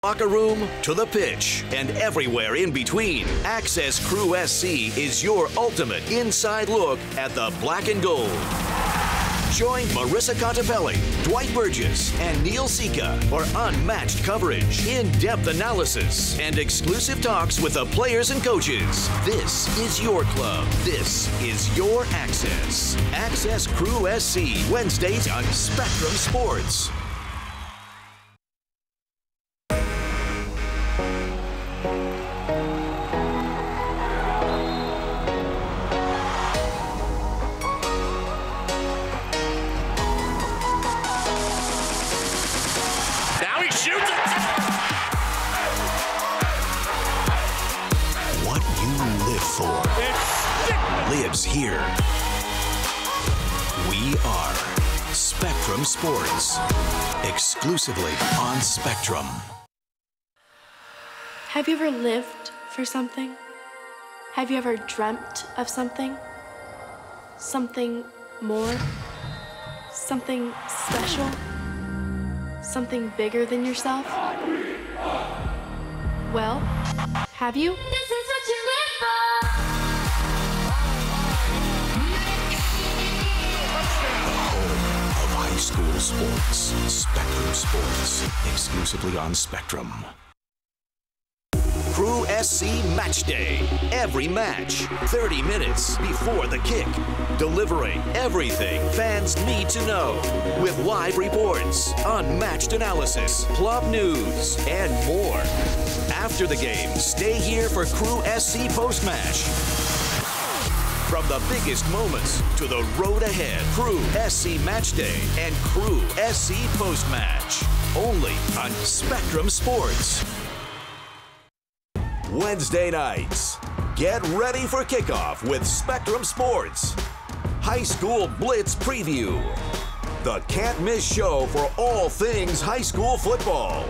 locker room to the pitch and everywhere in between, Access Crew SC is your ultimate inside look at the black and gold. Join Marissa Contepelli, Dwight Burgess, and Neil Sika for unmatched coverage, in-depth analysis, and exclusive talks with the players and coaches. This is your club. This is your Access. Access Crew SC, Wednesdays on Spectrum Sports. Lives here. We are Spectrum Sports, exclusively on Spectrum. Have you ever lived for something? Have you ever dreamt of something? Something more? Something special? Something bigger than yourself? Well, have you? This is what you live for! High school sports, Spectrum Sports, exclusively on Spectrum. Crew SC Match Day. Every match, 30 minutes before the kick. Delivering everything fans need to know. With live reports, unmatched analysis, club news, and more. After the game, stay here for Crew SC post-match. From the biggest moments to the road ahead, Crew SC Match Day and Crew SC Post Match. Only on Spectrum Sports. Wednesday nights, get ready for kickoff with Spectrum Sports. High School Blitz Preview. The can't-miss show for all things high school football.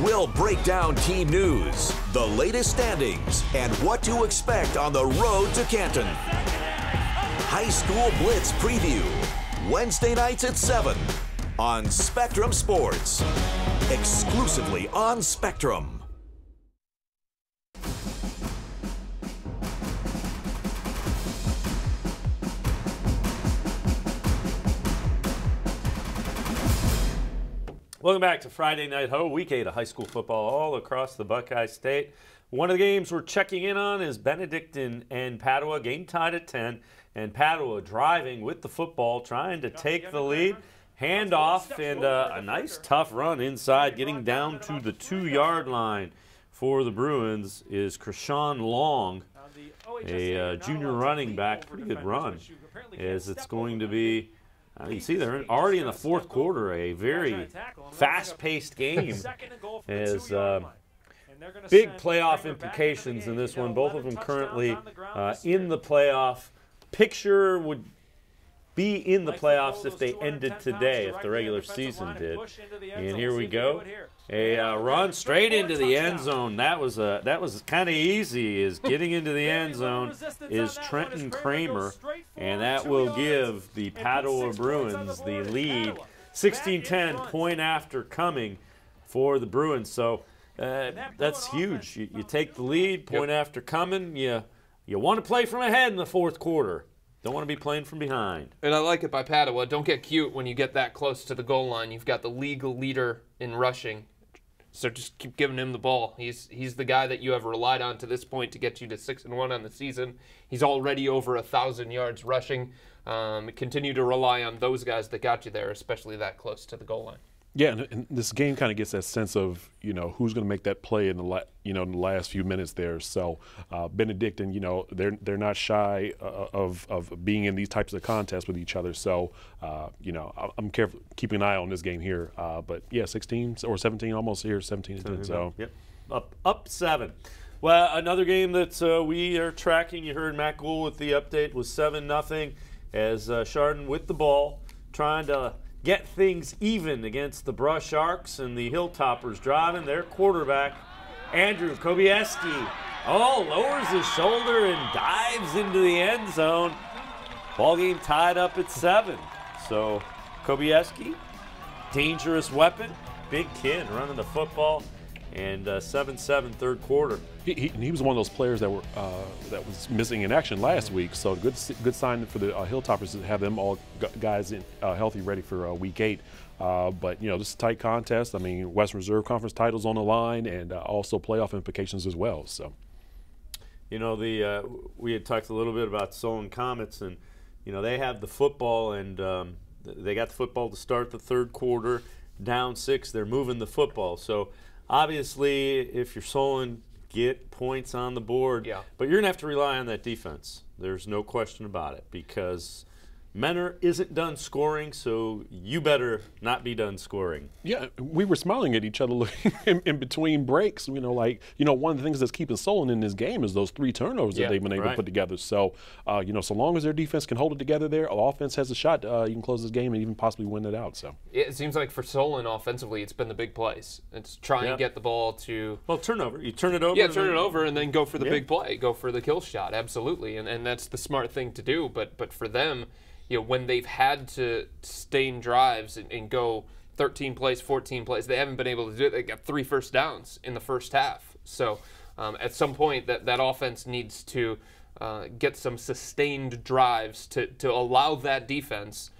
We'll break down team news, the latest standings, and what to expect on the road to Canton. High School Blitz Preview, Wednesday nights at 7 on Spectrum Sports, exclusively on Spectrum. Welcome back to Friday Night Huddle, Week 8 of high school football all across the Buckeye State. One of the games we're checking in on is Benedictine and Padua, game tied at 10, and Padua driving with the football, trying to take the lead. Handoff and a nice tough run inside, getting down to the 2-yard line for the Bruins is Krishawn Long, a junior running back. Pretty good run, as it's going to be. You see, they're already in the fourth quarter, a very fast-paced game. As big playoff implications in this one. Both of them currently in the playoff. Picture would be in the playoffs if they ended today, if the regular season did. And here we go. A run straight into the end zone. That was kind of easy. Is getting into the end zone is Trenton Kramer, and that will give the Padua Bruins the lead. 16-10, point after coming for the Bruins. So that's huge. You take the lead, point after coming. You want to play from ahead in the fourth quarter. Don't want to be playing from behind. And I like it by Padua. Don't get cute when you get that close to the goal line. You've got the league leader in rushing. So just keep giving him the ball. He's the guy that you have relied on to this point to get you to 6-1 on the season. He's already over 1,000 yards rushing. Continue to rely on those guys that got you there, especially that close to the goal line. Yeah, and this game kind of gets that sense of, who's going to make that play in the in the last few minutes there. So Benedictine, they're not shy of being in these types of contests with each other. So I'm careful, keeping an eye on this game here. But yeah, 16 or 17 almost here, 17-10. So yep, up 7. Well, another game that we are tracking. You heard Matt Goul with the update was 7-0 as Chardon with the ball, trying to get things even against the Brush Sharks, and the Hilltoppers driving. Their quarterback, Andrew Kobieski, lowers his shoulder and dives into the end zone. Ball game tied up at 7. So Kobieski, dangerous weapon, big kid running the football, and 7-7 third quarter. He was one of those players that that was missing in action last week. So good sign for the Hilltoppers to have them all guys healthy, ready for Week 8. But this is a tight contest. I mean, Western Reserve Conference titles on the line, and also playoff implications as well. So, we had talked a little bit about Solon Comets, and they have the football, and they got the football to start the third quarter, down 6. They're moving the football. So obviously, if you're Solon, get points on the board. Yeah. But you're going to have to rely on that defense. There's no question about it, because Menor isn't done scoring, so you better not be done scoring. Yeah, we were smiling at each other in between breaks. One of the things that's keeping Solon in this game is those 3 turnovers that they've been able to put together. So, so long as their defense can hold it together there, offense has a shot. You can close this game and even possibly win it out. So it seems like for Solon offensively, it's been the big plays. It's try and get the ball to turnover. You turn it over. Yeah, turn it over and then go for the big play, go for the kill shot. Absolutely, and that's the smart thing to do. But for them, when they've had to sustain drives and go 13 plays, 14 plays, they haven't been able to do it. They got 3 first downs in the first half. So at some point, that offense needs to get some sustained drives to allow that defense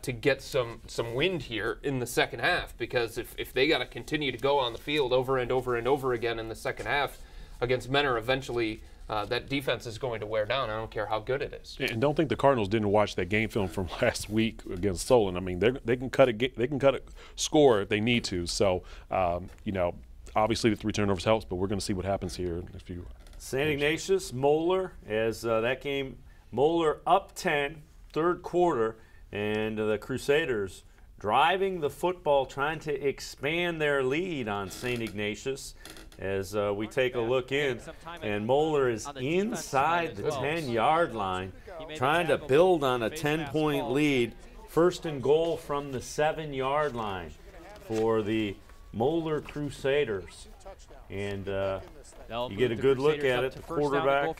to get some wind here in the second half. Because if they got to continue to go on the field over and over and over again in the second half against Menor, eventually that defense is going to wear down. I don't care how good it is. And don't think the Cardinals didn't watch that game film from last week against Solon. I mean, they can cut a score if they need to. So, obviously the 3 turnovers helps, but we're going to see what happens here in a few. St. Ignatius, Moeller, as that game, Moeller up 10, third quarter, and the Crusaders driving the football, trying to expand their lead on St. Ignatius. As we take a look in, and Moeller is inside the 10-yard line, trying to build on a 10-point lead. First and goal from the 7-yard line for the Moeller Crusaders. And you get a good look at it. The quarterback.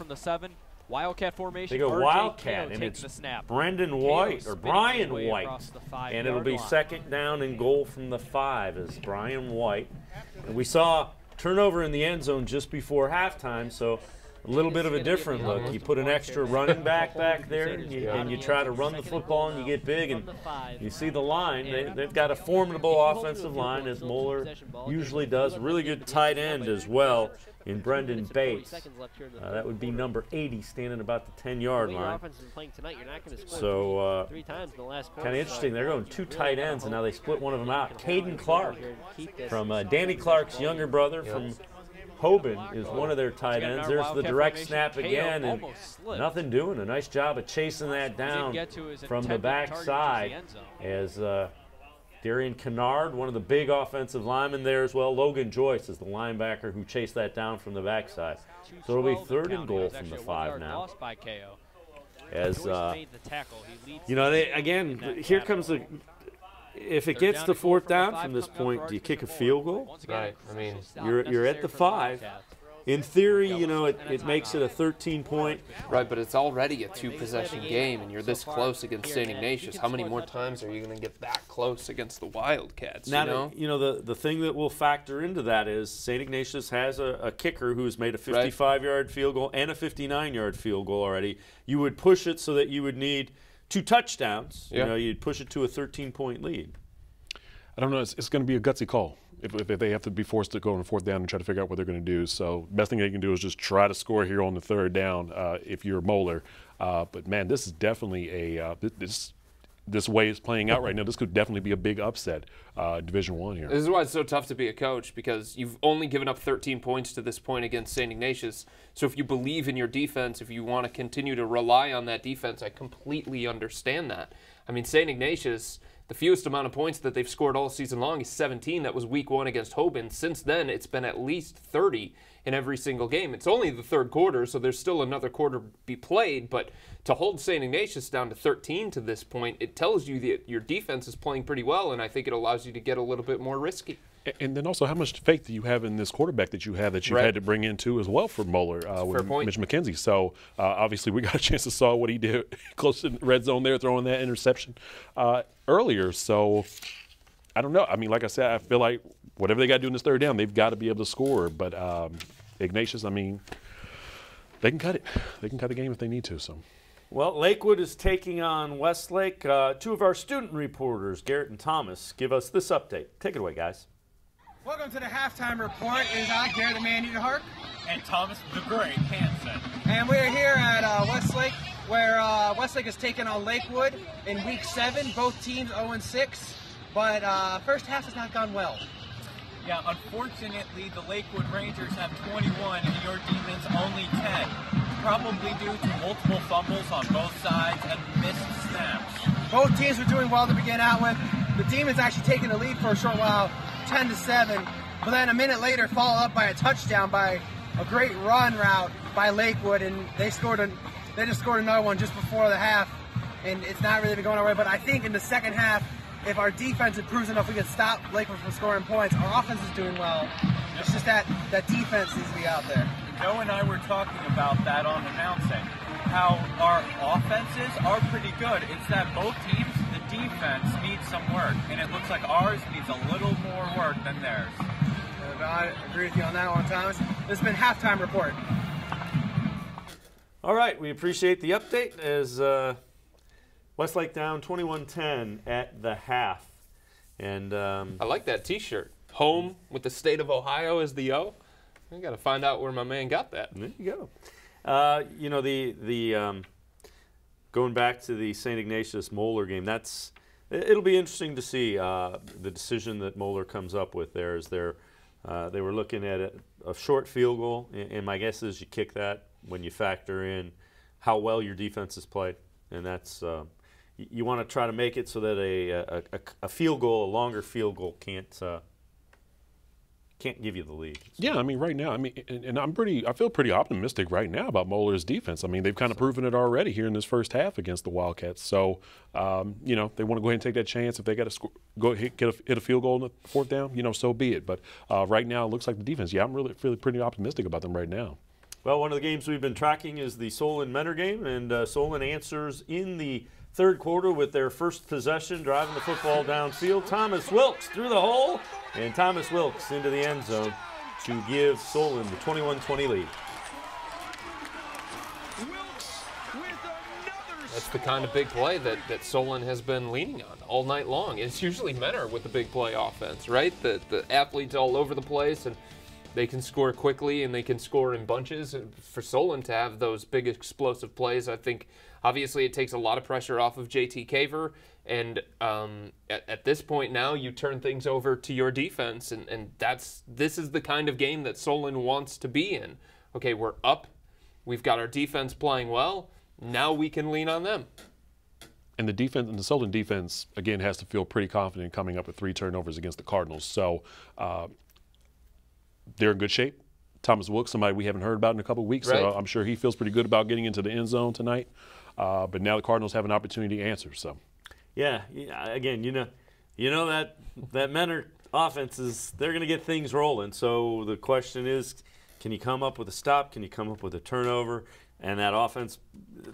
Wildcat formation. They go Wildcat, and it's Brendan White, or Brian White. And it'll be second down and goal from the 5 as Brian White. And we saw turnover in the end zone just before halftime, so a little bit of a different look. You put an extra running back there, and you try to run the football, and you get big, and you see the line. They've got a formidable offensive line, as Moeller usually does. Really good tight end as well in Brendan Bates. That would be number 80, standing about the 10-yard line. So kind of interesting. They're going 2 tight ends, and now they split one of them out. Caden Clark from Danny Clark's younger brother from Hoban is one of their tight ends. There's the direct snap again, and nothing doing. A nice job of chasing that down from the backside as Darian Kennard, one of the big offensive linemen there as well. Logan Joyce is the linebacker who chased that down from the backside. So it'll be third and goal from the 5 now. As, again, here comes the – if it gets to 4th down from this point, do you kick a field goal? Right. I mean, you're at the 5. In theory, it makes it a 13-point. Right, but it's already a 2-possession game, and you're this close against St. Ignatius. How many more times are you going to get that close against the Wildcats? Now, the thing that will factor into that is St. Ignatius has a kicker who's made a 55-yard field goal and a 59-yard field goal already. You would push it so that you would need 2 touchdowns. You'd push it to a 13-point lead. I don't know. It's going to be a gutsy call if they have to be forced to go on 4th down and try to figure out what they're going to do. So best thing they can do is just try to score here on the 3rd down if you're Moeller. But, man, this is definitely this way it's playing out right now. This could definitely be a big upset, Division I here. This is why it's so tough to be a coach, because you've only given up 13 points to this point against St. Ignatius. So if you believe in your defense, if you want to continue to rely on that defense, I completely understand that. I mean, St. Ignatius, the fewest amount of points that they've scored all season long is 17. That was week 1 against Hoban. Since then, it's been at least 30 in every single game. It's only the 3rd quarter, so there's still another quarter to be played, but to hold St. Ignatius down to 13 to this point, it tells you that your defense is playing pretty well, and I think it allows you to get a little bit more risky. And then also, how much faith do you have in this quarterback that you've had to bring in too as well for Moeller with Mitch McKenzie? So obviously, we got a chance to saw what he did close to the red zone there, throwing that interception earlier. So I don't know. I mean, like I said, I feel like whatever they got to do in this third down, they've got to be able to score. But Ignatius, I mean, they can cut it. They can cut the game if they need to. So. Well, Lakewood is taking on Westlake. Two of our student reporters, Garrett and Thomas, give us this update. Take it away, guys. Welcome to the halftime report. It is I, Garrett the Man Eater Hark. And Thomas the Great Hansen. And we are here at Westlake, where Westlake is taking on Lakewood in week 7. Both teams 0-6, but first half has not gone well. Yeah, unfortunately, the Lakewood Rangers have 21 and your demons only 10. Probably due to multiple fumbles on both sides and missed snaps. Both teams were doing well to begin out with. The Demons actually taking the lead for a short while, 10-7. But then a minute later, followed up by a touchdown by a great run route by Lakewood, and they just scored another one just before the half. And it's not really been going our way. But I think in the second half, if our defense improves enough, we can stop Lakewood from scoring points. Our offense is doing well. It's just that defense needs to be out there. Joe and I were talking about that on announcing how our offenses are pretty good. It's that both teams, the defense needs some work, and it looks like ours needs a little more work than theirs. I agree with you on that one, Thomas. This has been Halftime Report. All right, we appreciate the update as Westlake down 21-10 at the half. And I like that T-shirt. Home with the state of Ohio as the O. I got to find out where my man got that. There you go. You know, going back to the St. Ignatius Moeller game, it'll be interesting to see the decision that Moeller comes up with there. They were looking at a short field goal, and my guess is you kick that when you factor in how well your defense has played, and that's you want to try to make it so that a field goal, a longer field goal, can't give you the lead. Yeah, I mean, right now, and I feel pretty optimistic right now about Moeller's defense. I mean, they've kind of proven it already here in this first half against the Wildcats. So, you know, they want to go ahead and take that chance. If they got to hit a field goal in the fourth down, you know, so be it. But right now, it looks like the defense. Yeah, I'm really feeling pretty optimistic about them right now. Well, one of the games we've been tracking is the Solon Mentor game, and Solon answers in the third quarter with their first possession, driving the football downfield. Thomas Wilkes through the hole, and Thomas Wilkes into the end zone to give Solon the 21-20 lead. That's the kind of big play that Solon has been leaning on all night long. It's usually Mentor with the big play offense, right? The athletes all over the place, and they can score quickly and they can score in bunches. And for Solon to have those big explosive plays, I think obviously it takes a lot of pressure off of JT Kizer. And at this point now, you turn things over to your defense, and this is the kind of game that Solon wants to be in. Okay, we're up. We've got our defense playing well. Now we can lean on them. And the defense, and the Solon defense, again, has to feel pretty confident coming up with 3 turnovers against the Cardinals. So they're in good shape. Thomas Wilkes, somebody we haven't heard about in a couple of weeks, right. So I'm sure he feels pretty good about getting into the end zone tonight. But now the Cardinals have an opportunity to answer. So, yeah. Again, you know that Mentor offense they're going to get things rolling. So the question is, can you come up with a stop? Can you come up with a turnover? And that offense,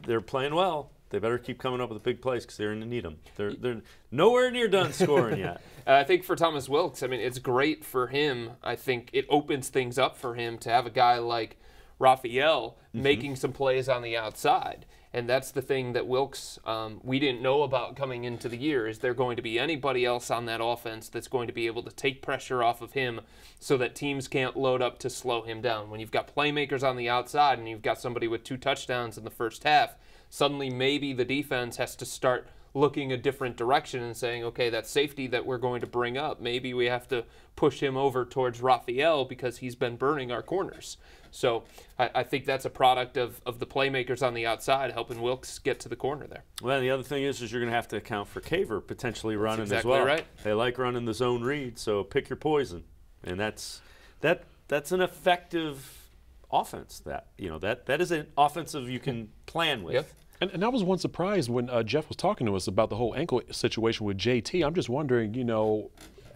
they're playing well. They better keep coming up with big plays because they're going to need them. They're nowhere near done scoring yet. I think for Thomas Wilkes, I mean, it's great for him. I think it opens things up for him to have a guy like Raphael making some plays on the outside. And that's the thing that Wilkes, we didn't know about coming into the year. Is there going to be anybody else on that offense that's going to be able to take pressure off of him so that teams can't load up to slow him down? When you've got playmakers on the outside and you've got somebody with 2 touchdowns in the first half, suddenly maybe the defense has to start looking a different direction and saying, okay, that safety that we're going to bring up, maybe we have to push him over towards Raphael because he's been burning our corners. So I think that's a product of the playmakers on the outside helping Wilkes get to the corner there. Well, the other thing is you're going to have to account for Kizer potentially running exactly as well. Right. They like running the zone read, so pick your poison. And that's an effective offense. That is an offensive you can plan with. Yep. And I was one surprised when Jeff was talking to us about the whole ankle situation with JT. I'm just wondering,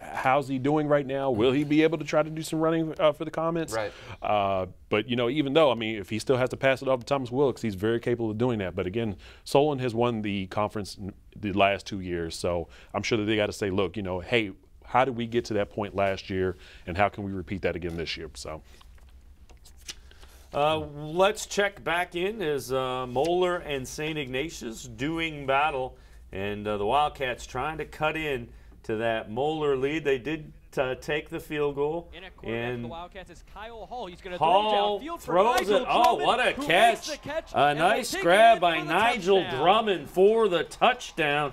how's he doing right now? Will he be able to try to do some running for the Comets? Right. But, even though, if he still has to pass it off to Thomas Wilkes, he's very capable of doing that. But, again, Solon has won the conference the last 2 years. So I'm sure that they got to say, look, hey, how did we get to that point last year, and how can we repeat that again this year? So. Let's check back in as Moeller and St. Ignatius doing battle, and the Wildcats trying to cut in to that Moeller lead. They did take the field goal. And the Wildcats is Kyle Hall. He's going to Hall throw downfield for throws Nigel it. Oh, Drummond, what a who catch. makes the catch A nice grab by Nigel Drummond for the touchdown.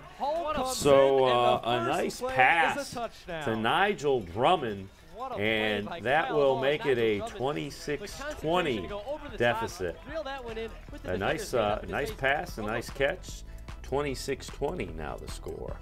So a nice pass to Nigel Drummond, and that will make it a 26-20 deficit. A nice pass, a nice catch. 26-20 now the score.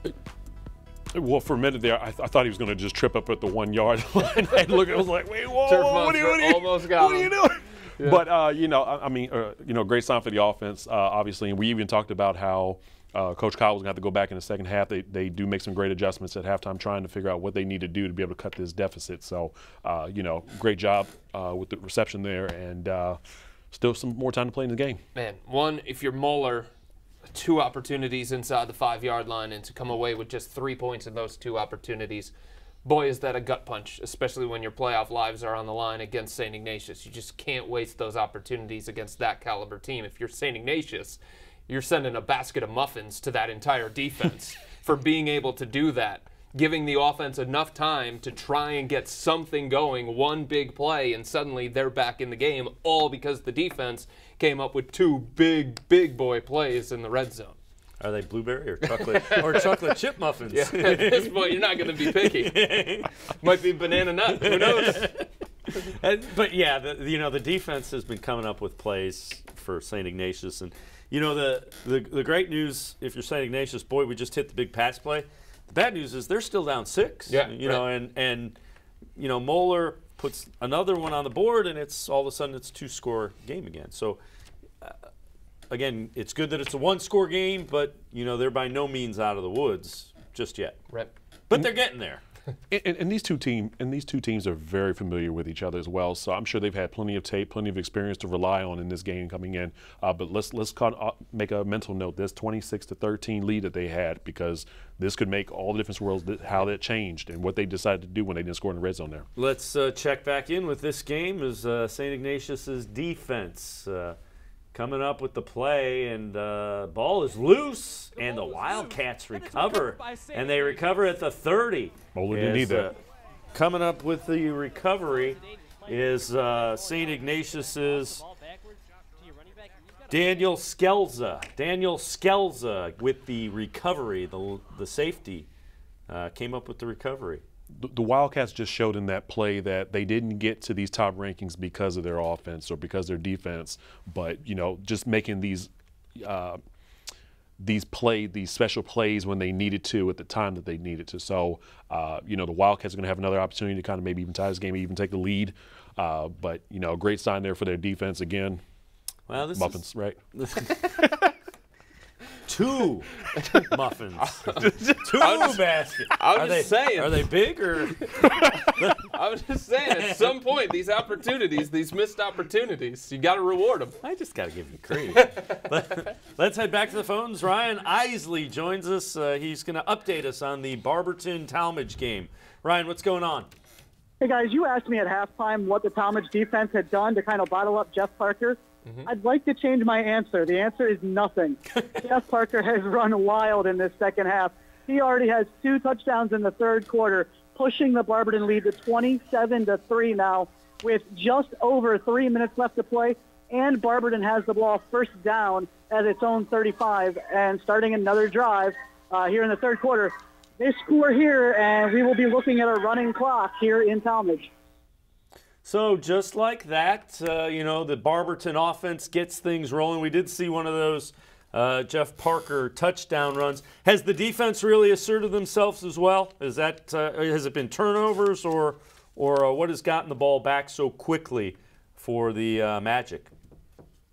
Well, for a minute there, I thought he was going to just trip up at the 1 yard line. I was like, wait, whoa, what are you doing? Yeah. But, you know, I mean, you know, great sign for the offense, obviously. And we even talked about how Coach Kyle was going to have to go back in the second half. They do make some great adjustments at halftime, trying to figure out what they need to do to be able to cut this deficit. So, you know, great job with the reception there, and still some more time to play in the game. Man, one, if you're Moeller, 2 opportunities inside the 5-yard line, and to come away with just 3 points in those 2 opportunities, boy, is that a gut punch, especially when your playoff lives are on the line against St. Ignatius. You just can't waste those opportunities against that caliber team. If you're St. Ignatius, you're sending a basket of muffins to that entire defense for being able to do that, giving the offense enough time to try and get something going, one big play, and suddenly they're back in the game, all because the defense came up with 2 big boy plays in the red zone. Are they blueberry or chocolate or chocolate chip muffins? Yeah, at this point, you're not going to be picky. Might be banana nut. Who knows? But yeah, the defense has been coming up with plays for St. Ignatius, and you know the great news, if you're St. Ignatius, boy, we just hit the big pass play. The bad news is they're still down 6. Yeah, you know, and you know, Moeller puts another one on the board, and it's all of a sudden it's a 2-score game again. So again, it's good that it's a 1-score game, but you know, they're by no means out of the woods just yet. Right. But they're getting there. And these two teams are very familiar with each other as well. So I'm sure they've had plenty of tape, plenty of experience to rely on in this game coming in. But let's make a mental note: this 26-13 lead that they had, because this could make all the difference in the world how that changed and what they decided to do when they didn't score in the red zone there. Let's check back in with this game as St. Ignatius's defense coming up with the play, and ball is loose, and the Wildcats recover, and they recover at the 30. Moeller didn't need that. Coming up with the recovery is St. Ignatius's Daniel Skelza. Daniel Skelza with the recovery, the safety, came up with the recovery. The Wildcats just showed in that play that they didn't get to these top rankings because of their offense or because of their defense, but you know, just making these special plays when they needed to at the time that they needed to. So you know, the Wildcats are going to have another opportunity to kind of maybe even tie this game, even take the lead. But you know, great sign there for their defense again. Well, this muffins, right? 2 muffins. 2 baskets. I was just saying. Are they big or? I was just saying, at some point, these opportunities, these missed opportunities, you got to reward them. I just got to give you credit. Let's head back to the phones. Ryan Isley joins us. He's going to update us on the Barberton Tallmadge game. Ryan, what's going on? Hey, guys, you asked me at halftime what the Tallmadge defense had done to kind of bottle up Jeff Parker. I'd like to change my answer. The answer is nothing. Jeff Parker has run wild in this second half. He already has 2 touchdowns in the third quarter, pushing the Barberton lead to 27-3 now with just over 3 minutes left to play. And Barberton has the ball first down at its own 35 and starting another drive here in the third quarter. They score here, and we will be looking at a running clock here in Tallmadge. So just like that, you know, the Barberton offense gets things rolling. We did see one of those Jeff Parker touchdown runs. Has the defense really asserted themselves as well? Is that has it been turnovers or what has gotten the ball back so quickly for the Magic?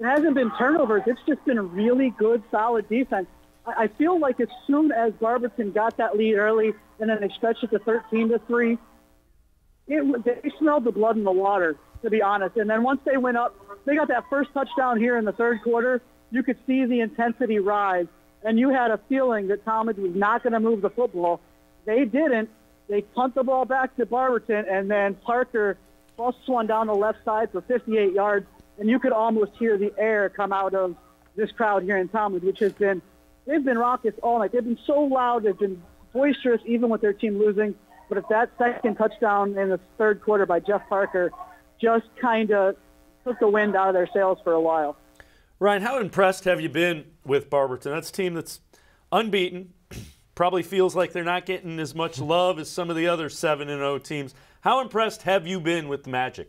It hasn't been turnovers. It's just been really good, solid defense. I feel like as soon as Barberton got that lead early and then they stretched it to 13-3, they smelled the blood in the water, to be honest. And then once they went up, they got that first touchdown here in the third quarter. You could see the intensity rise, and you had a feeling that Tallmadge was not going to move the football. They didn't, They punt the ball back to Barberton, and then Parker busts one down the left side for 58 yards, and you could almost hear the air come out of this crowd here in Tallmadge, which has been, they've been raucous all night. They've been so loud, they've been boisterous even with their team losing. But if that second touchdown in the third quarter by Jeff Parker just kind of took the wind out of their sails for a while. Ryan, how impressed have you been with Barberton? That's a team that's unbeaten, probably feels like they're not getting as much love as some of the other 7-0 teams. How impressed have you been with the Magic?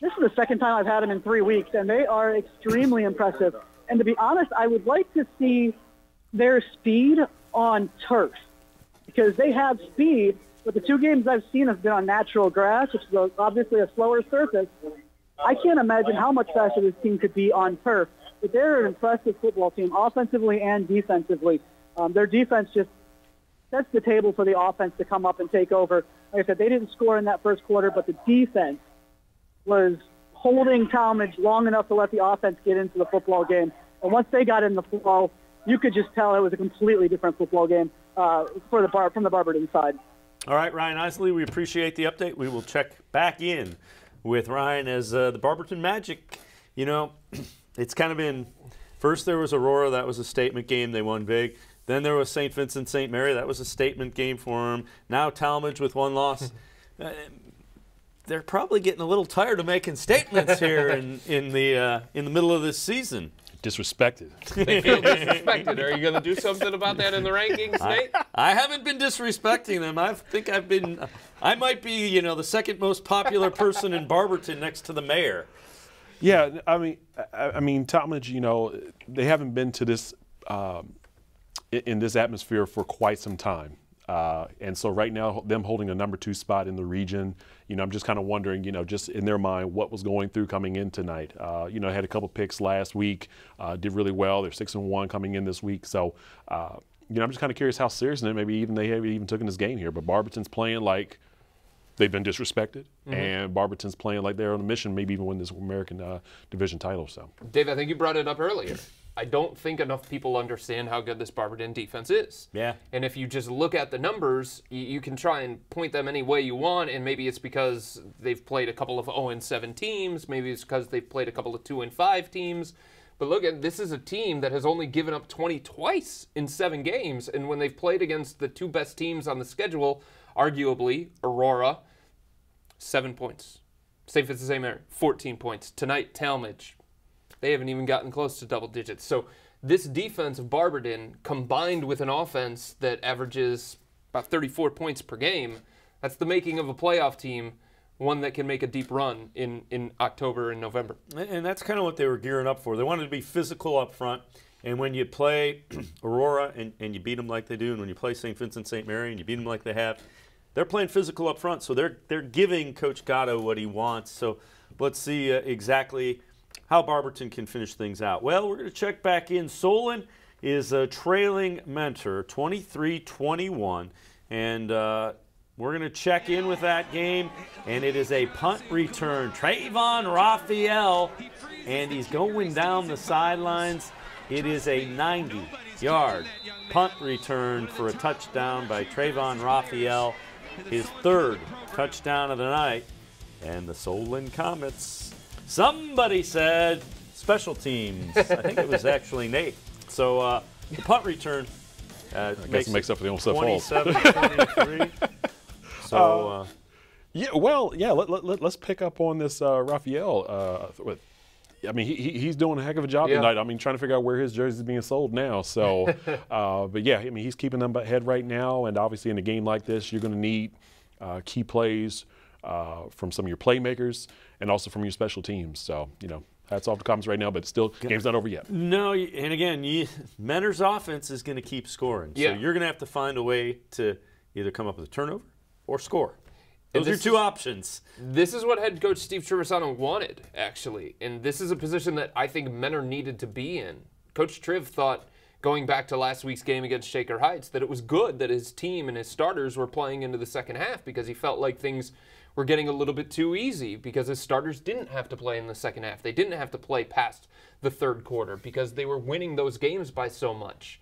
This is the second time I've had them in 3 weeks, and they are extremely impressive. And to be honest, I would like to see their speed on turf, because they have speed, but the 2 games I've seen have been on natural grass, which is obviously a slower surface. I can't imagine how much faster this team could be on turf, but they're an impressive football team, offensively and defensively. Their defense just sets the table for the offense to come up and take over. Like I said, they didn't score in that first quarter, but the defense was holding Tallmadge long enough to let the offense get into the football game. And once they got in the flow, you could just tell it was a completely different football game from the Barberton side. All right, Ryan Isley, we appreciate the update. We will check back in with Ryan as the Barberton Magic. You know, it's kind of been, first there was Aurora, that was a statement game, they won big. Then there was St. Vincent St. Mary, that was a statement game for them. Now Tallmadge with 1 loss. They're probably getting a little tired of making statements here in the middle of this season. Disrespected. They feel disrespected. Are you going to do something about that in the rankings, Nate? I haven't been disrespecting them. I might be, you know, the second most popular person in Barberton next to the mayor. Yeah, I mean, Tallmadge, you know, they haven't been to this in this atmosphere for quite some time. And so right now, them holding a number 2 spot in the region, you know, I'm just kind of wondering, you know, just in their mind, what was going through coming in tonight. You know, had a couple picks last week, did really well. They're 6-1 coming in this week. So, you know, I'm just kind of curious how serious maybe even they have even taken this game here. But Barberton's playing like they've been disrespected, and Barberton's playing like they're on a mission, maybe even win this American Division title. So, Dave, I think you brought it up earlier. I don't think enough people understand how good this Barberton defense is. Yeah. And if you just look at the numbers, you can try and point them any way you want, and maybe it's because they've played a couple of 0-7 teams, maybe it's because they've played a couple of 2-5 teams. But look, this is a team that has only given up 20 twice in 7 games, and when they've played against the 2 best teams on the schedule, arguably Aurora, 7 points. St. Vincent St. Mary, 14 points. Tonight, Tallmadge. They haven't even gotten close to double digits. So this defense of Barberton, combined with an offense that averages about 34 points per game, that's the making of a playoff team, one that can make a deep run in October and November. And that's kind of what they were gearing up for. They wanted to be physical up front. And when you play Aurora and you beat them like they do, and when you play St. Vincent St. Mary and you beat them like they have, they're playing physical up front. So they're giving Coach Gatto what he wants. So let's see exactly how Barberton can finish things out. Well, we're going to check back in. Solon is a trailing Mentor, 23-21. And we're going to check in with that game. And it is a punt return. Trayvon Raphael, and he's going down the sidelines. It is a 90-yard punt return for a touchdown by Trayvon Raphael, his 3rd touchdown of the night. And the Solon Comets, somebody said special teams. I think it was actually Nate. So the punt return makes up for the old stuff. 27-23. So yeah, well, yeah. Let's pick up on this Raphael. I mean, he's doing a heck of a job tonight. I mean, trying to figure out where his jersey is being sold now. So, but yeah, I mean, he's keeping them ahead right now. And obviously, in a game like this, you're going to need key plays from some of your playmakers and also from your special teams. So, you know, hats off to Comets right now, but still, game's not over yet. No, and again, Mentor's offense is going to keep scoring. So you're going to have to find a way to either come up with a turnover or score. Those are your 2 options. This is what head coach Steve Trevisano wanted, actually. And this is a position that I think Mentor needed to be in. Coach Triv thought, going back to last week's game against Shaker Heights, that it was good that his team and his starters were playing into the second half because he felt like things were getting a little bit too easy because his starters didn't have to play in the second half. They didn't have to play past the 3rd quarter because they were winning those games by so much.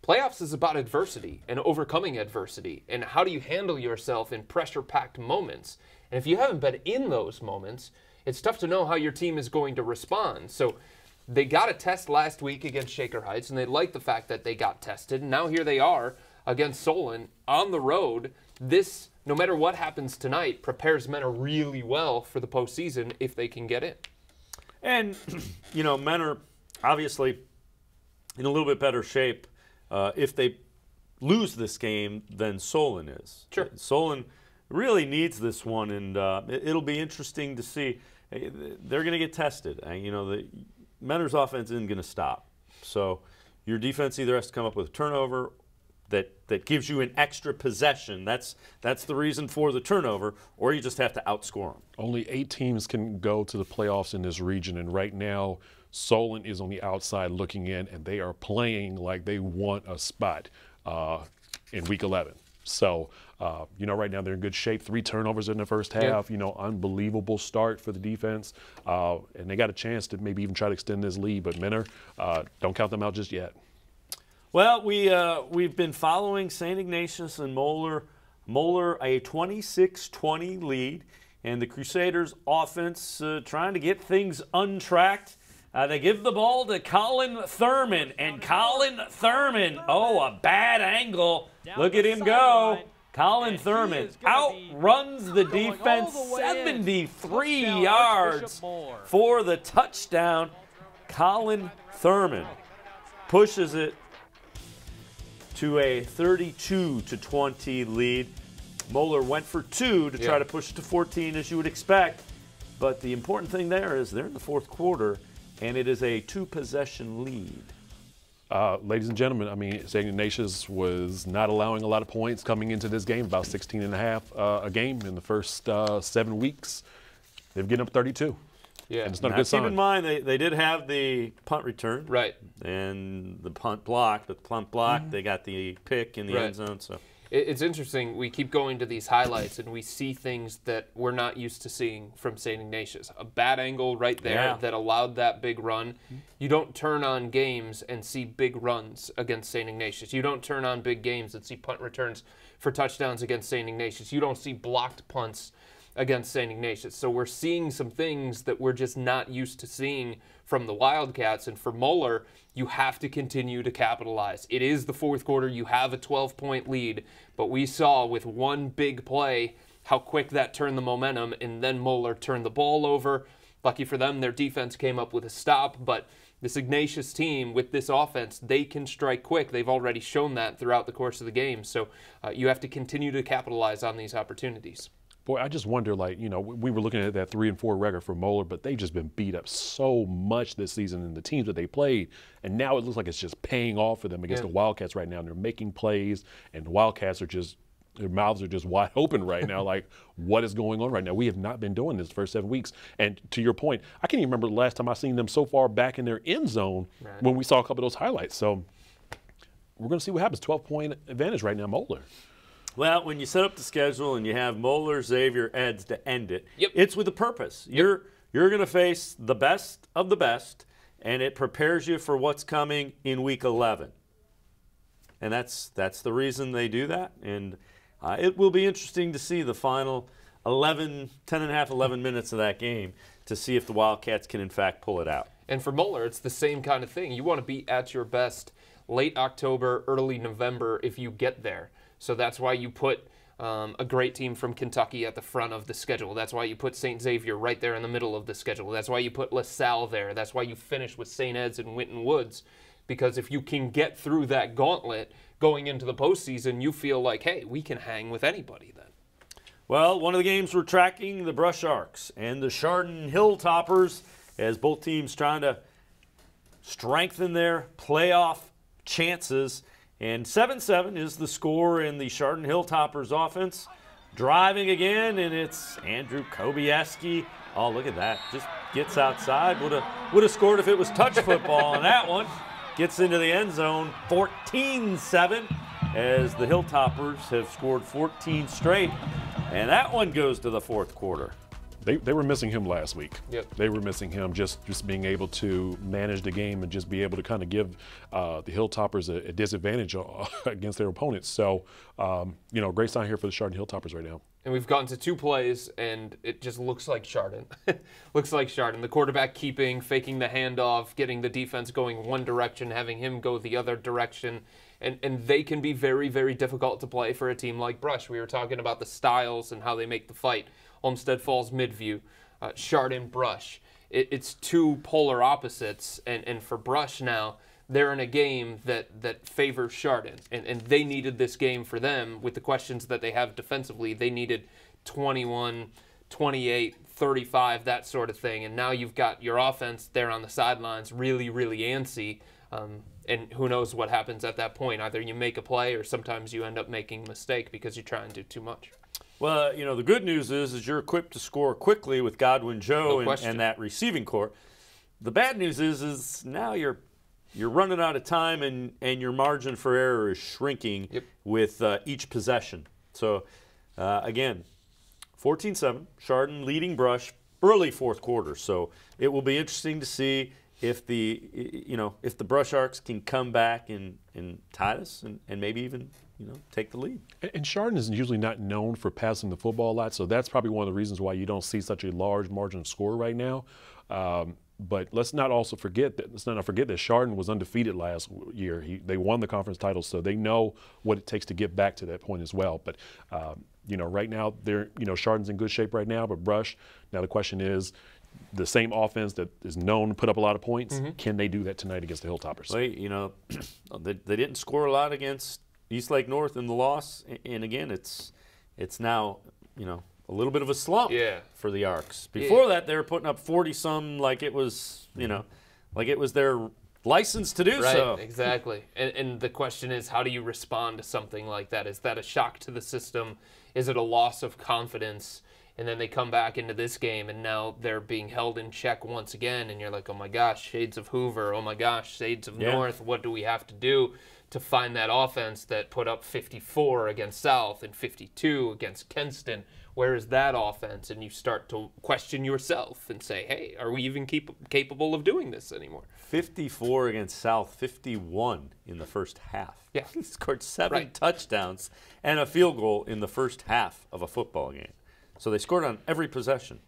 Playoffs is about adversity and overcoming adversity, and how do you handle yourself in pressure-packed moments. And if you haven't been in those moments, it's tough to know how your team is going to respond. So they got a test last week against Shaker Heights, and they like the fact that they got tested. And now here they are against Solon on the road. This, no matter what happens tonight, prepares Menor really well for the postseason if they can get in. And, you know, Menor obviously in a little bit better shape if they lose this game than Solon is. Sure. Solon really needs this one, and it'll be interesting to see. They're going to get tested. You know, the Menor's offense isn't going to stop. So your defense either has to come up with a turnover that gives you an extra possession. That's the reason for the turnover, or you just have to outscore them. Only 8 teams can go to the playoffs in this region, and right now Solon is on the outside looking in, and they are playing like they want a spot in Week 11. So, you know, right now they're in good shape. 3 turnovers in the first half. You know, unbelievable start for the defense. And they got a chance to maybe even try to extend this lead. But Menor, don't count them out just yet. Well, we've been following St. Ignatius and Moeller. Moeller a 26-20 lead. And the Crusaders' offense trying to get things untracked. They give the ball to Colin Thurman, and Colin Thurman, a bad angle. Look at him go. Colin Thurman outruns the defense 73 yards for the touchdown. Colin Thurman pushes it to a 32-20 lead. Moeller went for 2 to try to push it to 14, as you would expect. But the important thing there is they're in the fourth quarter, and it is a 2-possession lead. Ladies and gentlemen, I mean, St. Ignatius was not allowing a lot of points coming into this game, about 16.5 a game in the first 7 weeks. They've getting up 32. Yeah, and it's not a good sign. Keep in mind, they did have the punt return. Right. And the punt block. But the punt block, they got the pick in the end zone. So it's interesting. We keep going to these highlights, and we see things that we're not used to seeing from St. Ignatius. A bad angle right there that allowed that big run. You don't turn on games and see big runs against St. Ignatius. You don't turn on big games and see punt returns for touchdowns against St. Ignatius. You don't see blocked punts against St. Ignatius. So we're seeing some things that we're just not used to seeing from the Wildcats. And for Moeller, you have to continue to capitalize. It is the fourth quarter. You have a 12-point lead. But we saw with one big play how quick that turned the momentum, and then Moeller turned the ball over. Lucky for them, their defense came up with a stop. But this Ignatius team, with this offense, they can strike quick. They've already shown that throughout the course of the game. So you have to continue to capitalize on these opportunities. Boy, I just wonder, like, you know, we were looking at that 3-4 record for Moeller, but they've just been beat up so much this season in the teams that they played, and now it looks like it's just paying off for them against the Wildcats right now. And they're making plays, and the Wildcats are just, their mouths are just wide open right now. Like, what is going on right now? We have not been doing this the first 7 weeks. And to your point, I can't even remember the last time I seen them so far back in their end zone when we saw a couple of those highlights. So we're going to see what happens. 12-point advantage right now, Moeller. Well, when you set up the schedule and you have Moeller, Xavier, Eds to end it, it's with a purpose. You're going to face the best of the best, and it prepares you for what's coming in Week 11. And that's the reason they do that. And it will be interesting to see the final 11 minutes of that game to see if the Wildcats can, in fact, pull it out. And for Moeller, it's the same kind of thing. You want to be at your best late October, early November if you get there. So that's why you put a great team from Kentucky at the front of the schedule. That's why you put St. Xavier right there in the middle of the schedule. That's why you put LaSalle there. That's why you finish with St. Ed's and Winton Woods. Because if you can get through that gauntlet going into the postseason, you feel like, hey, we can hang with anybody then. Well, one of the games we're tracking, the Brush Arcs and the Chardon Hilltoppers, as both teams trying to strengthen their playoff chances. And 7-7 is the score in the Chardon Hilltoppers offense. Driving again, and it's Andrew Kobieski. Oh, look at that. Just gets outside. Would have scored if it was touch football on that one. Gets into the end zone, 14-7, as the Hilltoppers have scored 14 straight. And that one goes to the fourth quarter. They were missing him last week. Yep. They were missing him, just being able to manage the game and just be able to kind of give the Hilltoppers a disadvantage against their opponents. So, great sign here for the Chardon Hilltoppers right now. And we've gotten to 2 plays, and it just looks like Chardon. Looks like Chardon. The quarterback keeping, faking the handoff, getting the defense going one direction, having him go the other direction. And they can be very, very difficult to play for a team like Brush. We were talking about the styles and how they make the fight. Olmsted Falls, Midview, Chardon, Brush. It's 2 polar opposites. And for Brush now, they're in a game that favors Chardon. And they needed this game for them with the questions that they have defensively. They needed 21, 28, 35, that sort of thing. And now you've got your offense there on the sidelines really, really antsy. And who knows what happens at that point. Either you make a play or sometimes you end up making a mistake because you try and do too much. Well, the good news is you're equipped to score quickly with Godwin Joe and that receiving core. The bad news is now you're running out of time and your margin for error is shrinking with each possession. So, again, 14-7, Chardon leading Brush early fourth quarter. So it will be interesting to see if the Brush Arcs can come back and tie this and maybe even take the lead. And Chardon is usually not known for passing the football a lot, so that's probably one of the reasons why you don't see such a large margin of score right now. But let's not forget that Chardon was undefeated last year. They won the conference title, so they know what it takes to get back to that point as well. But right now Chardon's in good shape right now, but Brush. Now the question is, the same offense that is known to put up a lot of points, can they do that tonight against the Hilltoppers? Well, they didn't score a lot against East Lake North in the loss, and again, it's now a little bit of a slump for the Arcs. Before that, they were putting up 40-some like it was like it was their license to do so. Right, exactly. And the question is, how do you respond to something like that? Is that a shock to the system? Is it a loss of confidence? And then they come back into this game, and now they're being held in check once again, and you're like, oh my gosh, shades of Hoover, oh my gosh, shades of North, what do we have to do to find that offense that put up 54 against South and 52 against Kenston? Where is that offense? And you start to question yourself and say, hey, are we even capable of doing this anymore? 54 against South, 51 in the first half. Yeah. He scored 7 touchdowns and a field goal in the first half of a football game. So they scored on every possession.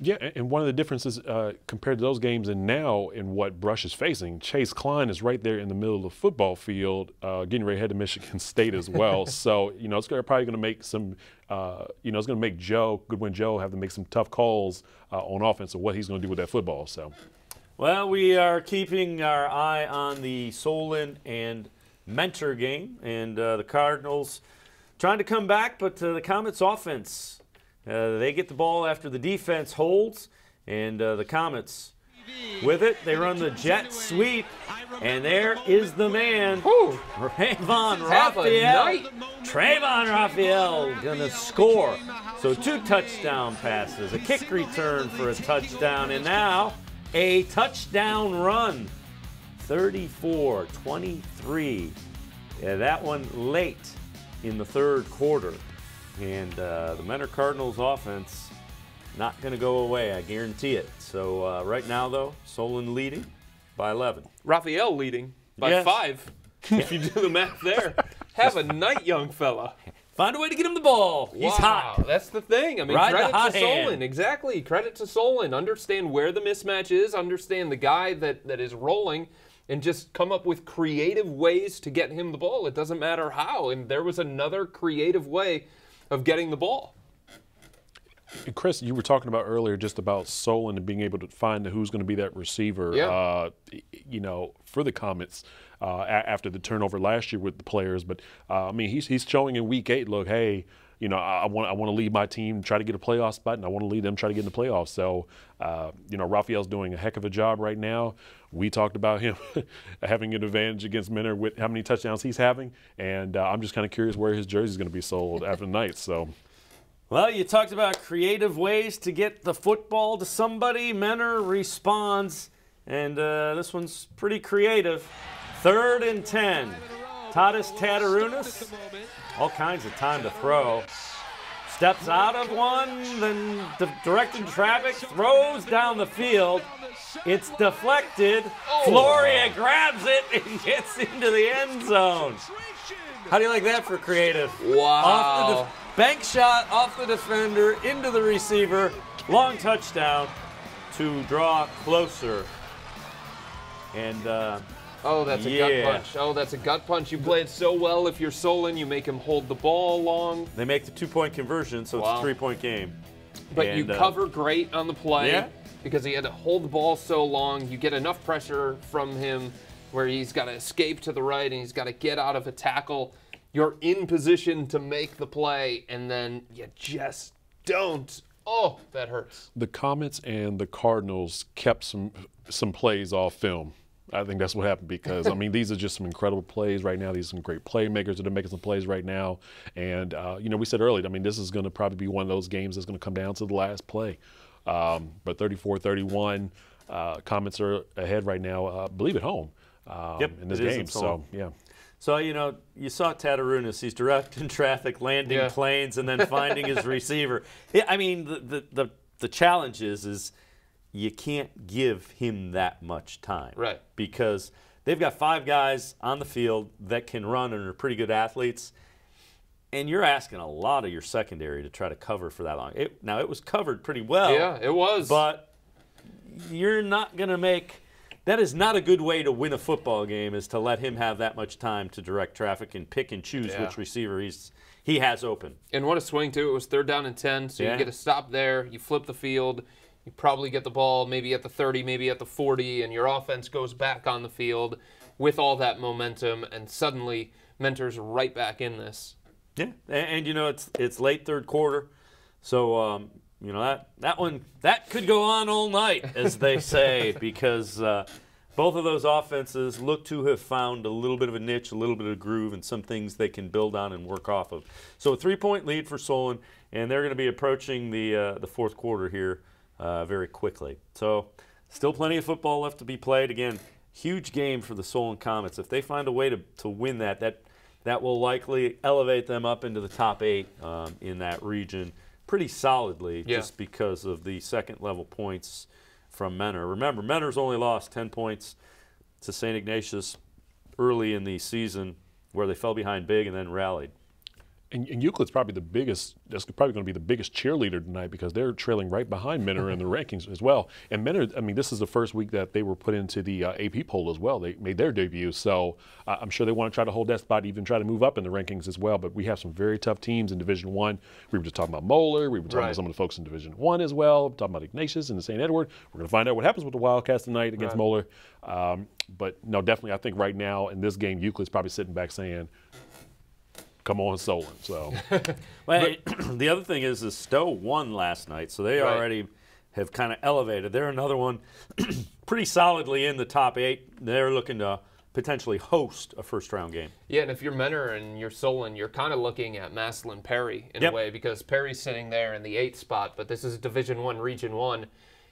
Yeah, and one of the differences compared to those games and now in what Brush is facing, Chase Cline is right there in the middle of the football field, getting ready to head to Michigan State as well. So, it's probably going to make some, it's going to make Goodwin Joe have to make some tough calls on offense of what he's going to do with that football. So, well, we are keeping our eye on the Solon and Mentor game, and the Cardinals trying to come back, but the Comets offense. They get the ball after the defense holds, and the Comets with it. They run the jet sweep, and there is the man, Trayvon Raphael going to score. So 2 touchdown passes, a kick return for a touchdown, and now a touchdown run. 34-23. Yeah, that one late in the third quarter. And the Mentor Cardinals offense not going to go away, I guarantee it. So right now, though, Solon leading by 11. Raphael leading by 5, if you do the math there. Have a night, young fella. Find a way to get him the ball. He's hot. That's the thing. I mean, credit to Solon. Exactly. Credit to Solon. Understand where the mismatch is. Understand the guy that is rolling. And just come up with creative ways to get him the ball. It doesn't matter how. And there was another creative way of getting the ball. Chris, you were talking about earlier just about Solon and being able to find who's going to be that receiver, for the Comets after the turnover last year with the players. But, he's showing in Week 8, look, hey, I want to lead my team, try to get a playoff spot, and I want to lead them, try to get in the playoffs. So, Raphael's doing a heck of a job right now. We talked about him having an advantage against Mentor with how many touchdowns he's having, and I'm just kind of curious where his jersey is going to be sold after the night. So, well, you talked about creative ways to get the football to somebody. Mentor responds, and this one's pretty creative. 3rd and 10. Tadas Tatarunas, all kinds of time to throw. steps out of one, then directing traffic, throws down the field. It's deflected. Floria grabs it and gets into the end zone. How do you like that for creative? Wow. Bank shot off the defender into the receiver. Long touchdown to draw closer. And oh, that's a gut punch. Oh, that's a gut punch. You play it so well. If you're Solon, you make him hold the ball long. They make the 2-point conversion, so it's a 3-point game. But you cover great on the play because he had to hold the ball so long. You get enough pressure from him where he's got to escape to the right and he's got to get out of a tackle. You're in position to make the play, and then you just don't. Oh, that hurts. The Comets and the Cardinals kept some plays off film. I think that's what happened because, I mean, these are just some incredible plays right now. These are some great playmakers that are making some plays right now. And, you know, we said earlier, I mean, this is going to probably be one of those games that's going to come down to the last play. But 34-31, Comets are ahead right now, I believe at home in this game. So, yeah. So, you know, you saw Tatarunas. He's directing traffic, landing planes, and then finding his receiver. I mean, the challenge is you can't give him that much time. Right. Because they've got 5 guys on the field that can run and are pretty good athletes. And you're asking a lot of your secondary to try to cover for that long. Now, it was covered pretty well. Yeah, it was. But you're not going to make – that is not a good way to win a football game, is to let him have that much time to direct traffic and pick and choose which receiver he has open. And what a swing, too. It was 3rd down and 10, so you get a stop there. You flip the field. You probably get the ball maybe at the 30, maybe at the 40, and your offense goes back on the field with all that momentum, and suddenly Mentor's right back in this. Yeah, and you know, it's late 3rd quarter, so you know, that could go on all night, as they say, because both of those offenses look to have found a little bit of a niche, a little bit of groove, and some things they can build on and work off of. So a 3-point lead for Solon, and they're going to be approaching the 4th quarter here very quickly. So still plenty of football left to be played. Again, huge game for the Solon Comets. If they find a way to win that will likely elevate them up into the top 8 in that region pretty solidly, just because of the second-level points from Mentor. Remember, Mentor's only lost 10 points to St. Ignatius early in the season, where they fell behind big and then rallied. And Euclid's probably the biggest, that's probably going to be the biggest cheerleader tonight because they're trailing right behind Mentor in the rankings as well. And Mentor, I mean, this is the first week that they were put into the AP poll as well. They made their debut. So I'm sure they want to try to hold that spot, even try to move up in the rankings as well. But we have some very tough teams in Division I. We were just talking about Moeller. We were talking about some of the folks in Division I as well. We're talking about Ignatius and St. Edward. We're going to find out what happens with the Wildcats tonight against Moeller. But no, definitely, I think right now in this game, Euclid's probably sitting back saying, come on, Solon. So, well, the other thing is Stowe won last night, so they already have kind of elevated. They're another one pretty solidly in the top 8. They're looking to potentially host a first-round game. Yeah, and if you're Mentor and you're Solon, you're kind of looking at Massillon Perry in a way, because Perry's sitting there in the 8th spot, but this is Division I, Region 1.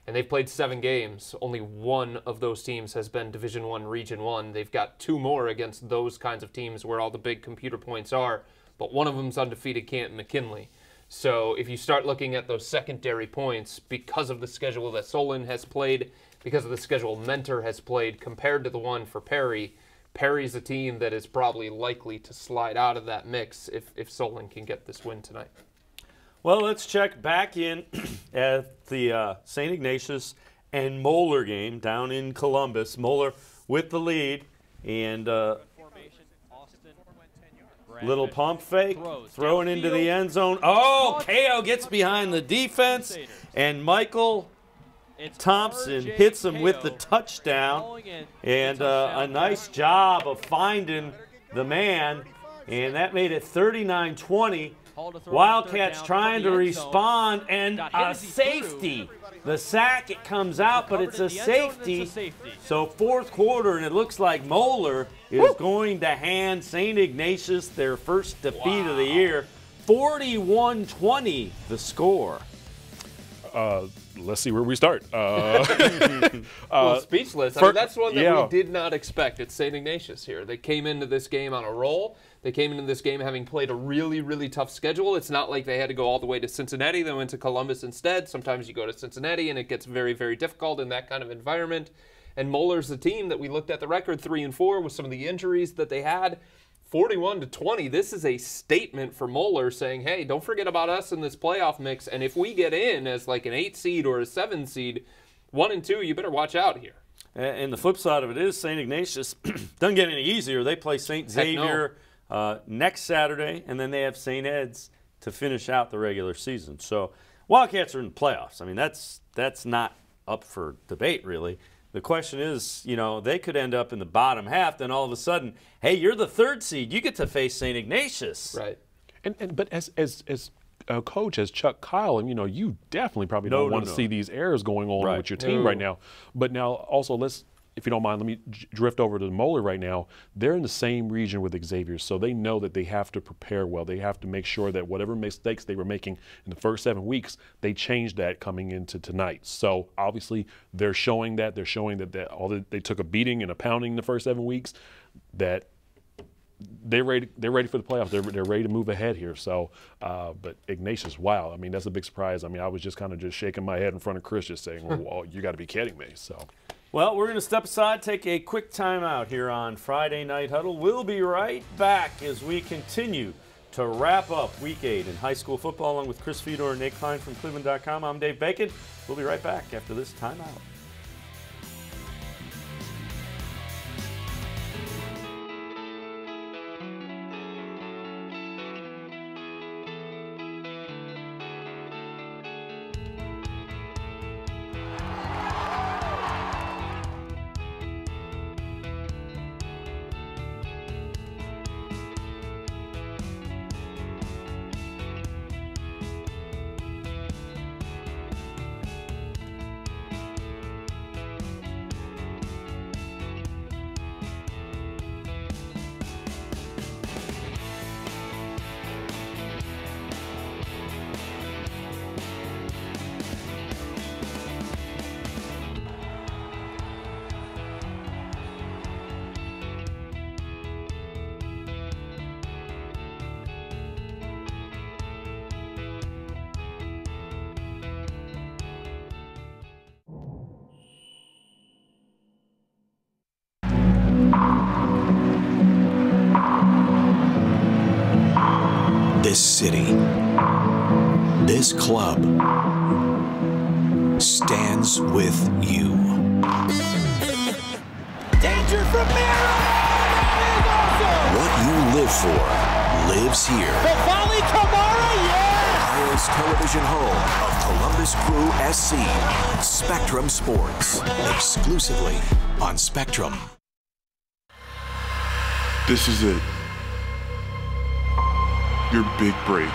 And they've played 7 games. Only one of those teams has been Division I, Region 1. They've got 2 more against those kinds of teams where all the big computer points are. But one of them's undefeated Canton McKinley. So if you start looking at those secondary points, because of the schedule that Solon has played, because of the schedule Mentor has played, compared to the one for Perry, Perry's a team that is probably likely to slide out of that mix if Solon can get this win tonight. Well, let's check back in at the St. Ignatius and Moeller game down in Columbus. Moeller with the lead, and little pump fake, throwing into the end zone. Oh, KO gets behind the defense, and Michael Thompson hits him with the touchdown, and a nice job of finding the man, and that made it 39-20. Wildcats trying to respond, and a safety. The sack, it comes out, but it's a safety. So 4th quarter, and it looks like Moeller is going to hand St. Ignatius their first defeat of the year. 41-20 the score. Let's see where we start. Well, speechless. I mean, that's one that we did not expect at St. Ignatius here. They came into this game on a roll. They came into this game having played a really, really tough schedule. It's not like they had to go all the way to Cincinnati. They went to Columbus instead. Sometimes you go to Cincinnati and it gets very, very difficult in that kind of environment. And Moeller's the team that we looked at the record 3-4 with some of the injuries that they had. 41-20. This is a statement for Moeller saying, hey, don't forget about us in this playoff mix. And if we get in as like an 8 seed or a 7 seed, 1 and 2, you better watch out here. And the flip side of it is St. Ignatius doesn't get any easier. They play St. Xavier next Saturday, and then they have St. Ed's to finish out the regular season. So Wildcats are in the playoffs. I mean, that's not up for debate, really. The question is, you know, they could end up in the bottom half. Then all of a sudden, hey, you're the 3rd seed. You get to face St. Ignatius. Right. But as a coach, as Chuck Kyle, and you know, you definitely probably don't want to see these errors going on with your team right now. But now also if you don't mind, let me drift over to Moeller right now. They're in the same region with Xavier, so they know that they have to prepare well. They have to make sure that whatever mistakes they were making in the first 7 weeks, they changed that coming into tonight. So obviously they're showing that. They're showing that they took a beating and a pounding in the first 7 weeks, that they're ready for the playoffs. They're ready to move ahead here. So, but Ignatius, wow. I mean, that's a big surprise. I mean, I was just kind of just shaking my head in front of Chris, just saying, well, you got to be kidding me. So. Well, we're going to step aside, take a quick timeout here on Friday Night Huddle. We'll be right back as we continue to wrap up Week 8 in high school football, along with Chris Fedor and Nate Cline from cleveland.com. I'm Dave Bacon. We'll be right back after this timeout. This city, this club, stands with you. Danger from Mira! Awesome! What you live for lives here. The volley, Kamara, yes! Ohio's television home of Columbus Crew SC, Spectrum Sports, exclusively on Spectrum. This is it. Your big break.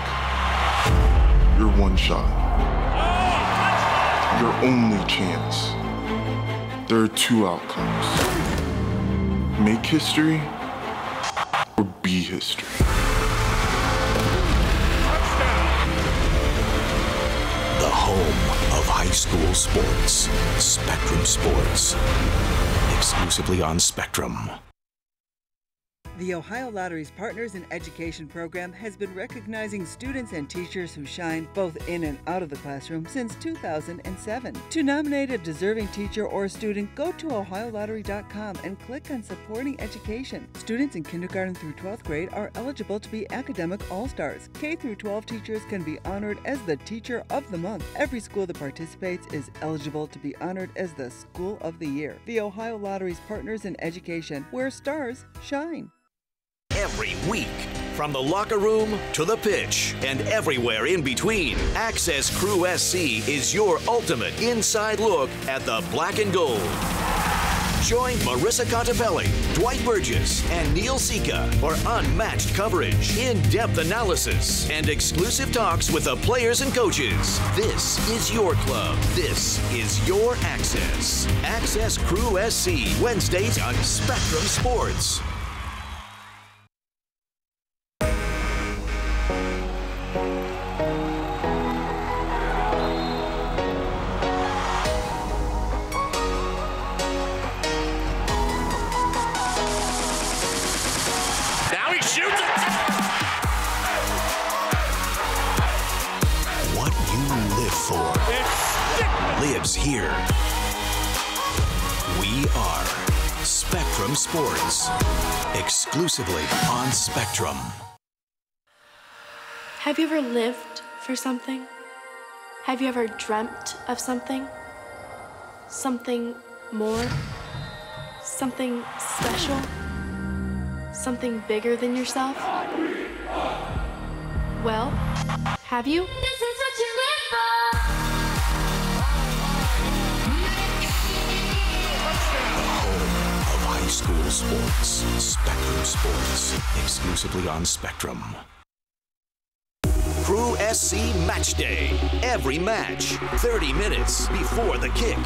Your one shot. Your only chance. There are 2 outcomes. Make history or be history. The home of high school sports. Spectrum Sports. Exclusively on Spectrum. The Ohio Lottery's Partners in Education program has been recognizing students and teachers who shine both in and out of the classroom since 2007. To nominate a deserving teacher or student, go to ohiolottery.com and click on Supporting Education. Students in kindergarten through 12th grade are eligible to be academic all-stars. K through 12 teachers can be honored as the Teacher of the Month. Every school that participates is eligible to be honored as the School of the Year. The Ohio Lottery's Partners in Education, where stars shine. Every week, from the locker room to the pitch and everywhere in between, Access Crew SC is your ultimate inside look at the black and gold. Join Marissa Contepelli, Dwight Burgess, and Neil Sika for unmatched coverage, in-depth analysis, and exclusive talks with the players and coaches. This is your club. This is your access. Access Crew SC, Wednesdays on Spectrum Sports. We are Spectrum Sports, exclusively on Spectrum. Have you ever lived for something? Have you ever dreamt of something? Something more? Something special? Something bigger than yourself? Well, have you? This is what you live for. Of high school sports, Spectrum Sports, exclusively on Spectrum. Crew SC Match Day. Every match, 30 minutes before the kick.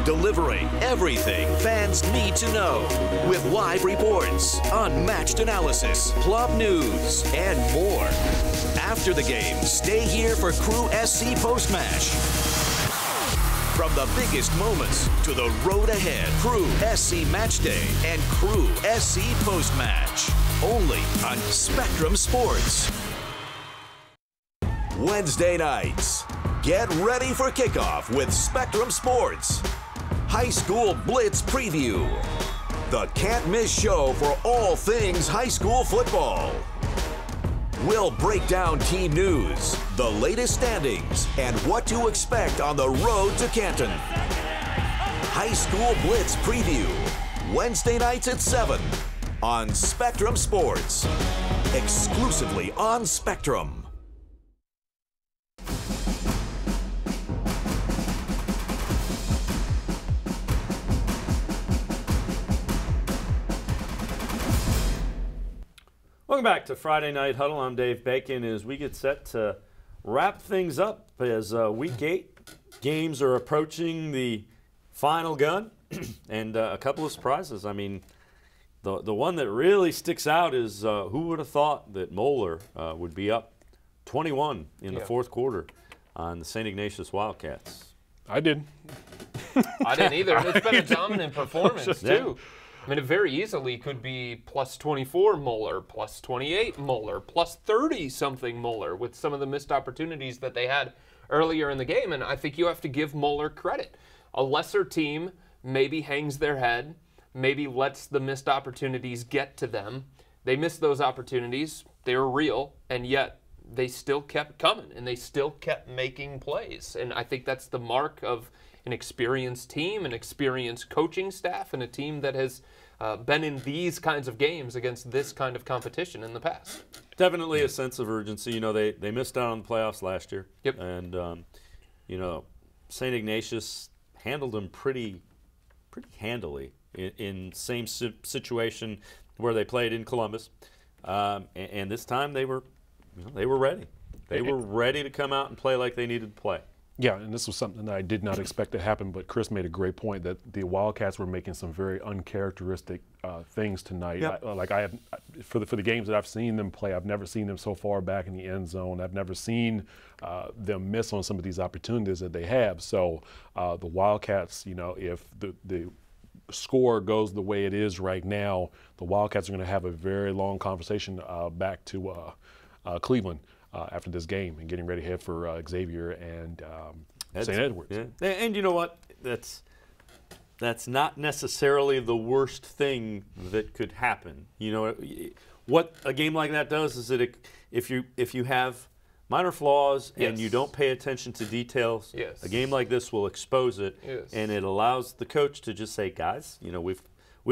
Delivering everything fans need to know. With live reports, unmatched analysis, club news, and more. After the game, stay here for Crew SC Post-Match. From the biggest moments to the road ahead, Crew SC Match Day and Crew SC Post-Match. Only on Spectrum Sports. Wednesday nights, get ready for kickoff with Spectrum Sports. High School Blitz Preview. The can't miss show for all things high school football. We'll break down team news, the latest standings, and what to expect on the road to Canton. High School Blitz Preview, Wednesday nights at 7 on Spectrum Sports, exclusively on Spectrum. Welcome back to Friday Night Huddle. I'm Dave Bacon as we get set to wrap things up as Week 8 games are approaching the final gun and a couple of surprises. I mean, the one that really sticks out is who would have thought that Moeller would be up 21 in the fourth quarter on the St. Ignatius Wildcats? I didn't. I didn't either. It's been a dominant performance, too. I mean, it very easily could be plus 24 Moeller, plus 28 Moeller, plus 30-something Moeller with some of the missed opportunities that they had earlier in the game. And I think you have to give Moeller credit. A lesser team maybe hangs their head, maybe lets the missed opportunities get to them. They missed those opportunities. They were real, and yet they still kept coming, and they still kept making plays. And I think that's the mark of an experienced team, an experienced coaching staff, and a team that has been in these kinds of games against this kind of competition in the past. Definitely a sense of urgency. You know, they missed out on the playoffs last year. Yep. And, you know, St. Ignatius handled them pretty handily in same situation where they played in Columbus. And this time they were ready. They were ready to come out and play like they needed to play. Yeah, and this was something that I did not expect to happen, but Chris made a great point that the Wildcats were making some very uncharacteristic things tonight. Yep. For the games that I've seen them play, I've never seen them so far back in the end zone. I've never seen them miss on some of these opportunities that they have. So the Wildcats, you know, if the score goes the way it is right now, the Wildcats are going to have a very long conversation back to Cleveland after this game and getting ready to head for Xavier and St. Edwards. Yeah. And you know what? That's not necessarily the worst thing that could happen. You know, what a game like that does is that if you have minor flaws and you don't pay attention to details, a game like this will expose it, and it allows the coach to just say, guys, you know, we've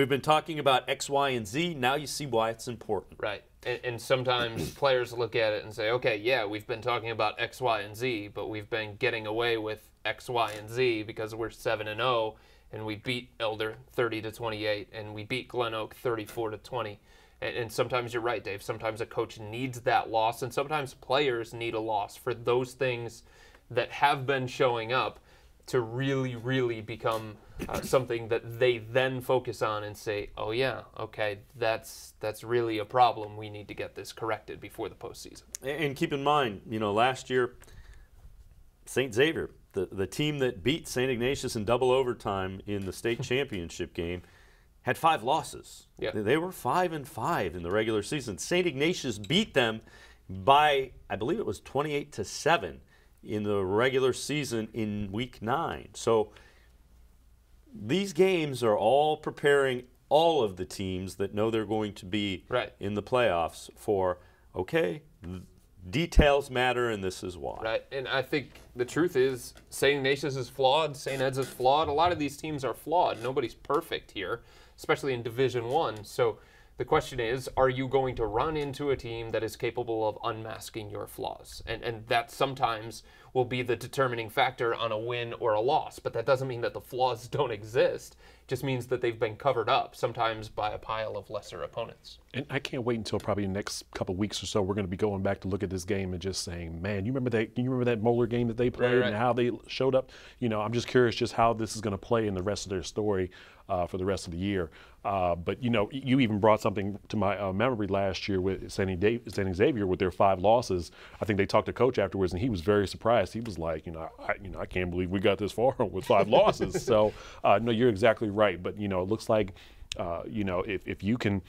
been talking about X, Y, and Z. Now you see why it's important. Right. And sometimes players look at it and say, okay, yeah, we've been talking about X, Y, and Z, but we've been getting away with X, Y, and Z because we're 7-0, and we beat Elder 30-28, and we beat Glen Oak 34-20. And sometimes you're right, Dave. Sometimes a coach needs that loss, and sometimes players need a loss for those things that have been showing up to really, really become something that they then focus on and say, oh, yeah, okay, that's really a problem. We need to get this corrected before the postseason. And keep in mind, you know, last year, St. Xavier, the team that beat St. Ignatius in double overtime in the state championship game, had 5 losses. Yeah. They were 5-5 in the regular season. St. Ignatius beat them by, I believe it was 28-7 in the regular season in week 9. So these games are all preparing all of the teams that know they're going to be in the playoffs for, okay, details matter, and this is why. Right, and I think the truth is St. Ignatius is flawed, St. Ed's is flawed. A lot of these teams are flawed. Nobody's perfect here, especially in Division I. So the question is, are you going to run into a team that is capable of unmasking your flaws? And that sometimes will be the determining factor on a win or a loss. But that doesn't mean that the flaws don't exist. It just means that they've been covered up, sometimes by a pile of lesser opponents. And I can't wait until probably the next couple of weeks or so. We're going to be going back to look at this game and just saying, man, you remember that Moeller game that they played and how they showed up? You know, I'm just curious just how this is going to play in the rest of their story for the rest of the year. But, you know, you even brought something to my memory last year with St. Xavier with their 5 losses. I think they talked to Coach afterwards, and he was very surprised. He was like, I can't believe we got this far with 5 losses. So, no, you're exactly right. But, you know, it looks like, you know, if you can,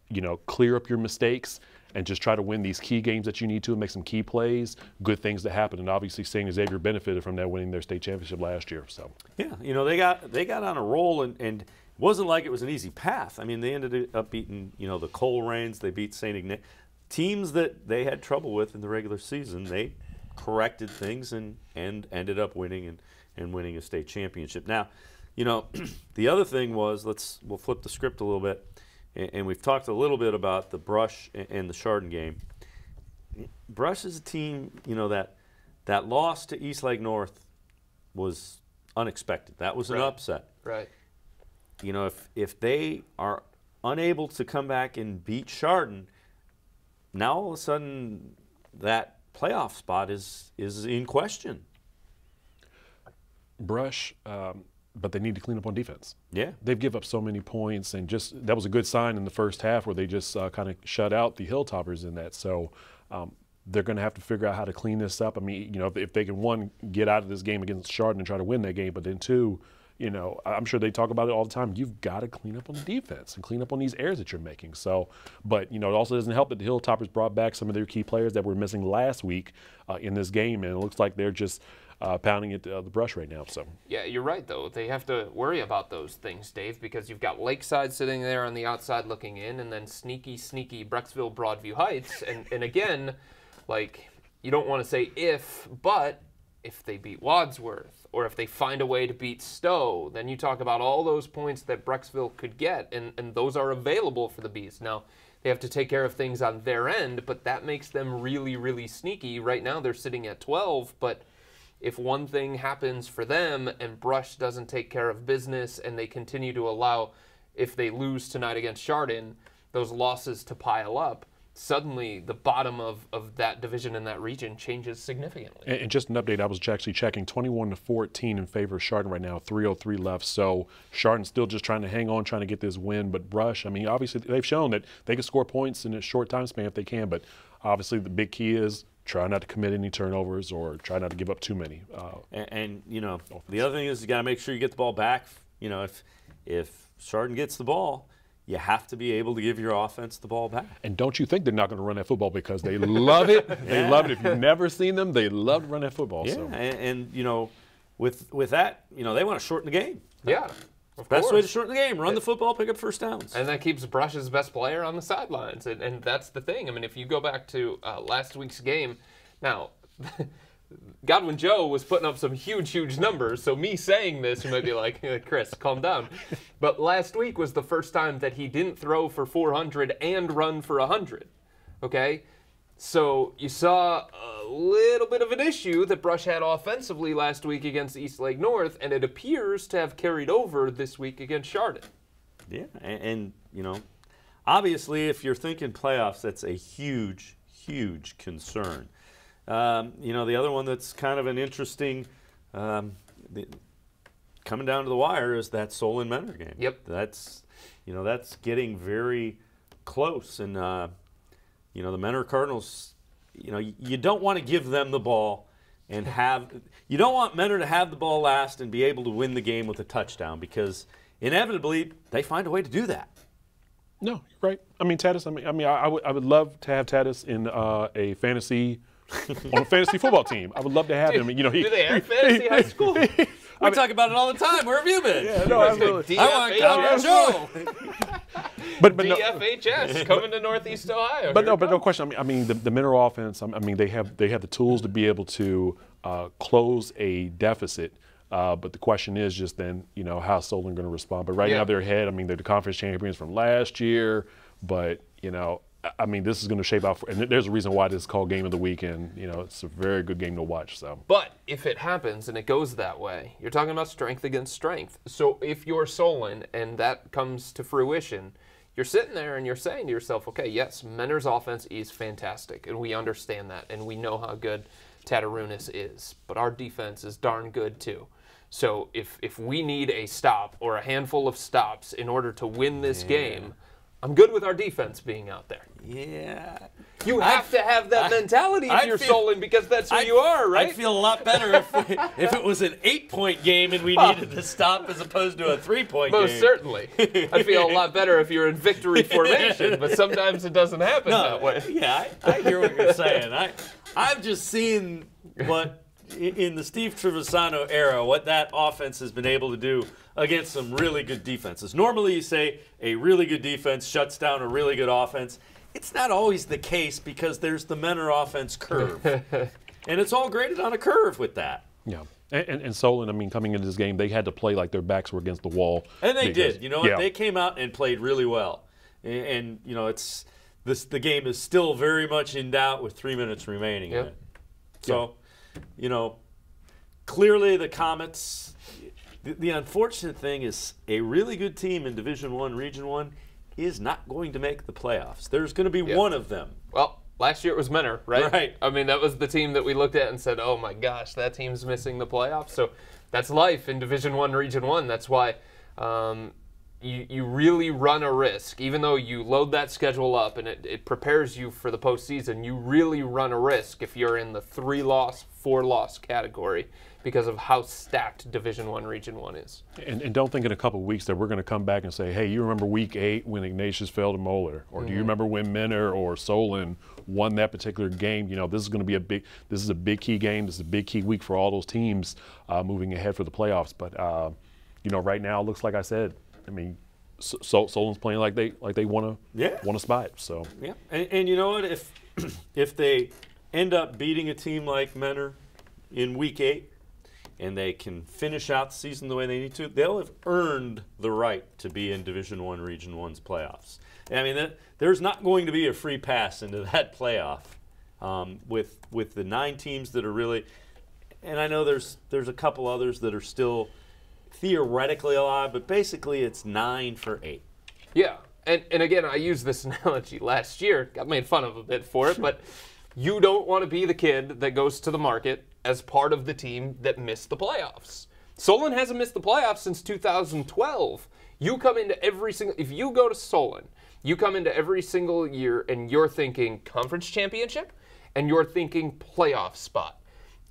you know, clear up your mistakes and just try to win these key games that you need to and make some key plays, good things to happen. And obviously St. Xavier benefited from that, winning their state championship last year. So yeah, you know, they got on a roll, and it wasn't like it was an easy path. I mean, they ended up beating, you know, the Coleraines. They beat St. Ignatius. Teams that they had trouble with in the regular season, they corrected things and ended up winning and winning a state championship. Now, you know, the other thing was, we'll flip the script a little bit. And we've talked a little bit about the Brush and the Chardon game. Brush is a team, you know, that loss to East Lake North was unexpected. That was an upset. Right. You know, if they are unable to come back and beat Chardon, now all of a sudden that playoff spot is in question. Brush, but they need to clean up on defense. Yeah. They've given up so many points, and just that was a good sign in the first half where they just kind of shut out the Hilltoppers in that. So they're going to have to figure out how to clean this up. I mean, you know, if they can, one, get out of this game against Chardon and try to win that game, but then two, you know, I'm sure they talk about it all the time. You've got to clean up on the defense and clean up on these errors that you're making. So, but, you know, it also doesn't help that the Hilltoppers brought back some of their key players that were missing last week in this game, and it looks like they're just pounding at the Brush right now. So yeah, you're right, though. They have to worry about those things, Dave, because you've got Lakeside sitting there on the outside looking in, and then sneaky Brecksville, Broadview Heights. And again, like, you don't want to say if, but if they beat Wadsworth, or if they find a way to beat Stowe, then you talk about all those points that Brecksville could get, and those are available for the Bees. Now, they have to take care of things on their end, but that makes them really, really sneaky. Right now, they're sitting at 12, but if one thing happens for them and Brush doesn't take care of business and they continue to allow, if they lose tonight against Chardon, those losses to pile up, suddenly the bottom of that division in that region changes significantly. And just an update, I was actually checking 21-14 in favor of Chardon right now, 3:03 left. So Chardon's still just trying to hang on, trying to get this win. But Brush, I mean, obviously they've shown that they can score points in a short time span if they can. But obviously the big key is try not to commit any turnovers or try not to give up too many. And you know, the other thing is you got to make sure you get the ball back. You know, if Chardon gets the ball, you have to be able to give your offense the ball back. And don't you think they're not going to run that football, because they love it. They love it. If you've never seen them, they love to run that football. Yeah, so. and you know, with that, you know, they want to shorten the game. Yeah. Best way to shorten the game, run the football, pick up first downs. And that keeps Brush's best player on the sidelines. And that's the thing. I mean, if you go back to last week's game, now, Godwin Joe was putting up some huge numbers, so me saying this, you might be like, Chris, calm down. But last week was the first time that he didn't throw for 400 and run for 100, okay? So you saw a little bit of an issue that Brush had offensively last week against East Lake North, and it appears to have carried over this week against Chardon. Yeah, and you know, obviously if you're thinking playoffs, that's a huge concern. You know, the other one that's kind of an interesting, coming down to the wire, is that Solon Mentor game. Yep. That's, you know, that's getting very close, and you know, the Mentor Cardinals, you know, you don't want to give them the ball and you don't want Mentor to have the ball last and be able to win the game with a touchdown, because inevitably they find a way to do that. No, you're right. I mean, Tatis, I would love to have Tatis in a fantasy on a fantasy football team. I would love to have him. You know, do they have fantasy high school? We talk about it all the time. Where have you been? Yeah, no, absolutely. I want to come on the show. But DFHS coming to Northeast Ohio. But no question. I mean, the Mineral offense. I mean, they have the tools to be able to close a deficit. But the question is just then, how's Solon going to respond? But right now they're ahead. I mean, they're the conference champions from last year. But I mean, this is going to shape out and there's a reason why this is called Game of the Weekend. It's a very good game to watch. So. But if it happens and it goes that way, you're talking about strength against strength. So if you're Solon and that comes to fruition, you're sitting there and you're saying to yourself, okay, yes, Menner's offense is fantastic, and we understand that, and we know how good Tatarunas is, but our defense is darn good too. So if we need a stop or a handful of stops in order to win this game, I'm good with our defense being out there. Yeah. You have to have that mentality if you're Solon, because that's who you are, right? I'd feel a lot better if it was an 8-point game and we needed to stop as opposed to a 3-point game. Most certainly. I'd feel a lot better if you're in victory formation, but sometimes it doesn't happen that way. Yeah, I hear what you're saying. I've just seen what, in the Steve Trevisano era, what that offense has been able to do against some really good defenses. Normally you say a really good defense shuts down a really good offense. It's not always the case because there's the Menner offense curve. And it's all graded on a curve with that. Yeah. And Solon, I mean, coming into this game, they had to play like their backs were against the wall. And they did. You know what? They came out and played really well. And the game is still very much in doubt with 3 minutes remaining in it. So, clearly the Comets, the unfortunate thing is a really good team in Division I, Region I, is not going to make the playoffs. There's going to be one of them. Well, last year it was Menner, right? Right. I mean, that was the team that we looked at and said, oh my gosh, that team's missing the playoffs. So that's life in Division I, Region I. That's why you really run a risk. Even though you load that schedule up and it prepares you for the postseason, you really run a risk if you're in the 3-loss, 4-loss category, because of how stacked Division I, Region I is. And don't think in a couple of weeks that we're going to come back and say, hey, you remember Week 8 when Ignatius fell to Moeller? Or do you remember when Menner or Solon won that particular game? This is going to be a big key game. This is a big key week for all those teams moving ahead for the playoffs. But, right now it looks like I said, I mean, Solon's playing like they want to spot. So. Yeah, and you know what? If they end up beating a team like Menner in Week 8, and they can finish out the season the way they need to, they'll have earned the right to be in Division I, Region I's playoffs. I mean, there's not going to be a free pass into that playoff with the 9 teams that are really, and I know there's a couple others that are still theoretically alive, but basically it's 9 for 8. Yeah, and again, I used this analogy last year, got made fun of a bit for it, but you don't want to be the kid that goes to the market as part of the team that missed the playoffs. Solon hasn't missed the playoffs since 2012. You come into if you go to Solon, you come into every single year and you're thinking conference championship and you're thinking playoff spot.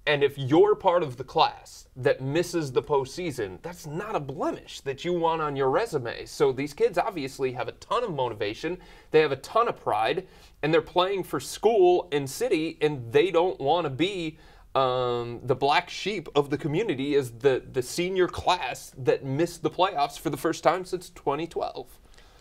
And if you're part of the class that misses the postseason, that's not a blemish that you want on your resume. So these kids obviously have a ton of motivation, they have a ton of pride, and they're playing for school and city, and they don't want to be the black sheep of the community as the senior class that missed the playoffs for the first time since 2012.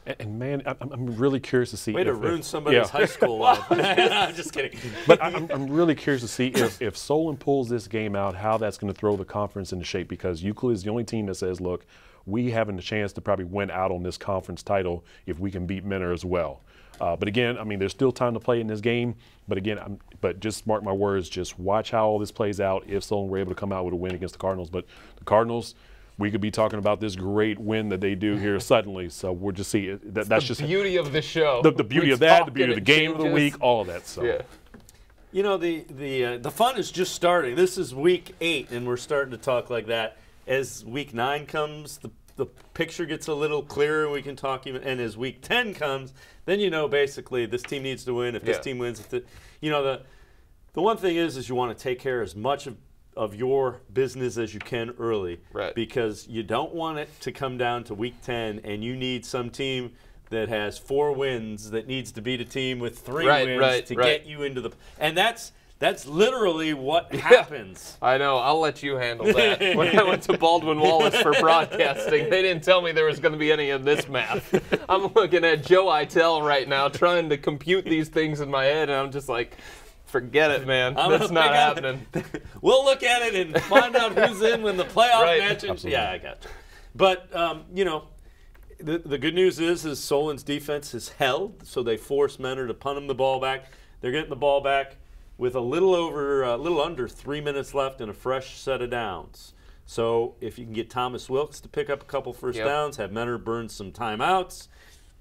And man, I'm really curious to see. Way to ruin somebody's high school life. I'm just kidding. But I'm really curious to see if Solon pulls this game out, how that's going to throw the conference into shape, because Euclid is the only team that says, look, we having a chance to probably win out on this conference title if we can beat Menner as well. But again, I mean, there's still time to play in this game. But again, but just mark my words, just watch how all this plays out if Solon were able to come out with a win against the Cardinals. But the Cardinals, we could be talking about this great win that they do here suddenly. So we'll just see. That's just the beauty of the show. The beauty of that, the beauty of the game of the week, all of that. So. Yeah. The fun is just starting. This is Week 8, and we're starting to talk like that. As Week 9 comes, the picture gets a little clearer. We can talk even. And as Week 10 comes, then basically this team needs to win. If this team wins, the one thing is you want to take care as much of your business as you can early, right? Because you don't want it to come down to Week 10 and you need some team that has 4 wins that needs to beat a team with 3 wins to get you into the. And that's That's literally what happens. I know. I'll let you handle that. When I went to Baldwin Wallace for broadcasting, they didn't tell me there was going to be any of this math. I'm looking at Joe Itel right now trying to compute these things in my head, and I'm just like, forget it, man. That's not happening. We'll look at it and find out who's in when the playoff match. Yeah, I got you. But, you know, the good news is Solon's defense is held, so they force Menor to punt him the ball back. They're getting the ball back with a little under 3 minutes left and a fresh set of downs. So if you can get Thomas Wilkes to pick up a couple first downs, have Menor burn some timeouts,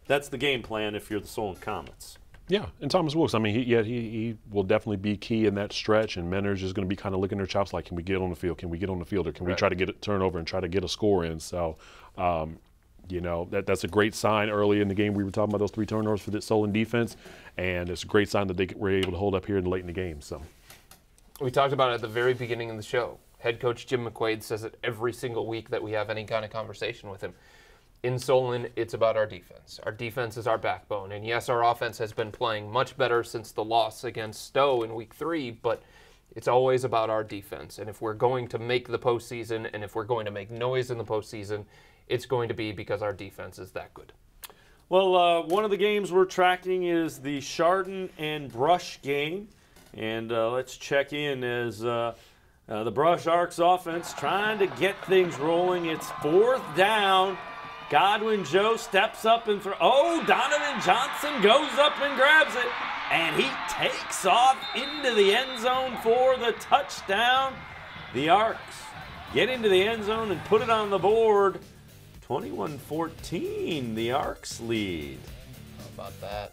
that's the game plan if you're the Solon Comets. Yeah, and Thomas Wilkes, I mean, he will definitely be key in that stretch, and Menor's just going to be kind of licking their chops like, can we get on the field? Can we get on the field? Or can we try to get a turnover and try to get a score in? So, you know, that's a great sign early in the game. We were talking about those 3 turnovers for the Solon defense, and it's a great sign that they were able to hold up here late in the game. So, we talked about it at the very beginning of the show. Head coach Jim McQuaid says it every single week that we have any kind of conversation with him. In Solon, it's about our defense. Our defense is our backbone. And yes, our offense has been playing much better since the loss against Stowe in week 3, but it's always about our defense. And if we're going to make the postseason and if we're going to make noise in the postseason, it's going to be because our defense is that good. Well, one of the games we're tracking is the Chardon and Brush game. And let's check in as the Brush Arcs offense trying to get things rolling. It's 4th down. Godwin Joe steps up and throws. Oh, Donovan Johnson goes up and grabs it. And he takes off into the end zone for the touchdown. The Arcs get into the end zone and put it on the board. 21-14, the Arcs lead. How about that?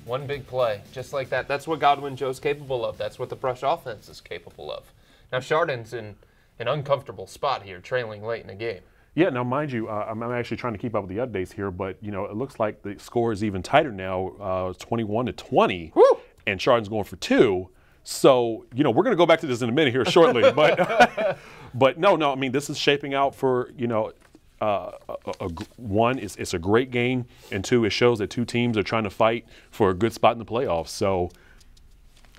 One big play, just like that. That's what Godwin Joe's capable of. That's what the Brush offense is capable of. Now, Chardon's in an uncomfortable spot here, trailing late in the game. Yeah, now mind you, I'm actually trying to keep up with the updates here, but you know, it looks like the score is even tighter now, 21-20, and Chardon's going for 2. So, you know, we're going to go back to this in a minute here shortly, but no, I mean, this is shaping out for, you know, one, it's a great game, and 2, it shows that 2 teams are trying to fight for a good spot in the playoffs. So,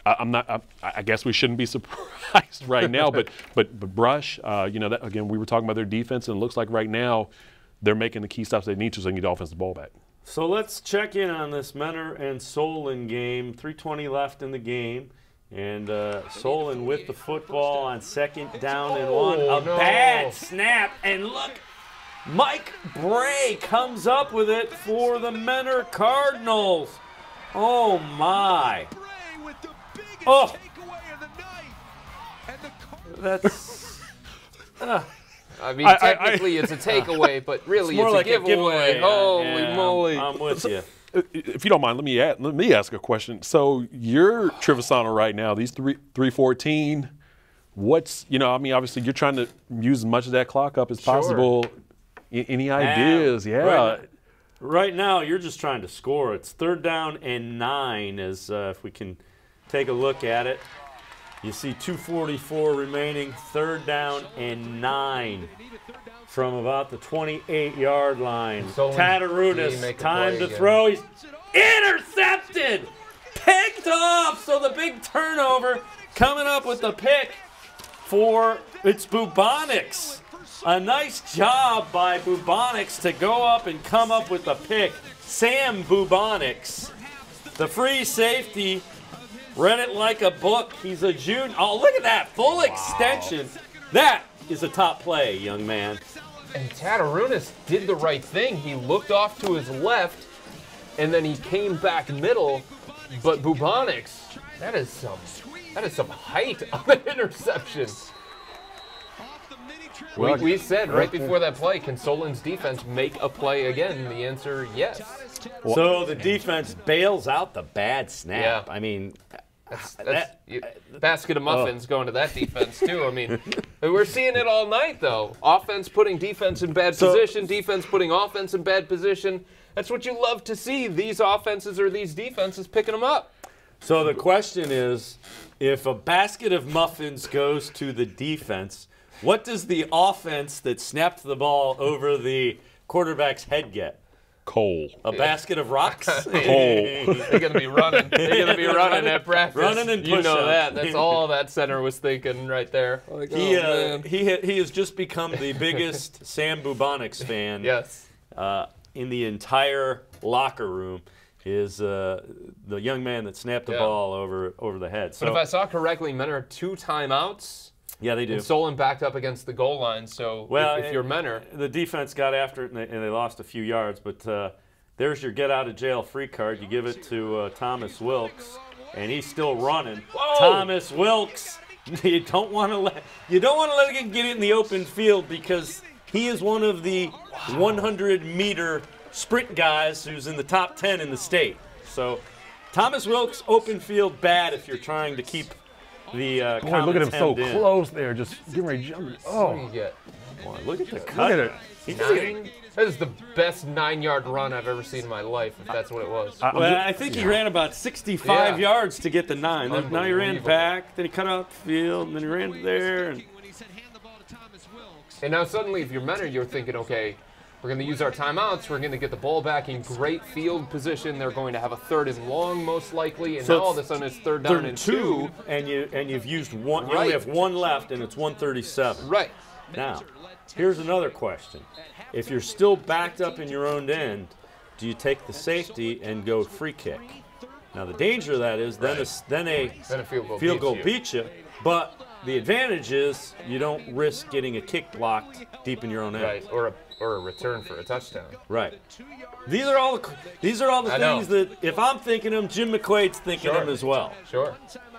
I guess we shouldn't be surprised right now, but Brush, you know, that, again, we were talking about their defense, and it looks like right now they're making the key stops they need to so they can get the offensive ball back. So let's check in on this Menor and Solon game. 3:20 left in the game, and Solon with the football on 2nd down and 1. Bad snap, and look, Mike Bray comes up with it for the Menor Cardinals. Oh my! Oh, that's. I mean, technically it's a takeaway, but really it's like a giveaway. Holy moly! I'm with you. If you don't mind, let me ask a question. So you're Trevisano right now. These 3:14. What's, you know? I mean, obviously you're trying to use as much of that clock up as possible. Any ideas? Right now, you're just trying to score. It's 3rd down and 9. As if we can take a look at it, you see 2:44 remaining. 3rd down and 9 from about the 28-yard line. Tatarunas, time to throw. He's intercepted, picked off. So the big turnover coming up with the pick for it's Bubonics. A nice job by Bubonics to go up and come up with the pick. Sam Bubonics, the free safety, read it like a book. He's a junior. Oh, look at that full extension. That is a top play, young man. And Tatarunas did the right thing. He looked off to his left, and then he came back middle. But Bubonics, that is some height on the interception. We said right before that play, can Solon's defense make a play again? The answer, yes. So the defense bails out the bad snap. Yeah. I mean, basket of muffins going to that defense too. I mean, we're seeing it all night though. Offense putting defense in bad position, defense putting offense in bad position. That's what you love to see. These offenses or these defenses picking them up. So the question is, if a basket of muffins goes to the defense, what does the offense that snapped the ball over the quarterback's head get? Coal. A basket of rocks? Coal. They're going to be running. They're going to be running at practice. Running and you know push-up. that. That's all that center was thinking right there. Like, He man. he has just become the biggest Sam Bubonics fan. Yes. In the entire locker room is the young man that snapped the ball over the head. So But if I saw correctly, Menor 2 timeouts. Yeah, they do. And Solon backed up against the goal line. So if you're Menor, the defense got after it and they lost a few yards. But there's your get out of jail free card. You give it to Thomas Wilkes, and he's still running. Whoa! Thomas Wilkes. You don't want to let him get in the open field because he is one of the 100-meter sprint guys who's in the top 10 in the state. So Thomas Wilkes, open field bad if you're trying to keep the Boy, look at him so in. close there, just getting ready to jump. what do Oh, you get? Boy, look at the cut. look at it. That is the best 9-yard run I've ever seen in my life, if that's what it was. Well, I think he ran about 65 yards to get the 9. Then, now he ran Unbelievable. back, then he cut out the field, and then he ran there. And now suddenly, if you're Menor, you're thinking, okay, we're going to use our timeouts. We're going to get the ball back in great field position. They're going to have a 3rd and long, most likely. And So now all of a sudden it's 3rd down and 2. and you've used one. You Right. only have one left, and it's 137. Right. Now, here's another question: if you're still backed up in your own end, do you take the safety and go free kick? Now the danger of that is then a field goal beats you. But the advantage is you don't risk getting a kick blocked deep in your own end. Right, or a return for a touchdown. Right. These are all the I know. things that if I'm thinking them, Jim McQuaid's thinking them as well. Sure.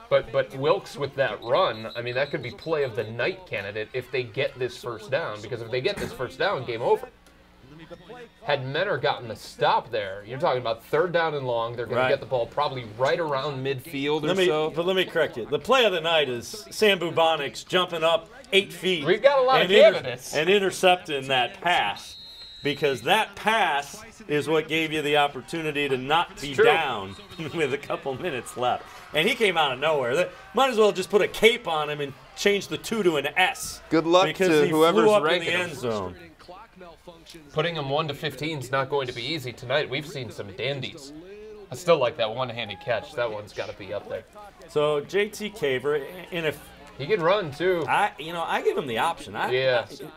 But Wilkes with that run, I mean, that could be play of the night candidate if they get this first down. Because if they get this first down, game over. Had Menor gotten the stop there, you're talking about 3rd down and long. They're going to get the ball probably right around midfield or so. But let me correct you. The play of the night is Sam Bubonics jumping up 8 feet. We've got a lot of candidates. And intercepting that pass. Because that pass is what gave you the opportunity to not be down with a couple minutes left. And he came out of nowhere. They might as well just put a cape on him and change the 2 to an S. Good luck because to he whoever's flew up in ranking the him. end zone. Putting them 1 to 15 is not going to be easy tonight. We've seen some dandies. I still like that one-handed catch. That one's got to be up there. So JT Caver, and if he can run too, I give him the option.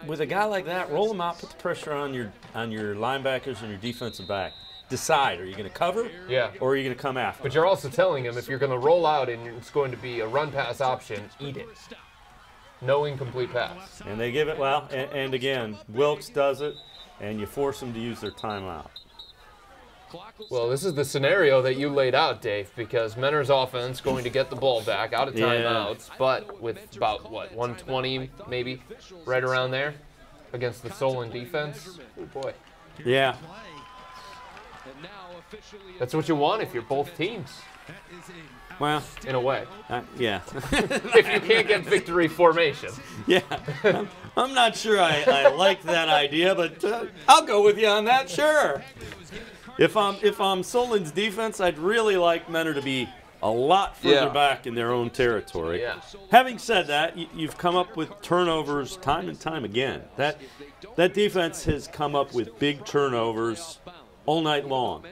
With a guy like that, roll him out, put the pressure on your linebackers and your defensive back. Decide: are you going to cover? Yeah. Or are you going to come after? But you're also telling him if you're going to roll out and it's going to be a run-pass option, eat it. No incomplete pass. And they give it and again, Wilkes does it, and you force them to use their timeout. Well, this is the scenario that you laid out, Dave, because Menor's offense going to get the ball back out of timeouts, but with about, 120 maybe, right around there, against the Solon defense. Oh, boy. Yeah. That's what you want if you're both teams. Well, in a way. Yeah. If you can't get victory formation. Yeah. I'm not sure I like that idea, but I'll go with you on that, sure. If I'm Solon's defense, I'd really like Menor to be a lot further back in their own territory. Yeah. Having said that, you've come up with turnovers time and time again. That defense has come up with big turnovers all night long.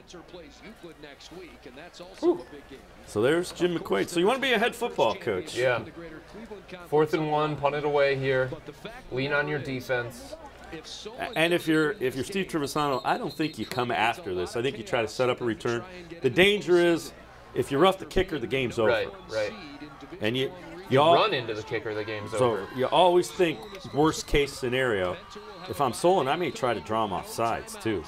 Ooh. So there's Jim McQuaid. So you want to be a head football coach. Yeah. 4th and 1, punt it away here. Lean on your defense. And if you're Steve Trevisano, I don't think you come after this. I think you try to set up a return. The danger is if you rough the kicker, the game's over. Right. And you run into the kicker, the game's over. So you always think worst case scenario. If I'm Solon, I may try to draw him off sides too.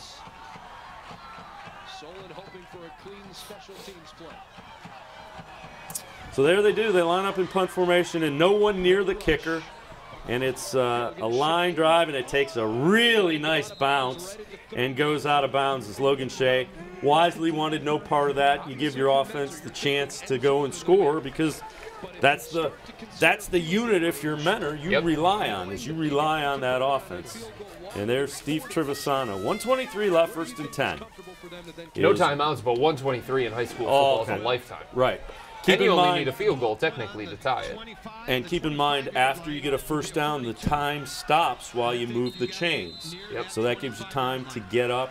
So there they do. They line up in punt formation and no one near the kicker. And it's a line drive, and it takes a really nice bounce and goes out of bounds as Logan Shea wisely wanted no part of that. You give your offense the chance to go and score because that's the unit if you're Menor you rely on that offense. And there's Steve Trevisano. 1:23 left, 1st and 10. No timeouts, but 123 in high school football is a lifetime. Right. And you only need a field goal, technically, to tie it. And keep in mind, after you get a first down, the time stops while you move the chains. Yep. So that gives you time to get up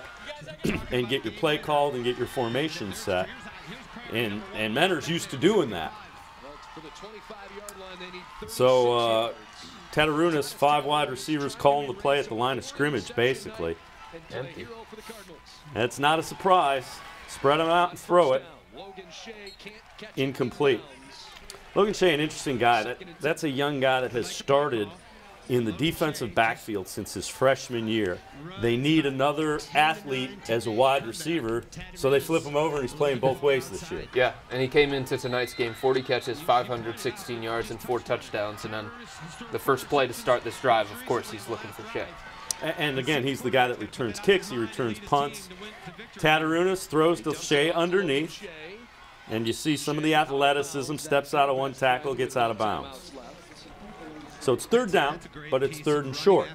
and get your play called and get your formation set. And Mentor's used to doing that. So Tatarunas, 5 wide receivers calling the play at the line of scrimmage, basically. Empty. That's not a surprise. Spread them out and throw it. Incomplete. Logan Shea, an interesting guy. That's a young guy that has started in the defensive backfield since his freshman year. They need another athlete as a wide receiver, so they flip him over, and he's playing both ways this year. Yeah, and he came into tonight's game, 40 catches, 516 yards, and 4 touchdowns. And then the first play to start this drive, of course, he's looking for Shea. And again, he's the guy that returns kicks, he returns punts. Tatarunas throws to Shea underneath, and you see some of the athleticism, steps out of one tackle, gets out of bounds. So it's third down, but it's third and short.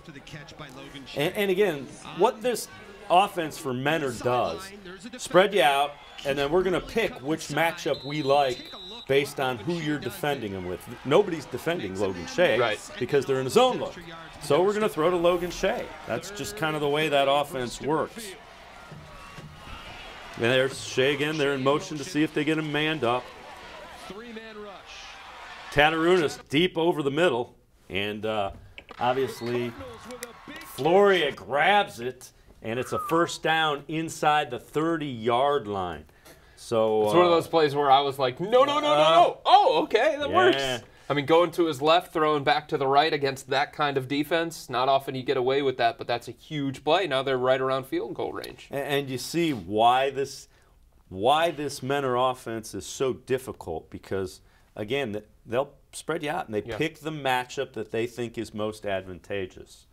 And again, what this offense for Mentor does, spread you out, and then we're going to pick which matchup we like based on who you're defending them with. Nobody's defending Logan Shea because they're in a zone look. So we're going to throw to Logan Shea. That's just kind of the way that offense works. And there's Shea again. They're in motion to see if they get him manned up. Tatarunas deep over the middle. And obviously, Floria grabs it, and it's a first down inside the 30-yard line. So it's one of those plays where I was like, no. Oh, okay, that works. I mean, going to his left, throwing back to the right against that kind of defense, not often you get away with that, but that's a huge play. Now they're right around field goal range. And you see why this Mentor offense is so difficult, because, again, they'll spread you out, and they pick the matchup that they think is most advantageous.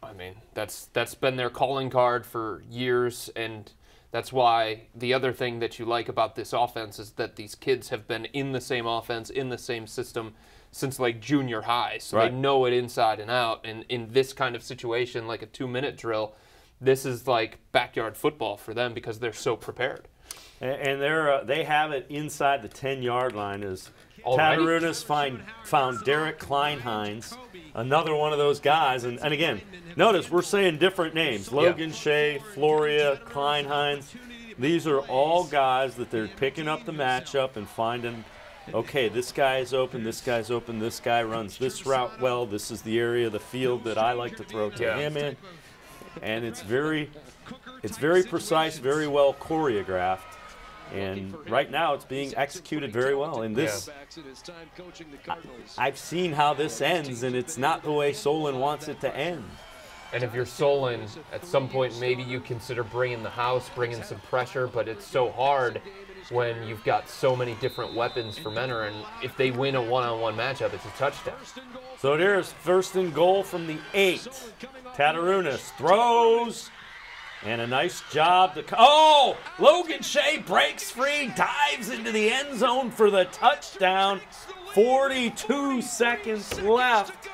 I mean, that's been their calling card for years, and that's why the other thing that you like about this offense is that these kids have been in the same offense, in the same system since like junior high, so they know it inside and out. And in this kind of situation, like a 2-minute drill, this is like backyard football for them because they're so prepared. And they have it inside the 10-yard line. As Tatarunas found Derek Kleinheinz, another one of those guys. And again, notice we're saying different names. Logan Shea, Floria, Kleinheinz. These are all guys that they're picking up the matchup and finding, okay, this guy is open, this guy's open, this guy runs this route well, this is the area of the field that I like to throw to him in. And it's very precise, very well choreographed. And right now it's being executed very well. And this, I've seen how this ends, and it's not the way Solon wants it to end. And if you're Solon, at some point maybe you consider bringing the house, bringing some pressure, but it's so hard when you've got so many different weapons for Mentor, and if they win a one-on-one matchup, it's a touchdown. So there's first and goal from the 8. Tatarunas throws. And a nice job to... Oh! Logan Shea breaks free, dives into the end zone for the touchdown. 42 seconds left.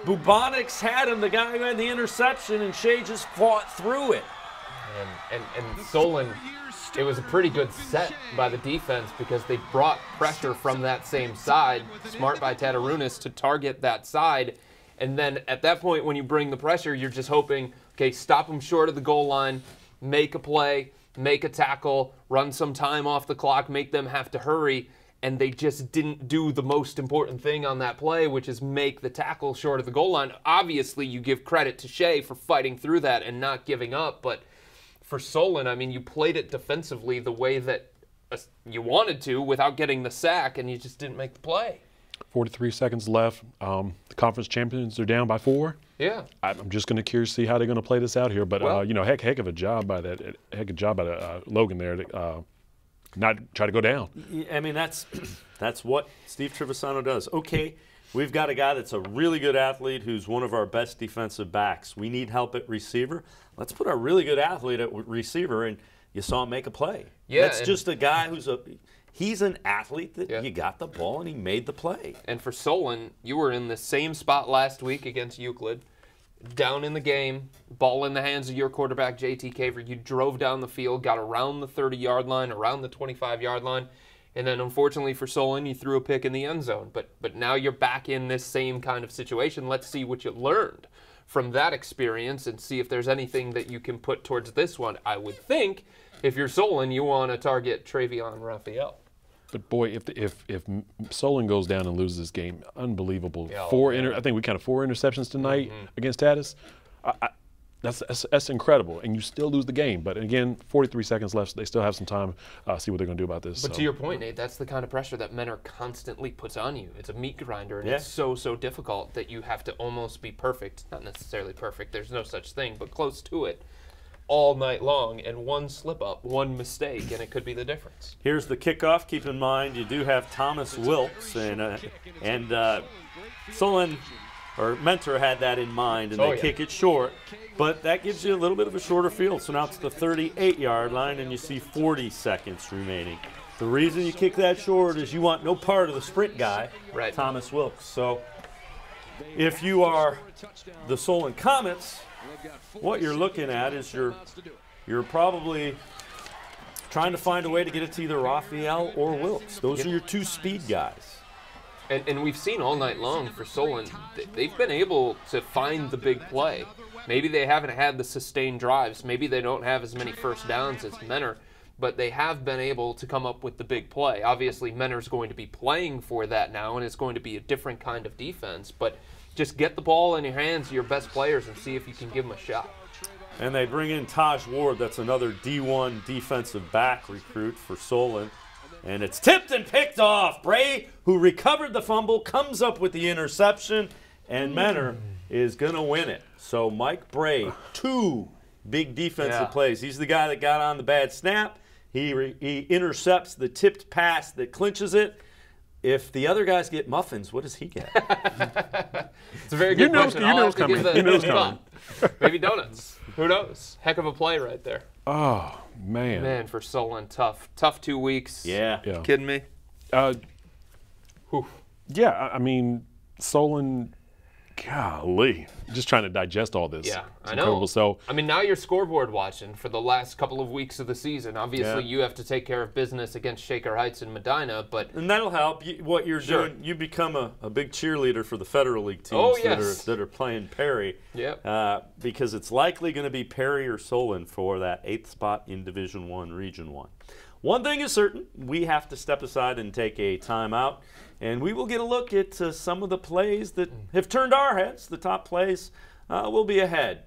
Bubonics had him, the guy who had the interception, and Shea just fought through it. And Solon, it was a pretty good set by the defense because they brought pressure from that same side. Smart by Tatarunas to target that side. And then at that point, when you bring the pressure, you're just hoping, okay, stop them short of the goal line, make a play, make a tackle, run some time off the clock, make them have to hurry. And they just didn't do the most important thing on that play, which is make the tackle short of the goal line. Obviously, you give credit to Shea for fighting through that and not giving up. But for Solon, I mean, you played it defensively the way that you wanted to without getting the sack, and you just didn't make the play. 43 seconds left. The conference champions are down by 4. Yeah. I'm just going to curious to see how they're going to play this out here. But heck of a job by Logan there to not try to go down. I mean, that's what Steve Trevisano does. Okay, we've got a guy that's a really good athlete who's one of our best defensive backs. We need help at receiver. Let's put a really good athlete at receiver, and you saw him make a play. Yeah, that's just a guy he's an athlete that you got the ball and he made the play. And for Solon, you were in the same spot last week against Euclid. Down in the game, ball in the hands of your quarterback, JT Caver. You drove down the field, got around the 30-yard line, around the 25-yard line, And then unfortunately for Solon, you threw a pick in the end zone. But now you're back in this same kind of situation. Let's see what you learned from that experience and see if there's anything that you can put towards this one. I would think if you're Solon, you want to target Travion Raphael. But boy, if Solon goes down and loses this game, unbelievable. Yeah, I think we counted 4 interceptions tonight against Tatis. That's incredible, and you still lose the game. But again, 43 seconds left. They still have some time. See what they're going to do about this. But to your point, Nate, that's the kind of pressure that Menor constantly puts on you. It's a meat grinder, and it's so difficult that you have to almost be perfect. Not necessarily perfect. There's no such thing, but close to it all night long. And one slip up, one mistake, and it could be the difference. Here's the kickoff. Keep in mind you do have Thomas Wilkes, and Solon or Mentor had that in mind, and they kick it short. But that gives you a little bit of a shorter field. So now it's the 38-yard line, and you see 40 seconds remaining. The reason you kick that short is you want no part of the sprint guy, Thomas Wilkes. So if you are the Solon Comets, what you're looking at is you're probably trying to find a way to get it to either Raphael or Wilkes. Those are your 2 speed guys. And we've seen all night long for Solon, they've been able to find the big play. Maybe they haven't had the sustained drives. Maybe they don't have as many first downs as Menor, but they have been able to come up with the big play. Obviously, Menor's going to be playing for that now, and it's going to be a different kind of defense. But just get the ball in your hands of your best players and see if you can give them a shot. And they bring in Taj Ward. That's another D1 defensive back recruit for Solon. And it's tipped and picked off. Bray, who recovered the fumble, comes up with the interception, and Menor is going to win it. So Mike Bray, 2 big defensive plays. He's the guy that got on the bad snap. He intercepts the tipped pass that clinches it. If the other guys get muffins, what does he get? It's a very good question. You know it's coming. You know it's coming. Maybe donuts. Who knows? Heck of a play right there. Oh, man. Man, for Solon, tough 2 weeks. Yeah. Kidding me? Yeah, I mean, Solon, golly, just trying to digest all this. Yeah, it's I know. incredible. So, I mean, now you're scoreboard watching for the last couple of weeks of the season. Obviously, you have to take care of business against Shaker Heights and Medina, but... And that'll help. What you're doing, you become a big cheerleader for the Federal League teams that are playing Perry. Because it's likely going to be Perry or Solon for that 8th spot in Division I, Region 1. One thing is certain, we have to step aside and take a timeout, and we will get a look at some of the plays that have turned our heads. The top plays will be ahead.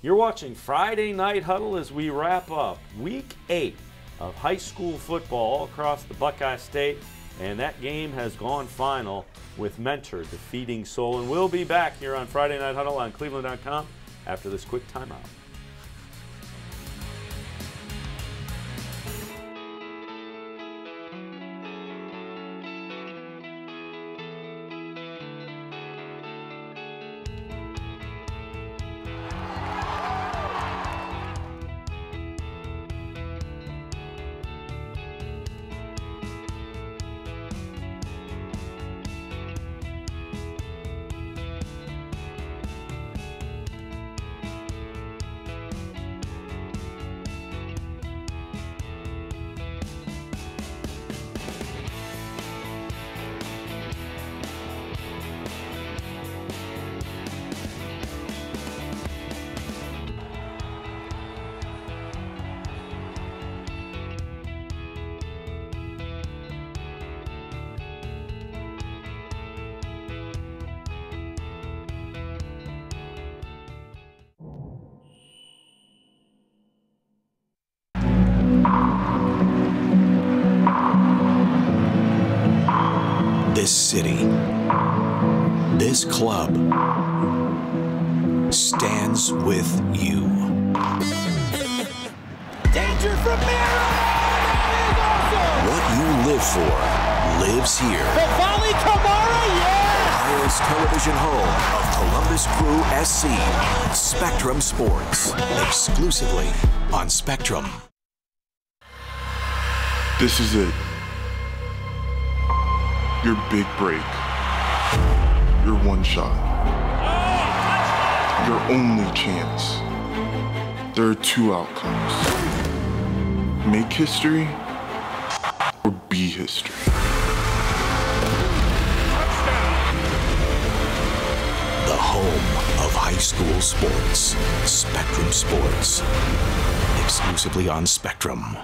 You're watching Friday Night Huddle as we wrap up Week 8 of high school football all across the Buckeye State, and that game has gone final with Mentor defeating Solon. We'll be back here on Friday Night Huddle on cleveland.com after this quick timeout. This city, this club, stands with you. Danger from Mira! Awesome! What you live for lives here. The volley, Kamara, yes! Ohio's television home of Columbus Crew SC, Spectrum Sports, exclusively on Spectrum. This is it. Your big break. Your one shot. Your only chance. There are 2 outcomes. Make history or or be history. The home of high school sports. Spectrum Sports. Exclusively on Spectrum.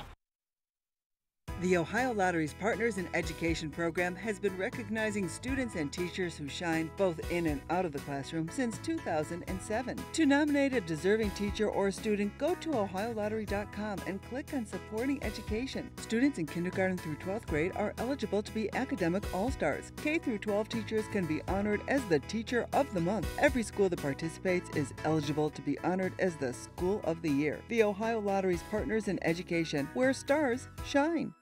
The Ohio Lottery's Partners in Education program has been recognizing students and teachers who shine both in and out of the classroom since 2007. To nominate a deserving teacher or student, go to ohiolottery.com and click on Supporting Education. Students in kindergarten through 12th grade are eligible to be academic all-stars. K through 12 teachers can be honored as the Teacher of the Month. Every school that participates is eligible to be honored as the School of the Year. The Ohio Lottery's Partners in Education, where stars shine.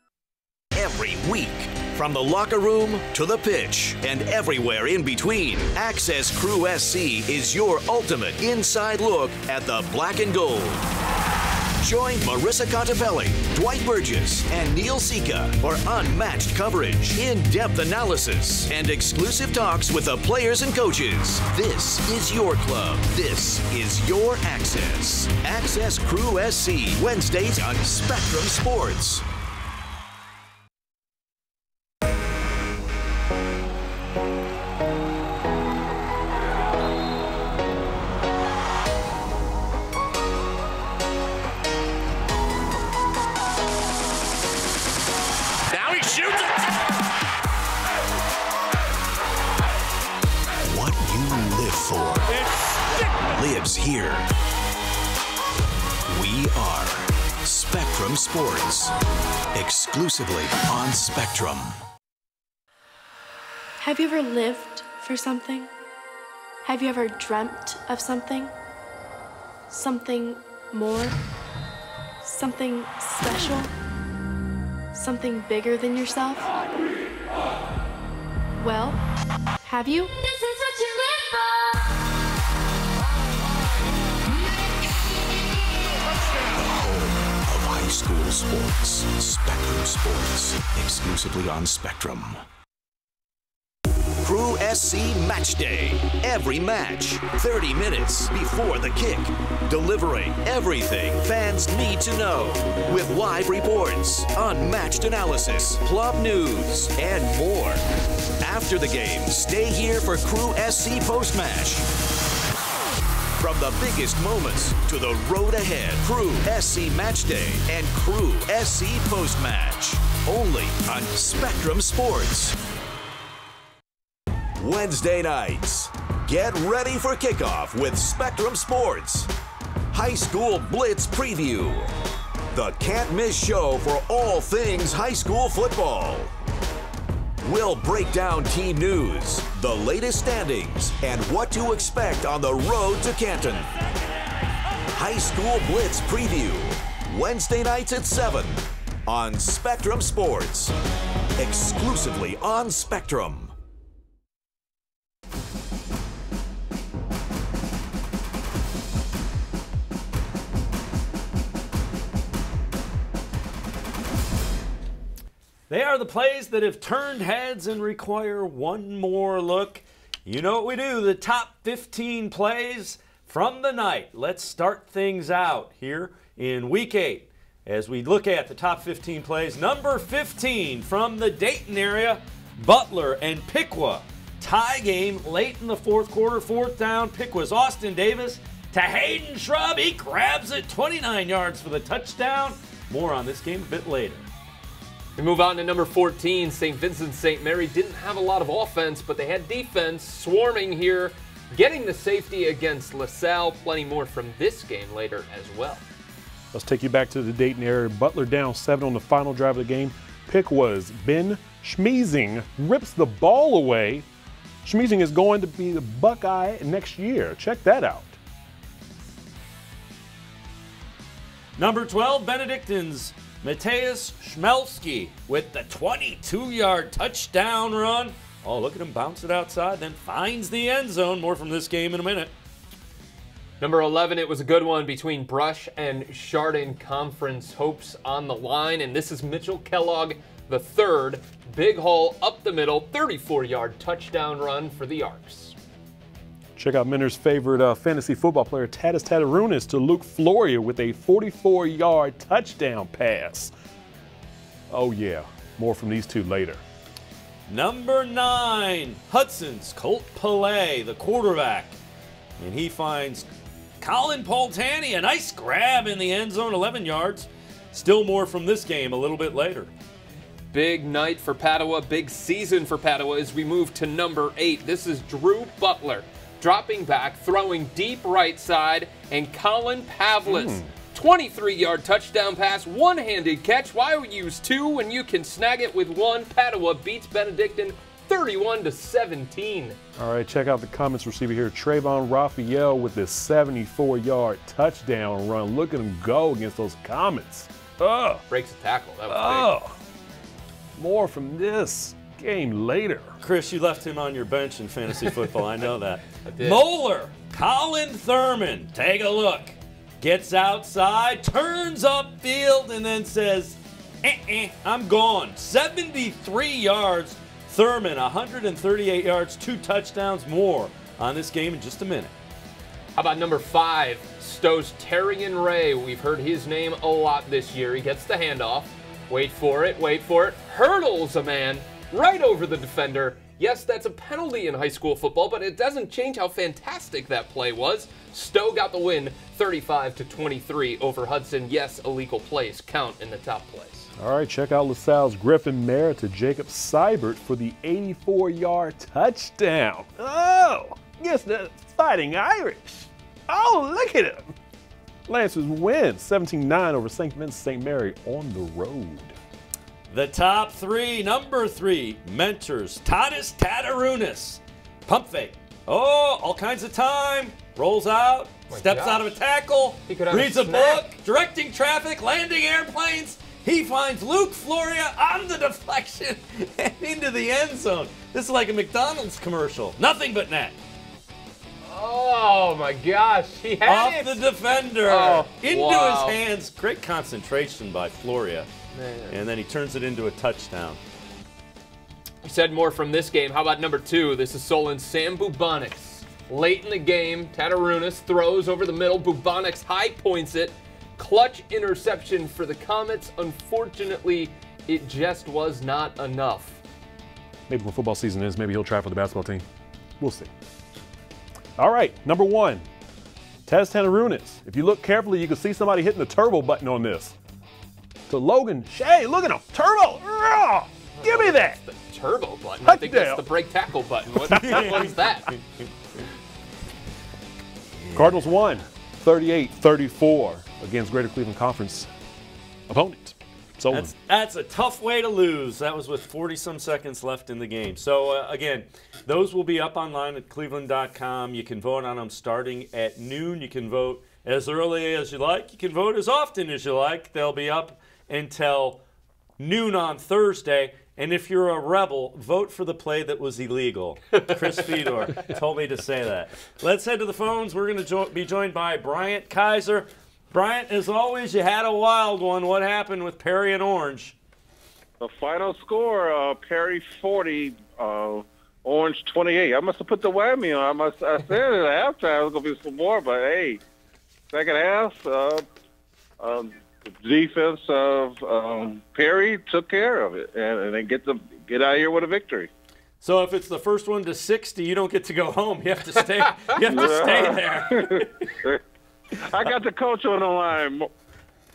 Every week, from the locker room to the pitch and everywhere in between, Access Crew SC is your ultimate inside look at the black and gold. Join Marissa Contepelli, Dwight Burgess, and Neil Sika for unmatched coverage, in-depth analysis, and exclusive talks with the players and coaches. This is your club. This is your Access. Access Crew SC, Wednesdays on Spectrum Sports. Lives here. We are Spectrum Sports, exclusively on Spectrum. Have you ever lived for something? Have you ever dreamt of something? Something more? Something special? Something bigger than yourself? Well, have you? This is what you live for! High school sports. Spectrum Sports. Exclusively on Spectrum. Crew SC Match Day. Every match, 30 minutes before the kick. Delivering everything fans need to know. With live reports, unmatched analysis, club news, and more. After the game, stay here for Crew SC Post-Match. From the biggest moments to the road ahead, Crew SC Match Day and Crew SC Post Match. Only on Spectrum Sports. Wednesday nights. Get ready for kickoff with Spectrum Sports. High School Blitz Preview. The can't miss show for all things high school football. We'll break down team news, the latest standings, and what to expect on the road to Canton. High School Blitz Preview, Wednesday nights at 7 on Spectrum Sports, exclusively on Spectrum. They are the plays that have turned heads and require one more look. You know what we do, the top 15 plays from the night. Let's start things out here in Week 8 as we look at the top 15 plays. Number 15 from the Dayton area, Butler and Piqua. Tie game late in the fourth quarter, fourth down. Piqua's Austin Davis to Hayden Shrub. He grabs it, 29 yards for the touchdown. More on this game a bit later. We move on to number 14. St. Vincent St. Mary didn't have a lot of offense, but they had defense swarming here, getting the safety against LaSalle. Plenty more from this game later as well. Let's take you back to the Dayton area. Butler down 7 on the final drive of the game. Pick was Ben Schmeezing rips the ball away. Schmeezing is going to be the Buckeye next year. Check that out. Number 12, Benedictine's Mateus Schmelski with the 22-yard touchdown run. Oh, look at him bounce it outside, then finds the end zone. More from this game in a minute. Number 11, it was a good one between Brush and Chardon. Conference hopes on the line, and this is Mitchell Kellogg, the third. Big haul up the middle, 34-yard touchdown run for the Arcs. Check out Minter's favorite fantasy football player, Tatis Tatarunas, to Luke Floria with a 44-yard touchdown pass. Oh, yeah. More from these two later. Number 9, Hudson's Colt Pelé, the quarterback. And he finds Colin Poltani, a nice grab in the end zone, 11 yards. Still more from this game a little bit later. Big night for Padua, big season for Padua as we move to number 8. This is Drew Butler dropping back, throwing deep right side, and Colin Pavlis. 23-yard touchdown pass, one-handed catch. Why use two when you can snag it with one? Padua beats Benedictine 31-17. All right, check out the comments receiver here. Trayvon Raphael with this 74-yard touchdown run. Look at him go against those Comets. Oh, breaks a tackle. That was big. More from this game later. Chris, you left him on your bench in fantasy football. I know that. I did. Moeller, Colin Thurman, take a look. Gets outside, turns upfield, and then says, I'm gone. 73 yards. Thurman, 138 yards, 2 touchdowns more on this game in just a minute. How about number 5, Stowe's Terrian Ray? We've heard his name a lot this year. He gets the handoff. Wait for it, hurdles a man right over the defender. Yes, that's a penalty in high school football, but it doesn't change how fantastic that play was. Stowe got the win 35-23 over Hudson. Yes, illegal plays count in the top place. All right, check out LaSalle's Griffin Merritt to Jacob Seibert for the 84-yard touchdown. Oh, yes, the Fighting Irish. Oh, look at him. Lancers win 17-9 over St. Vincent St. Mary on the road. The top 3, number 3, Mentors, Tadas Tatarunas. Pump fake. Oh, all kinds of time. Rolls out, steps out of a tackle, reads a book, directing traffic, landing airplanes. He finds Luke Floria on the deflection and into the end zone. This is like a McDonald's commercial. Nothing but net. Oh my gosh, he had Off the defender, into his hands. Great concentration by Floria. Man. And then he turns it into a touchdown. You said more from this game. How about number 2? This is Solon's Sam Bubonics. Late in the game, Tatarunas throws over the middle. Bubonics high points it. Clutch interception for the Comets. Unfortunately, it just was not enough. Maybe when football season is, maybe he'll try for the basketball team. We'll see. All right, number 1, Taz Tatarunas. If you look carefully, you can see somebody hitting the turbo button on this. To Logan Shea, look at him, turbo! Give me that! The turbo button? I think that's the brake tackle button. What is that? Cardinals won 38-34 against Greater Cleveland Conference opponent, Solon. That's a tough way to lose. That was with 40-some seconds left in the game. So, again, those will be up online at cleveland.com. You can vote on them starting at noon. You can vote as early as you like. You can vote as often as you like. They'll be up until noon on Thursday. And if you're a rebel, vote for the play that was illegal. Chris Fedor told me to say that. Let's head to the phones. We're going to be joined by Bryant Kizer. Bryant, as always, you had a wild one. What happened with Perry and Orange? The final score, Perry 40, Orange 28. I must have put the whammy on. I said at halftime it was going to be some more, but hey, second half, the defense of Perry took care of it, and they get out of here with a victory. So if it's the first one to 60, you don't get to go home. You have to stay. You have to stay there. I got the coach on the line.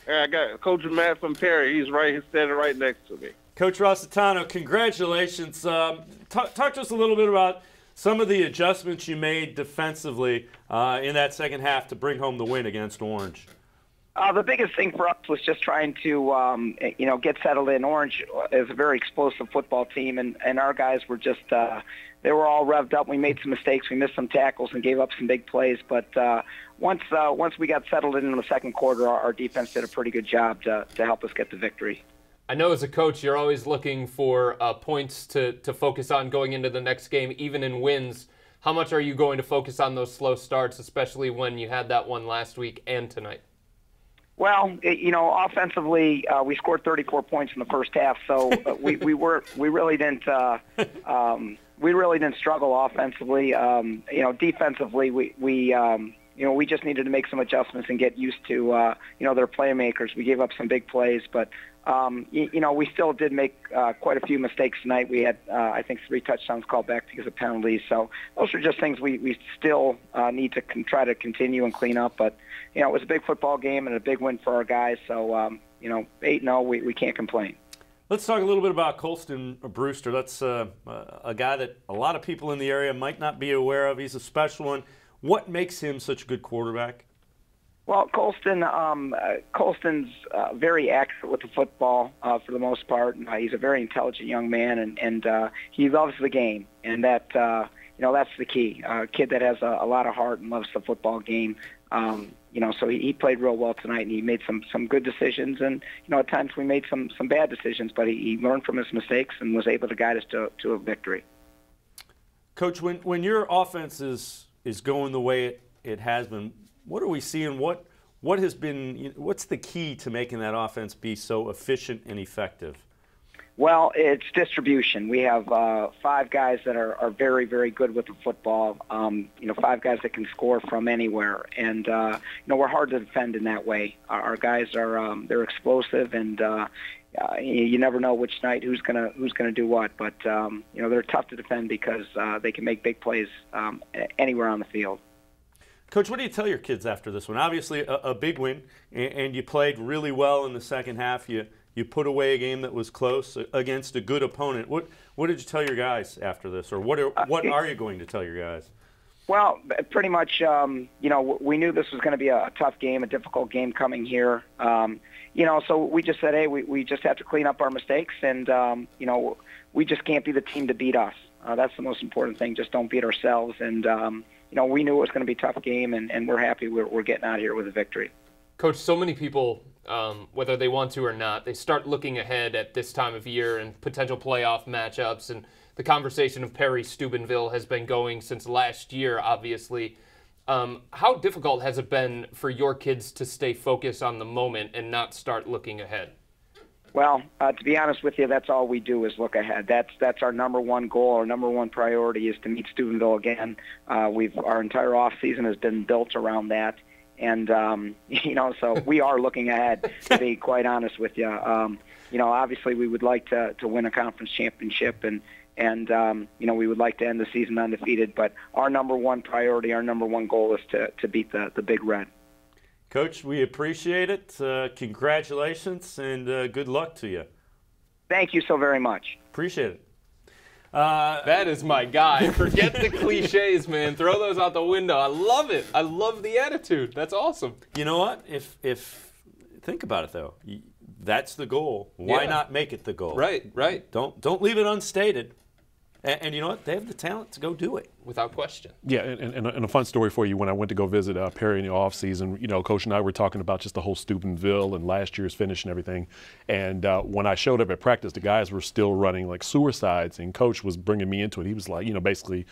I got Coach Matt from Perry. He's standing right next to me. Coach Rossitano, congratulations. Talk to us a little bit about some of the adjustments you made defensively in that second half to bring home the win against Orange. The biggest thing for us was just trying to, get settled in. Orange is a very explosive football team, and our guys were just, they were all revved up. We made some mistakes. We missed some tackles and gave up some big plays. But once we got settled in the second quarter, our defense did a pretty good job to help us get the victory. I know as a coach, you're always looking for points to focus on going into the next game, even in wins. How much are you going to focus on those slow starts, especially when you had that one last week and tonight? Well, offensively, we scored 34 points in the first half, so we really didn't struggle offensively. Defensively, we just needed to make some adjustments and get used to their playmakers. We gave up some big plays, but We still did make quite a few mistakes tonight. We had, I think, 3 touchdowns called back because of penalties. So those are just things we still need to try to continue and clean up. But, it was a big football game and a big win for our guys. So, 8-0, we can't complain. Let's talk a little bit about Colston Brewster. That's a guy that a lot of people in the area might not be aware of. He's a special one. What makes him such a good quarterback? Well, Colston's very accurate with the football for the most part. He's a very intelligent young man, and he loves the game, and that's the key. A kid that has a lot of heart and loves the football game. So he played real well tonight, and he made some good decisions, and at times we made some bad decisions, but he learned from his mistakes and was able to guide us to a victory. Coach, when your offense is going the way it has been, what are we seeing? What has been? What's the key to making that offense be so efficient and effective? Well, it's distribution. We have 5 guys that are very, very good with the football. 5 guys that can score from anywhere, and we're hard to defend in that way. Our guys are they're explosive, and you never know which night who's gonna do what. But they're tough to defend because they can make big plays anywhere on the field. Coach, what do you tell your kids after this one? Obviously, a big win, and you played really well in the second half. You put away a game that was close against a good opponent. What did you tell your guys after this, or what are you going to tell your guys? Well, pretty much, we knew this was going to be a tough game, a difficult game coming here. So we just said, hey, we just have to clean up our mistakes, and we just can't be the team to beat us. That's the most important thing. Just don't beat ourselves. And we knew it was going to be a tough game, and we're happy we're getting out of here with a victory. Coach, so many people, whether they want to or not, they start looking ahead at this time of year and potential playoff matchups, and the conversation of Perry-Steubenville has been going since last year, obviously. How difficult has it been for your kids to stay focused on the moment and not start looking ahead? Well, to be honest with you, that's all we do is look ahead. That's our number one goal. Our number one priority is to meet Steubenville again. Our entire off season has been built around that. And, so we are looking ahead, to be quite honest with you. Obviously we would like to win a conference championship, and we would like to end the season undefeated. But our number one priority, our number one goal is to beat the Big Red. Coach, we appreciate it. Congratulations, and good luck to you. Thank you so very much. Appreciate it. That is my guy. Forget the cliches, man. Throw those out the window. I love it. I love the attitude. That's awesome. You know what? If think about it though, that's the goal. Why not make it the goal? Right. Don't leave it unstated. And you know what? They have the talent to go do it. Without question. Yeah, and a fun story for you. When I went to go visit Perry in the offseason, Coach and I were talking about just the whole Steubenville and last year's finish and everything. And when I showed up at practice, the guys were still running like suicides, and Coach was bringing me into it. He was like, basically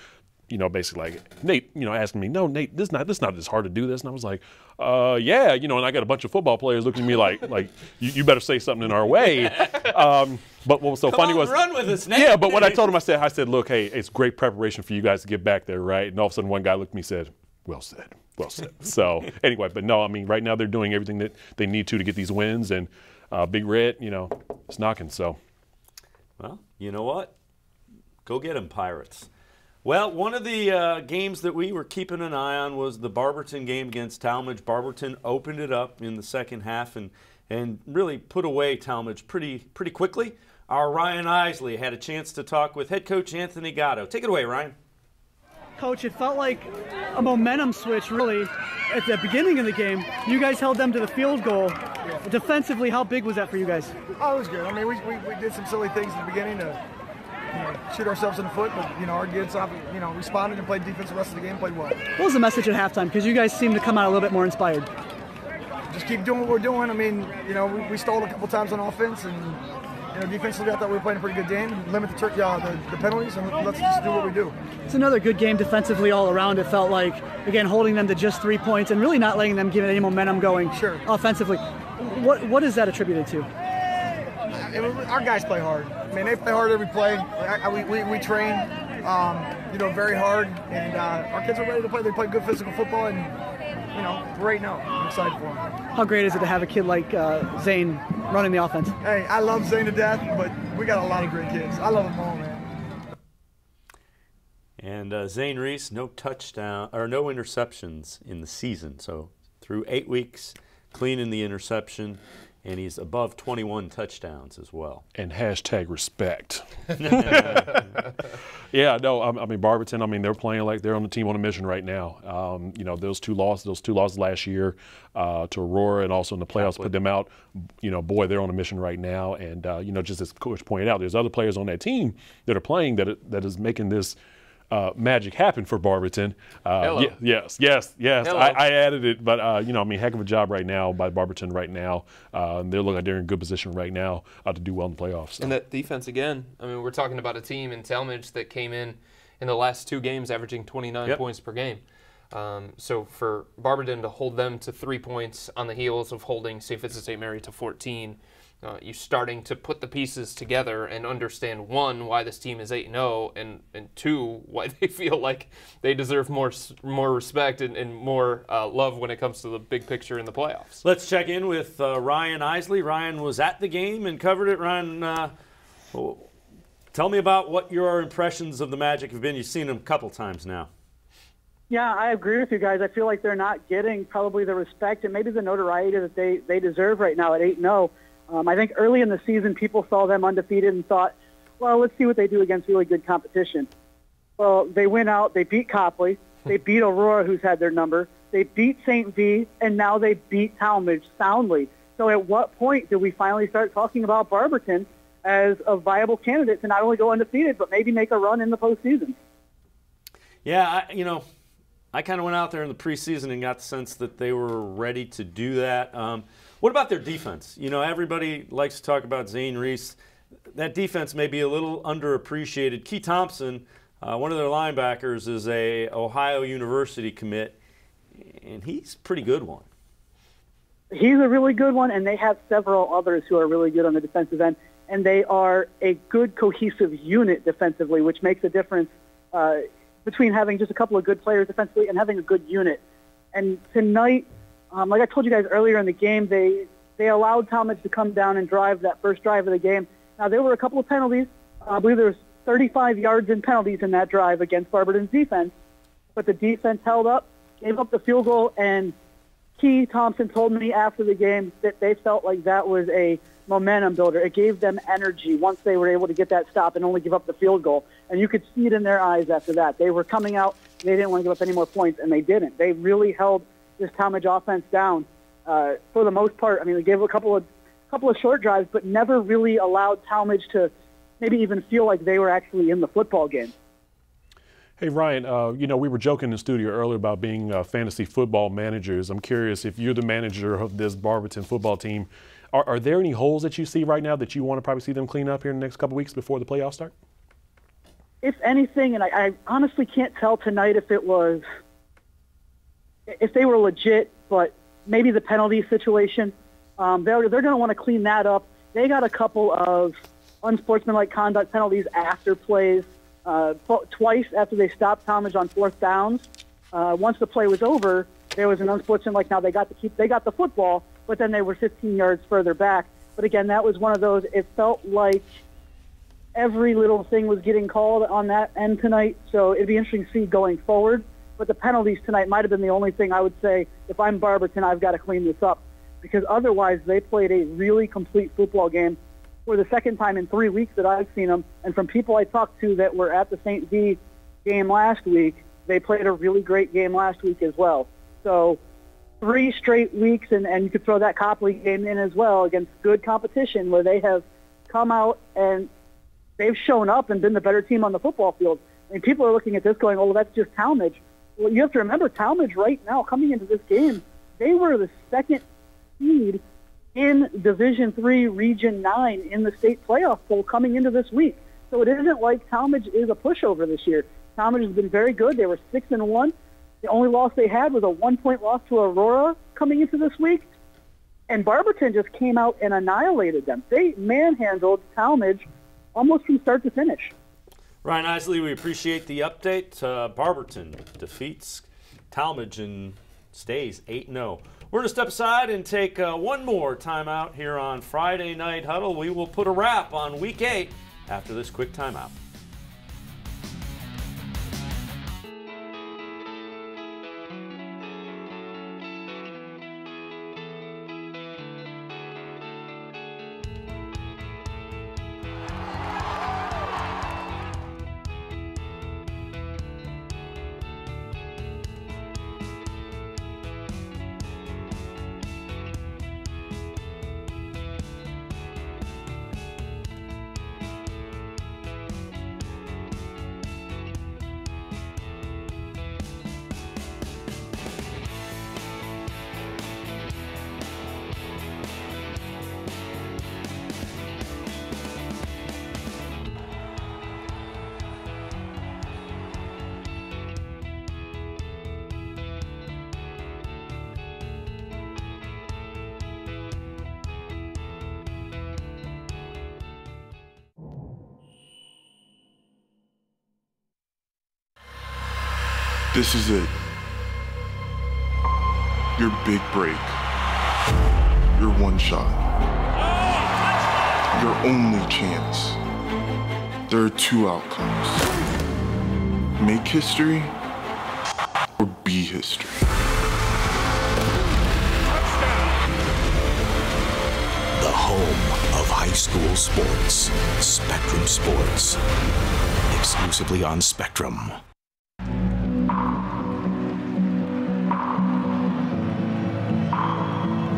like, Nate, asking me, no, Nate, this is not as hard to do this. And I was like, yeah, and I got a bunch of football players looking at me like you better say something in our way. But what was so funny was, run with us, Nate. Yeah, but what I told him, I said, look, hey, it's great preparation for you guys to get back there, right? And all of a sudden one guy looked at me and said, well said. So anyway, but no, I mean, right now they're doing everything that they need to get these wins, and Big Red, it's knocking, so. Well, you know what? Go get them, Pirates. Well, one of the games that we were keeping an eye on was the Barberton game against Tallmadge. Barberton opened it up in the second half and really put away Tallmadge pretty quickly. Our Ryan Isley had a chance to talk with head coach Anthony Gatto. Take it away, Ryan. Coach, it felt like a momentum switch, really, at the beginning of the game. You guys held them to the field goal. Defensively, how big was that for you guys? Oh, it was good. I mean, we did some silly things at the beginning to shoot ourselves in the foot, but our kids responded and played defense the rest of the game, played well. What was the message at halftime? Because you guys seemed to come out a little bit more inspired. Just keep doing what we're doing. I mean, we stalled a couple times on offense, and defensively I thought we were playing a pretty good game. Limit the penalties, and let's just do what we do. It's another good game defensively all around. It felt like, again, holding them to just 3 points and really not letting them give any momentum going offensively. What is that attributed to? Our guys play hard. I mean, they play hard every play. We train, very hard, and our kids are ready to play. They play good physical football, and you know, we're 8-0. I'm excited for him. How great is it to have a kid like Zane running the offense? Hey, I love Zane to death, but we got a lot of great kids. I love them all, man. And Zane Reese, no touchdown or no interceptions in the season. So through 8 weeks, clean in the interception, and he's above 21 touchdowns as well. And hashtag respect. Yeah, no, I mean, Barberton, I mean, they're playing like they're on the team on a mission right now. You know, those two losses last year to Aurora and also in the playoffs put them out. You know, boy, they're on a mission right now. And, you know, just as Coach pointed out, there's other players on that team that are playing that is making this magic happen for Barberton. Yes. I added it, but you know, I mean, heck of a job right now by Barberton right now. They look like they're in good position right now to do well in the playoffs. So. And that defense again. I mean, we're talking about a team in Tallmadge that came in the last 2 games averaging 29 points per game. So for Barberton to hold them to 3 points on the heels of holding St. Vincent St. Mary to 14. You're starting to put the pieces together and understand, 1, why this team is 8-0, and 2, why they feel like they deserve more respect and more love when it comes to the big picture in the playoffs. Let's check in with Ryan Isley. Ryan was at the game and covered it. Ryan, tell me about what your impressions of the Magic have been. You've seen them a couple times now. Yeah, I agree with you guys. I feel like they're not getting probably the respect and maybe the notoriety that they deserve right now at 8-0. I think early in the season, people saw them undefeated and thought, well, let's see what they do against really good competition. Well, they went out, they beat Copley, they beat Aurora, who's had their number, they beat St. V, and now they beat Tallmadge soundly. So at what point do we finally start talking about Barberton as a viable candidate to not only go undefeated, but maybe make a run in the postseason? Yeah, I kind of went out there in the preseason and got the sense that they were ready to do that. What about their defense? You know, everybody likes to talk about Zane Reese. That defense may be a little underappreciated. Key Thompson, one of their linebackers, is a Ohio University commit, and he's a pretty good one. He's a really good one, and they have several others who are really good on the defensive end, and they are a good cohesive unit defensively, which makes a difference between having just a couple of good players defensively and having a good unit. And tonight, like I told you guys earlier in the game, they allowed Tallmadge to come down and drive that first drive of the game. Now, there were a couple of penalties. I believe there was 35 yards in penalties in that drive against Barberton's defense, but the defense held up, gave up the field goal, and Key Thompson told me after the game that they felt like that was a momentum builder. It gave them energy once they were able to get that stop and only give up the field goal. And you could see it in their eyes after that. They were coming out, they didn't want to give up any more points, and they didn't. They really held this Tallmadge offense down for the most part. I mean, they gave a couple of short drives, but never really allowed Tallmadge to maybe even feel like they were actually in the football game. Hey, Ryan, you know, we were joking in the studio earlier about being fantasy football managers. I'm curious, if you're the manager of this Barberton football team, are there any holes that you see right now that you want to probably see them clean up here in the next couple of weeks before the playoffs start? If anything, and I honestly can't tell tonight if they were legit, but maybe the penalty situation, they're going to want to clean that up. They got a couple of unsportsmanlike conduct penalties after plays, twice after they stopped Tallmadge on 4th downs. Once the play was over, there was an unsportsmanlike. Now they got the football, but then they were 15 yards further back. But again, that was one of those. It felt like every little thing was getting called on that end tonight. So it'd be interesting to see going forward. But the penalties tonight might have been the only thing I would say, if I'm Barberton, I've got to clean this up. Because otherwise, they played a really complete football game for the second time in 3 weeks that I've seen them. And from people I talked to that were at the St. V game last week, they played a really great game last week as well. So 3 straight weeks, and you could throw that Copley game in as well against good competition where they have come out and they've shown up and been the better team on the football field. I mean, people are looking at this going, oh, well, that's just Tallmadge. Well, you have to remember, Tallmadge right now, coming into this game, they were the 2nd seed in Division III, Region 9 in the state playoff poll coming into this week. So it isn't like Tallmadge is a pushover this year. Tallmadge has been very good. They were 6-1. The only loss they had was a 1-point loss to Aurora coming into this week. And Barberton just came out and annihilated them. They manhandled Tallmadge almost from start to finish. Ryan Isley, we appreciate the update. Barberton defeats Tallmadge in stays 8-0. We're going to step aside and take one more timeout here on Friday Night Huddle. We will put a wrap on Week 8 after this quick timeout. This is it. Your big break. Your one shot. Your only chance. There are two outcomes. Make history or be history. The home of high school sports. Spectrum Sports. Exclusively on Spectrum.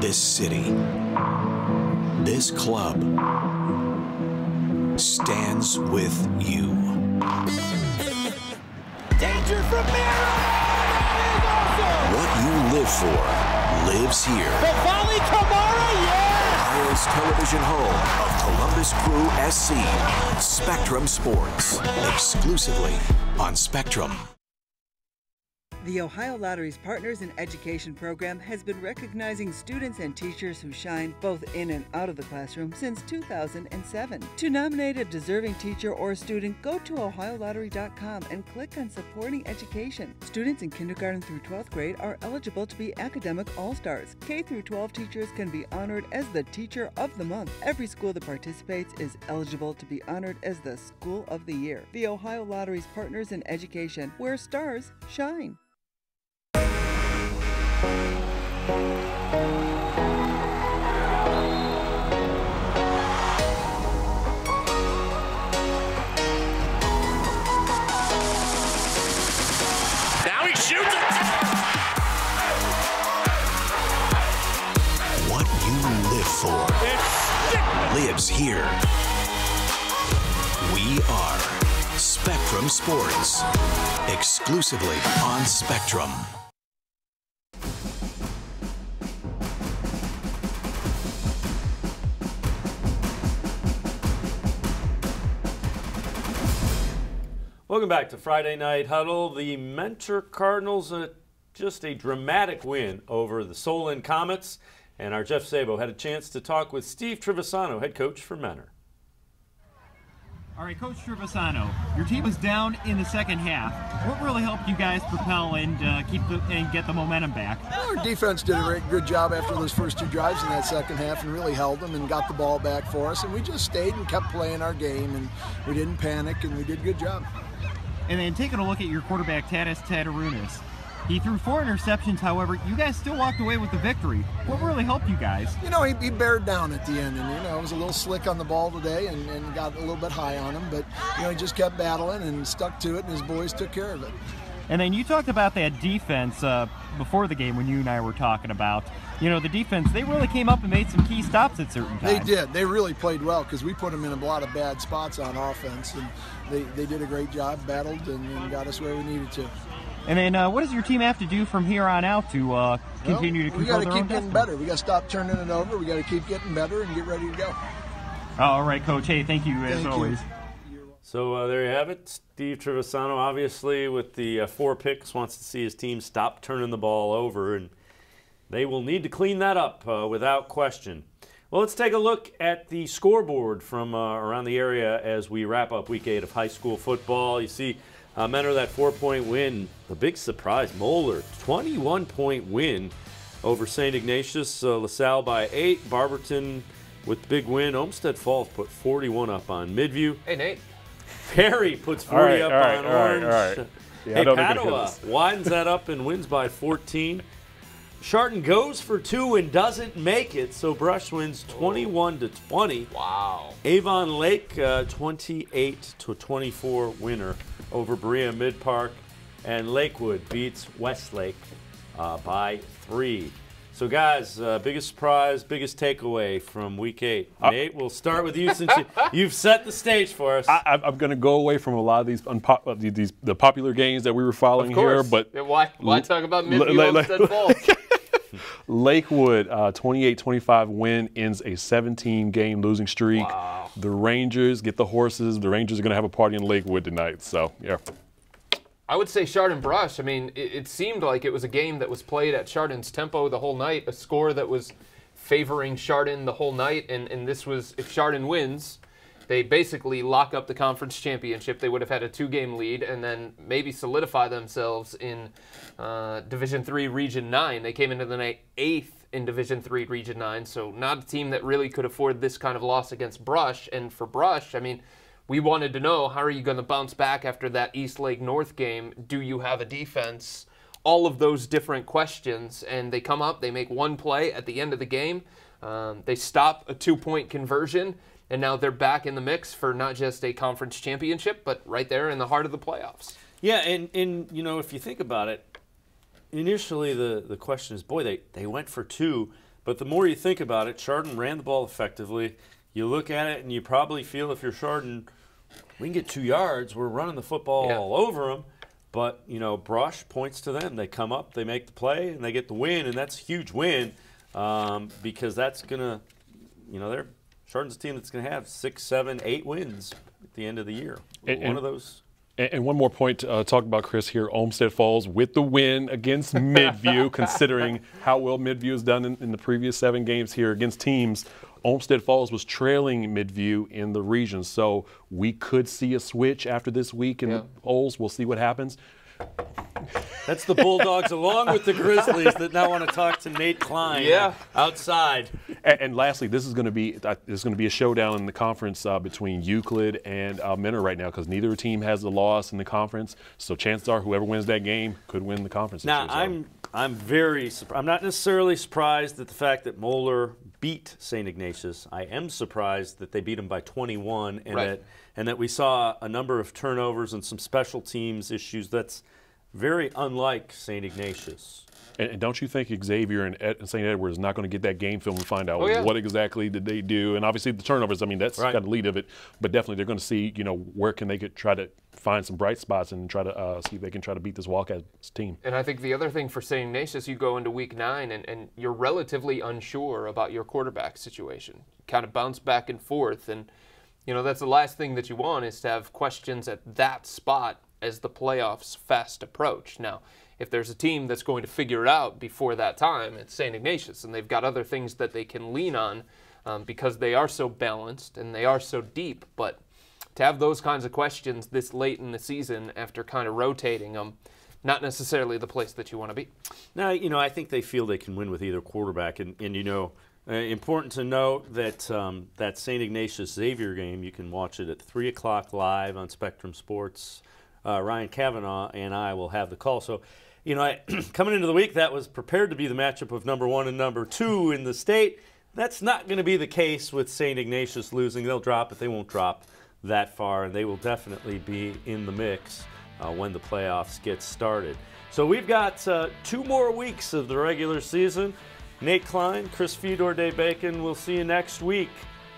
This city, this club, stands with you. Danger from Mira! What you live for lives here. The volley, Kamara, yes! Ohio's television home of Columbus Crew SC. Spectrum Sports, exclusively on Spectrum. The Ohio Lottery's Partners in Education program has been recognizing students and teachers who shine both in and out of the classroom since 2007. To nominate a deserving teacher or student, go to ohiolottery.com and click on Supporting Education. Students in kindergarten through 12th grade are eligible to be academic all-stars. K through 12 teachers can be honored as the Teacher of the Month. Every school that participates is eligible to be honored as the School of the Year. The Ohio Lottery's Partners in Education, where stars shine. Now he shoots it! What you live for lives here. We are Spectrum Sports, exclusively on Spectrum. Welcome back to Friday Night Huddle. The Mentor Cardinals, just a dramatic win over the Solon Comets. And our Jeff Sabo had a chance to talk with Steve Trevisano, head coach for Mentor. All right, Coach Trevisano, your team was down in the second half. What really helped you guys propel and get the momentum back? Our defense did a good job after those first two drives in that second half and really held them and got the ball back for us. And we just stayed and kept playing our game, and we didn't panic, and we did a good job. And then taking a look at your quarterback, Tadas Tatarunas. He threw 4 interceptions, however, you guys still walked away with the victory. What really helped you guys? You know, he bared down at the end, and, it was a little slick on the ball today and got a little bit high on him, but, he just kept battling and stuck to it, and his boys took care of it. And then you talked about that defense before the game when you and I were talking about. The defense, they really came up and made some key stops at certain times. They did. They really played well because we put them in a lot of bad spots on offense, and they did a great job, battled, and got us where we needed to. And then what does your team have to do from here on out to continue to control their own destiny? We got to keep getting better. We got to stop turning it over. We got to keep getting better and get ready to go. All right, Coach. Hey, thank you as always. So there you have it. Steve Trevisano, obviously, with the 4 picks, wants to see his team stop turning the ball over, and they will need to clean that up without question. Well, let's take a look at the scoreboard from around the area as we wrap up Week 8 of high school football. You see Men are that 4-point win. A big surprise, Moeller, 21-point win over St. Ignatius. LaSalle by 8. Barberton with big win. Olmsted Falls put 41 up on Midview. Hey, Nate. Perry puts 40 up on Orange. All right. Yeah, hey, Padua winds that up and wins by 14. Chardon goes for 2 and doesn't make it, so Brush wins 21-20. Wow. Avon Lake, 28-24 winner over Berea Mid Park, and Lakewood beats Westlake by 3. So, guys, biggest surprise, biggest takeaway from Week 8. Nate, we'll start with you since you've set the stage for us. I'm going to go away from a lot of these the popular games that we were following here, but why talk about Midview Olmsted Falls? Lakewood 28-25 win ends a 17-game losing streak. Wow. The Rangers get the horses. The Rangers are going to have a party in Lakewood tonight. So, yeah. I would say Chardon Brush. I mean, it seemed like it was a game that was played at Chardon's tempo the whole night, a score that was favoring Chardon the whole night, and this was, if Chardon wins, they basically lock up the conference championship. They would have had a 2-game lead and then maybe solidify themselves in Division III Region 9. They came into the night 8th in Division III Region 9, so not a team that really could afford this kind of loss against Brush. And for Brush, I mean, we wanted to know, how are you going to bounce back after that East Lake North game? Do you have a defense? All of those different questions, and they come up, they make one play at the end of the game. They stop a 2-point conversion, and now they're back in the mix for not just a conference championship, but right there in the heart of the playoffs. Yeah, and you know, if you think about it, initially the question is, boy, they went for 2, but the more you think about it, Chardon ran the ball effectively. You look at it, and you probably feel, if you're Chardon, we can get 2 yards. We're running the football all over them. But, you know, Brush points to them. They come up, they make the play, and they get the win, and that's a huge win because that's going to, you know, Chardon's a team that's going to have 6, 7, 8 wins at the end of the year. One of those. And one more point to talk about, Chris, here. Olmsted Falls with the win against Midview, considering how well Midview has done in the previous 7 games here against teams. Olmsted Falls was trailing Midview in the region, so we could see a switch after this week in the polls. We'll see what happens. That's the Bulldogs along with the Grizzlies that now want to talk to Nate Cline outside. And lastly, this is going to be a showdown in the conference between Euclid and Mentor right now, because neither team has a loss in the conference. So chances are whoever wins that game could win the conference. Now I'm not necessarily surprised at the fact that Moeller beat St. Ignatius. I am surprised that they beat them by 21 and that we saw a number of turnovers and some special teams issues. That's very unlike St. Ignatius. And don't you think Xavier and St. Edward is not going to get that game film and find out what exactly did they do? And obviously the turnovers, I mean, that's got the lead of it. But definitely they're going to see, you know, where can they try to find some bright spots and try to see if they can try to beat this Wildcats team. And I think the other thing for St. Ignatius, you go into Week 9 and you're relatively unsure about your quarterback situation. You kind of bounce back and forth. And, you know, that's the last thing that you want, is to have questions at that spot as the playoffs fast approach. Now, if there's a team that's going to figure it out before that time, it's St. Ignatius, and they've got other things that they can lean on because they are so balanced and they are so deep. But to have those kinds of questions this late in the season after kind of rotating them, not necessarily the place that you want to be. Now, you know, I think they feel they can win with either quarterback. And you know, important to note that that St. Ignatius Xavier game, you can watch it at 3 o'clock live on Spectrum Sports. Ryan Kavanaugh and I will have the call. So, you know, coming into the week, that was prepared to be the matchup of number 1 and number 2 in the state. That's not going to be the case with St. Ignatius losing. They'll drop, but they won't drop that far, and they will definitely be in the mix when the playoffs get started. So we've got 2 more weeks of the regular season. Nate Cline, Chris Fedor, Dave Bacon. We'll see you next week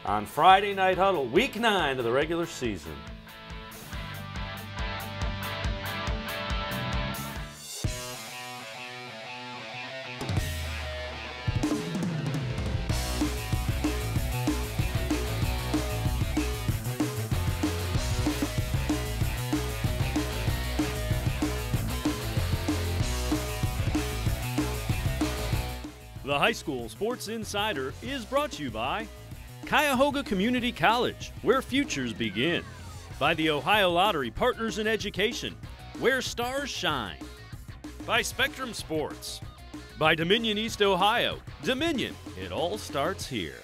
on Friday Night Huddle, Week 9 of the regular season. The High School Sports Insider is brought to you by Cuyahoga Community College, where futures begin. By the Ohio Lottery Partners in Education, where stars shine. By Spectrum Sports. By Dominion East Ohio. Dominion, it all starts here.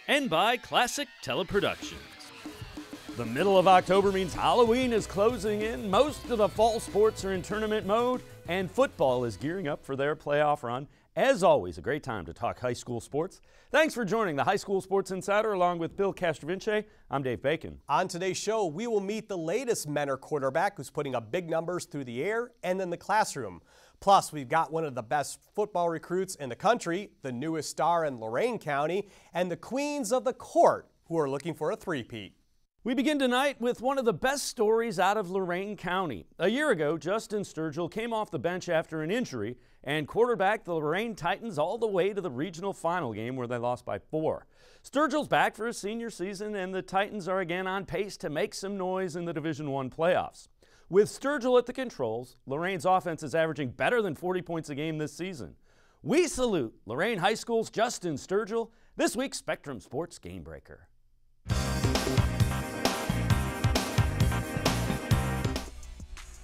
And by Classic Teleproductions. The middle of October means Halloween is closing in. Most of the fall sports are in tournament mode, and football is gearing up for their playoff run. As always, a great time to talk high school sports. Thanks for joining the High School Sports Insider along with Bill Castrovince. I'm Dave Bacon. On today's show, we will meet the latest Menor quarterback who's putting up big numbers through the air and in the classroom. Plus, we've got one of the best football recruits in the country, the newest star in Lorain County, and the queens of the court who are looking for a three-peat. We begin tonight with one of the best stories out of Lorain County. A year ago, Justin Sturgill came off the bench after an injury and quarterbacked the Lorain Titans all the way to the regional final game where they lost by 4. Sturgill's back for his senior season, and the Titans are again on pace to make some noise in the Division I playoffs. With Sturgill at the controls, Lorain's offense is averaging better than 40 points a game this season. We salute Lorain High School's Justin Sturgill, this week's Spectrum Sports Game Breaker.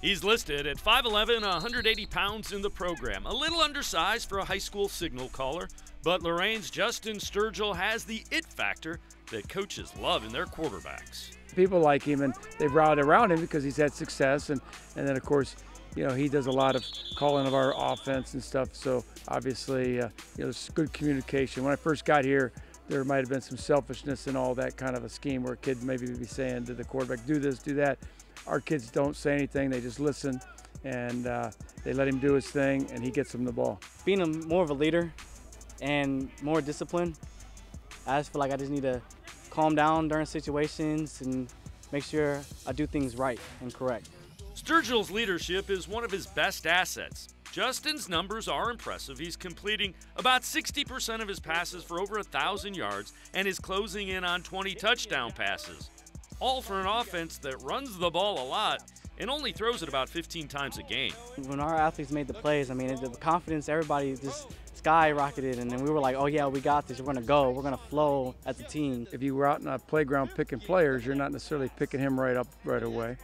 He's listed at 5'11", 180 pounds in the program. A little undersized for a high school signal caller, but Lorain's Justin Sturgill has the it factor that coaches love in their quarterbacks. People like him, and they've rallied around him because he's had success, and then, of course, you know, he does a lot of calling of our offense and stuff, so obviously, there's good communication. When I first got here, there might have been some selfishness and all that kind of a scheme where a kid maybe would be saying to the quarterback, do this, do that. Our kids don't say anything, they just listen, and they let him do his thing, and he gets them the ball. Being more of a leader and more disciplined, I just feel like I just need to calm down during situations and make sure I do things right and correct. Sturgill's leadership is one of his best assets. Justin's numbers are impressive. He's completing about 60% of his passes for over 1,000 yards and is closing in on 20 touchdown passes. All for an offense that runs the ball a lot and only throws it about 15 times a game. When our athletes made the plays, I mean, the confidence, everybody just skyrocketed, and then we were like, oh yeah, we got this, we're gonna go, we're gonna flow as a team. If you were out in a playground picking players, you're not necessarily picking him right up right away.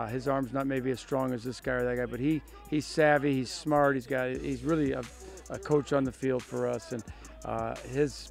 His arm's not maybe as strong as this guy or that guy, but he's savvy, he's smart, he's really a coach on the field for us, and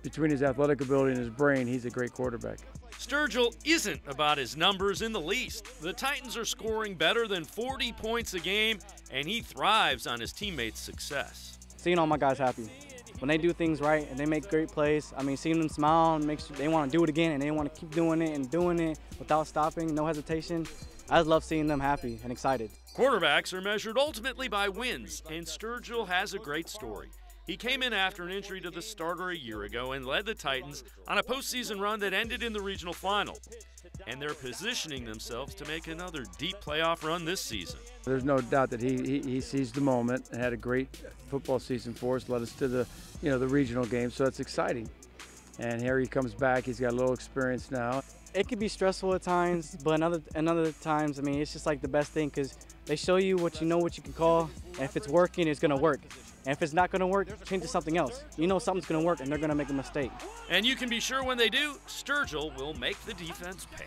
between his athletic ability and his brain, he's a great quarterback. Sturgill isn't about his numbers in the least. The Titans are scoring better than 40 points a game, and he thrives on his teammates' success. Seeing all my guys happy. When they do things right and they make great plays, I mean, seeing them smile and make sure they want to do it again and they want to keep doing it without stopping, no hesitation. I just love seeing them happy and excited. Quarterbacks are measured ultimately by wins, and Sturgill has a great story. He came in after an injury to the starter a year ago and led the Titans on a postseason run that ended in the regional final. And they're positioning themselves to make another deep playoff run this season. There's no doubt that he seized the moment and had a great football season for us, led us to the regional game, so that's exciting. And here he comes back, he's got a little experience now. It can be stressful at times, but another times, I mean, it's just like the best thing because they show you what you can call, and if it's working, it's gonna work. And if it's not going to work, change to something else. You know something's going to work, and they're going to make a mistake. And you can be sure when they do, Sturgill will make the defense pay.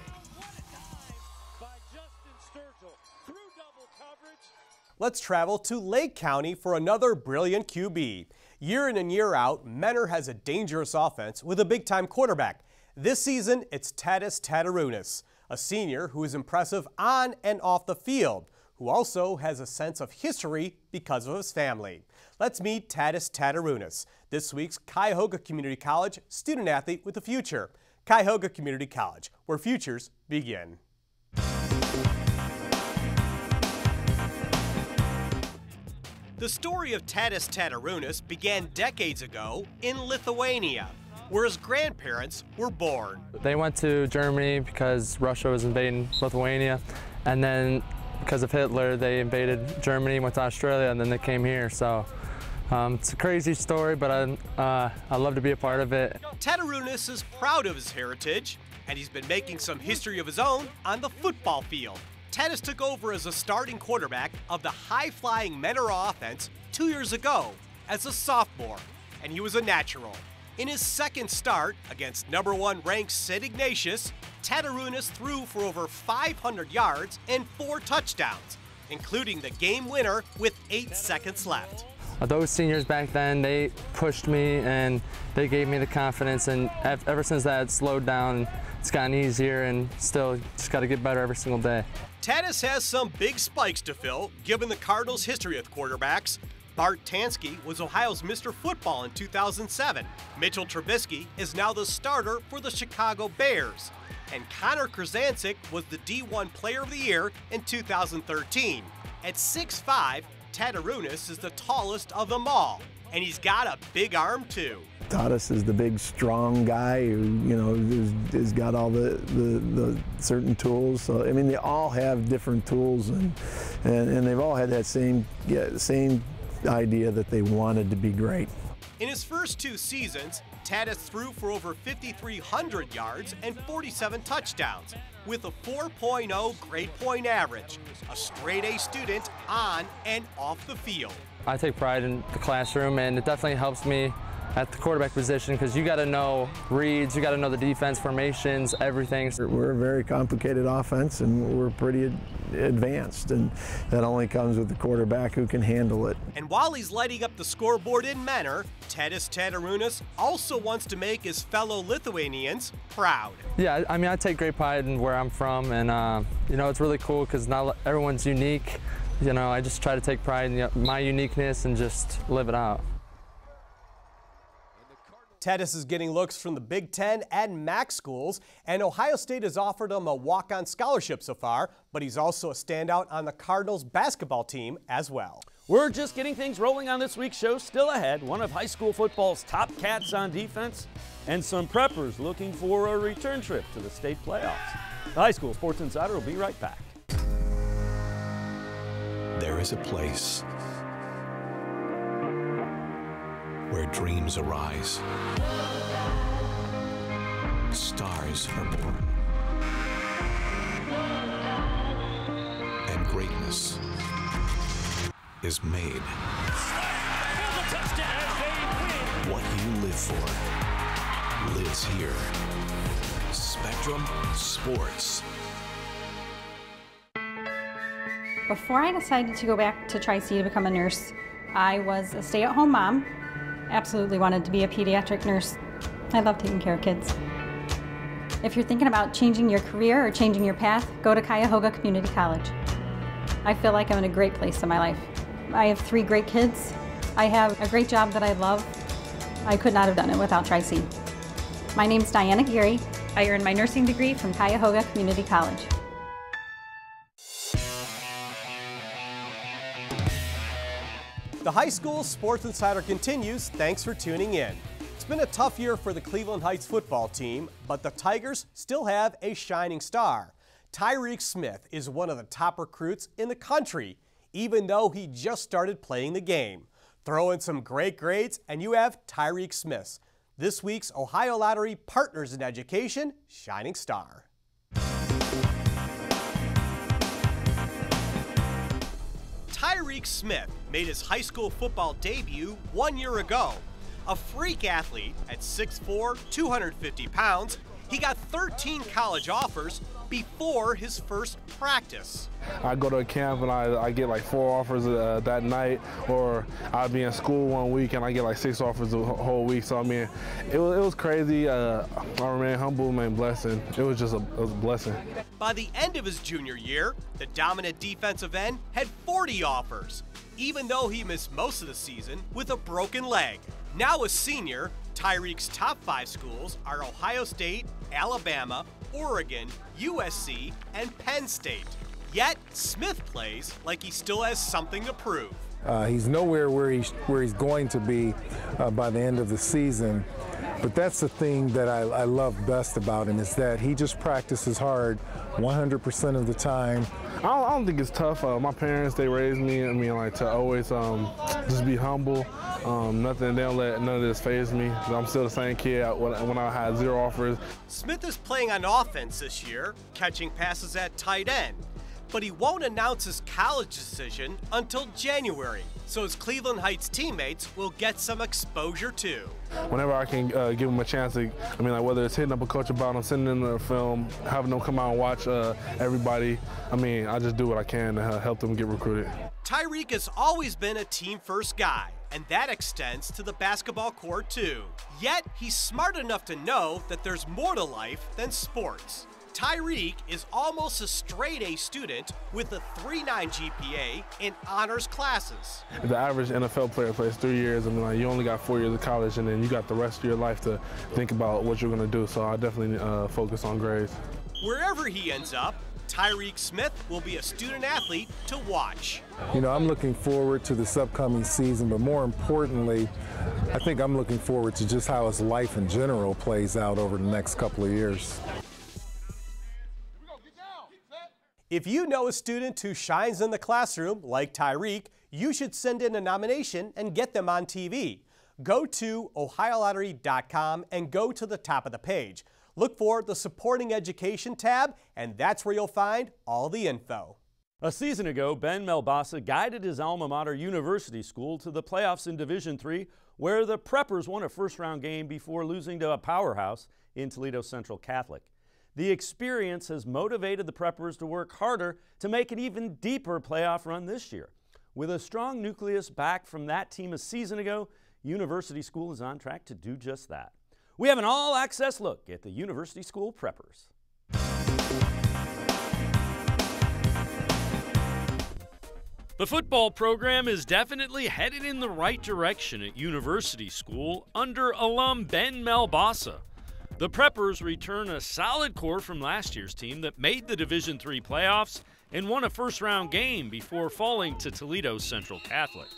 Let's travel to Lake County for another brilliant QB. Year in and year out, Menor has a dangerous offense with a big-time quarterback. This season, it's Tadas Tatarunas, a senior who is impressive on and off the field, who also has a sense of history because of his family. Let's meet Tadas Tatarunas, this week's Cuyahoga Community College student-athlete with a future. Cuyahoga Community College, where futures begin. The story of Tadas Tatarunas began decades ago in Lithuania, where his grandparents were born. They went to Germany because Russia was invading Lithuania, and then because of Hitler, they invaded Germany, went to Australia, and then they came here. So it's a crazy story, but I love to be a part of it. Tatarunas is proud of his heritage, and he's been making some history of his own on the football field. Tadas took over as a starting quarterback of the high-flying Menor offense 2 years ago as a sophomore, and he was a natural. In his second start against #1 ranked St. Ignatius, Tatarunas threw for over 500 yards and 4 touchdowns. including the game winner with 8 seconds left. Those seniors back then, they pushed me and they gave me the confidence, and ever since that, it's slowed down. It's gotten easier, and still just got to get better every single day. Tatis has some big spikes to fill, given the Cardinals' history with quarterbacks. Bart Tansky was Ohio's Mr. Football in 2007. Mitchell Trubisky is now the starter for the Chicago Bears. And Connor Krzancic was the D1 Player of the Year in 2013. At 6'5", Tatarunas is the tallest of them all, and he's got a big arm too. Tatis is the big, strong guy who, has got all the certain tools. So I mean, they all have different tools, and they've all had that same idea that they wanted to be great. In his first 2 seasons, Tatis threw for over 5,300 yards and 47 touchdowns, with a 4.0 grade point average, a straight-A student on and off the field. I take pride in the classroom, and it definitely helps me at the quarterback position because you got to know reads, you got to know the defense formations, everything. We're a very complicated offense, and we're pretty advanced, and that only comes with the quarterback who can handle it. And while he's lighting up the scoreboard in Menor, Tadis Tatarunas also wants to make his fellow Lithuanians proud. Yeah, I mean, I take great pride in where I'm from, and it's really cool because not everyone's unique. I just try to take pride in my uniqueness and just live it out. Tatis is getting looks from the Big Ten and MAC schools, and Ohio State has offered him a walk-on scholarship so far, but he's also a standout on the Cardinals basketball team as well. We're just getting things rolling on this week's show. Still ahead, one of high school football's top cats on defense, and some preppers looking for a return trip to the state playoffs. The High School Sports Insider will be right back. There is a place where dreams arise, stars are born, and greatness is made. What you live for lives here. Spectrum Sports. Before I decided to go back to Tri-C to become a nurse, I was a stay-at-home mom. Absolutely wanted to be a pediatric nurse. I love taking care of kids. If you're thinking about changing your career or changing your path, go to Cuyahoga Community College. I feel like I'm in a great place in my life. I have 3 great kids. I have a great job that I love. I could not have done it without Tri-C. My name's Diana Geary. I earned my nursing degree from Cuyahoga Community College. The High School Sports Insider continues. Thanks for tuning in. It's been a tough year for the Cleveland Heights football team, but the Tigers still have a shining star. Tyreek Smith is one of the top recruits in the country, even though he just started playing the game. Throw in some great grades, and you have Tyreek Smith, this week's Ohio Lottery Partners in Education Shining Star. Tyreek Smith made his high school football debut 1 year ago. A freak athlete at 6'4", 250 pounds, he got 13 college offers before his first practice. I go to a camp and I get like 4 offers that night, or I'll be in school 1 week and I get like 6 offers the whole week. So I mean, it was crazy. I remain humble and blessed. It was just a blessing. By the end of his junior year, the dominant defensive end had 40 offers, even though he missed most of the season with a broken leg. Now a senior, Tyreek's top 5 schools are Ohio State, Alabama, Oregon, USC, and Penn State. Yet, Smith plays like he still has something to prove. He's nowhere where he's going to be by the end of the season, but that's the thing that I love best about him, is that he just practices hard 100% of the time. I don't think it's tough. My parents, they raised me, like to always just be humble. They don't let none of this faze me. I'm still the same kid when I had 0 offers. Smith is playing on offense this year, catching passes at tight end. but he won't announce his college decision until January, so his Cleveland Heights teammates will get some exposure too. Whenever I can give them a chance, like whether it's hitting up a coach about them, sending them the film, having them come out and watch everybody, I just do what I can to help them get recruited. Tyreek has always been a team-first guy, and that extends to the basketball court too. Yet, he's smart enough to know that there's more to life than sports. Tyreek is almost a straight-A student with a 3.9 GPA in honors classes. The average NFL player plays 3 years, you only got 4 years of college, and then you got the rest of your life to think about what you're going to do, so I definitely focus on grades. Wherever he ends up, Tyreek Smith will be a student-athlete to watch. I'm looking forward to this upcoming season, but more importantly, I think I'm looking forward to just how his life in general plays out over the next couple of years. If you know a student who shines in the classroom, like Tyreek, you should send in a nomination and get them on TV. Go to ohiolottery.com and go to the top of the page. Look for the Supporting Education tab, and that's where you'll find all the info. A season ago, Ben Melbasa guided his alma mater University School to the playoffs in Division III, where the Preppers won a first-round game before losing to a powerhouse in Toledo Central Catholic. The experience has motivated the Preppers to work harder to make an even deeper playoff run this year. With a strong nucleus back from that team a season ago, University School is on track to do just that. We have an all-access look at the University School Preppers. The football program is definitely headed in the right direction at University School under alum Ben Melbasa. The Preppers return a solid core from last year's team that made the Division III playoffs and won a first-round game before falling to Toledo Central Catholic.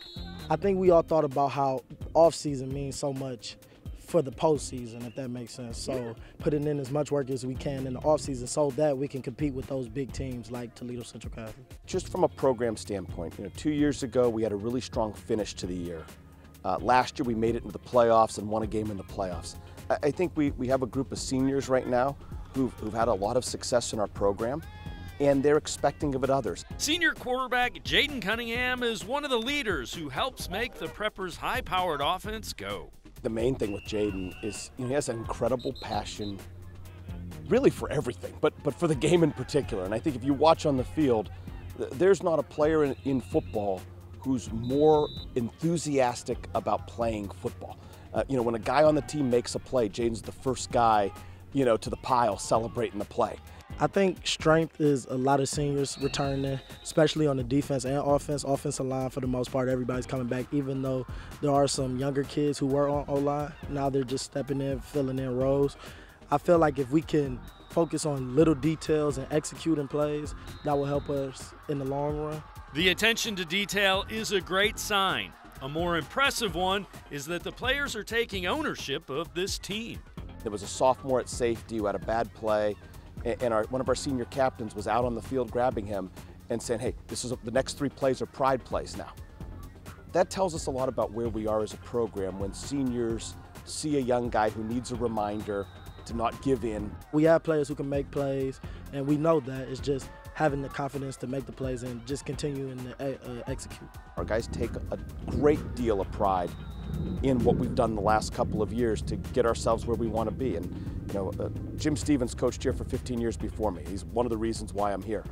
I think we all thought about how off-season means so much for the postseason, if that makes sense. So putting in as much work as we can in the offseason so that we can compete with those big teams like Toledo Central Catholic. Just from a program standpoint, 2 years ago we had a really strong finish to the year. Last year we made it into the playoffs and won a game in the playoffs. I think we have a group of seniors right now who've had a lot of success in our program, and they're expecting of it others. Senior quarterback Jaden Cunningham is one of the leaders who helps make the Preppers' high-powered offense go. The main thing with Jaden is he has an incredible passion really for everything, but for the game in particular. And I think if you watch on the field, there's not a player in football who's more enthusiastic about playing football. When a guy on the team makes a play, Jaden's the first guy, to the pile celebrating the play. I think strength is a lot of seniors returning, especially on the defense and offense. Offensive line, for the most part, everybody's coming back, even though there are some younger kids who were on O-line. Now they're just stepping in, filling in roles. I feel like if we can focus on little details and executing plays, that will help us in the long run. The attention to detail is a great sign. A more impressive one is that the players are taking ownership of this team. There was a sophomore at safety who had a bad play, and one of our senior captains was out on the field grabbing him and saying, hey, the next 3 plays are pride plays now. That tells us a lot about where we are as a program when seniors see a young guy who needs a reminder to not give in. We have players who can make plays, and we know that. It's just having the confidence to make the plays and just continuing to execute. Our guys take a great deal of pride in what we've done the last couple of years to get ourselves where we want to be. And Jim Stevens coached here for 15 years before me. He's one of the reasons why I'm here.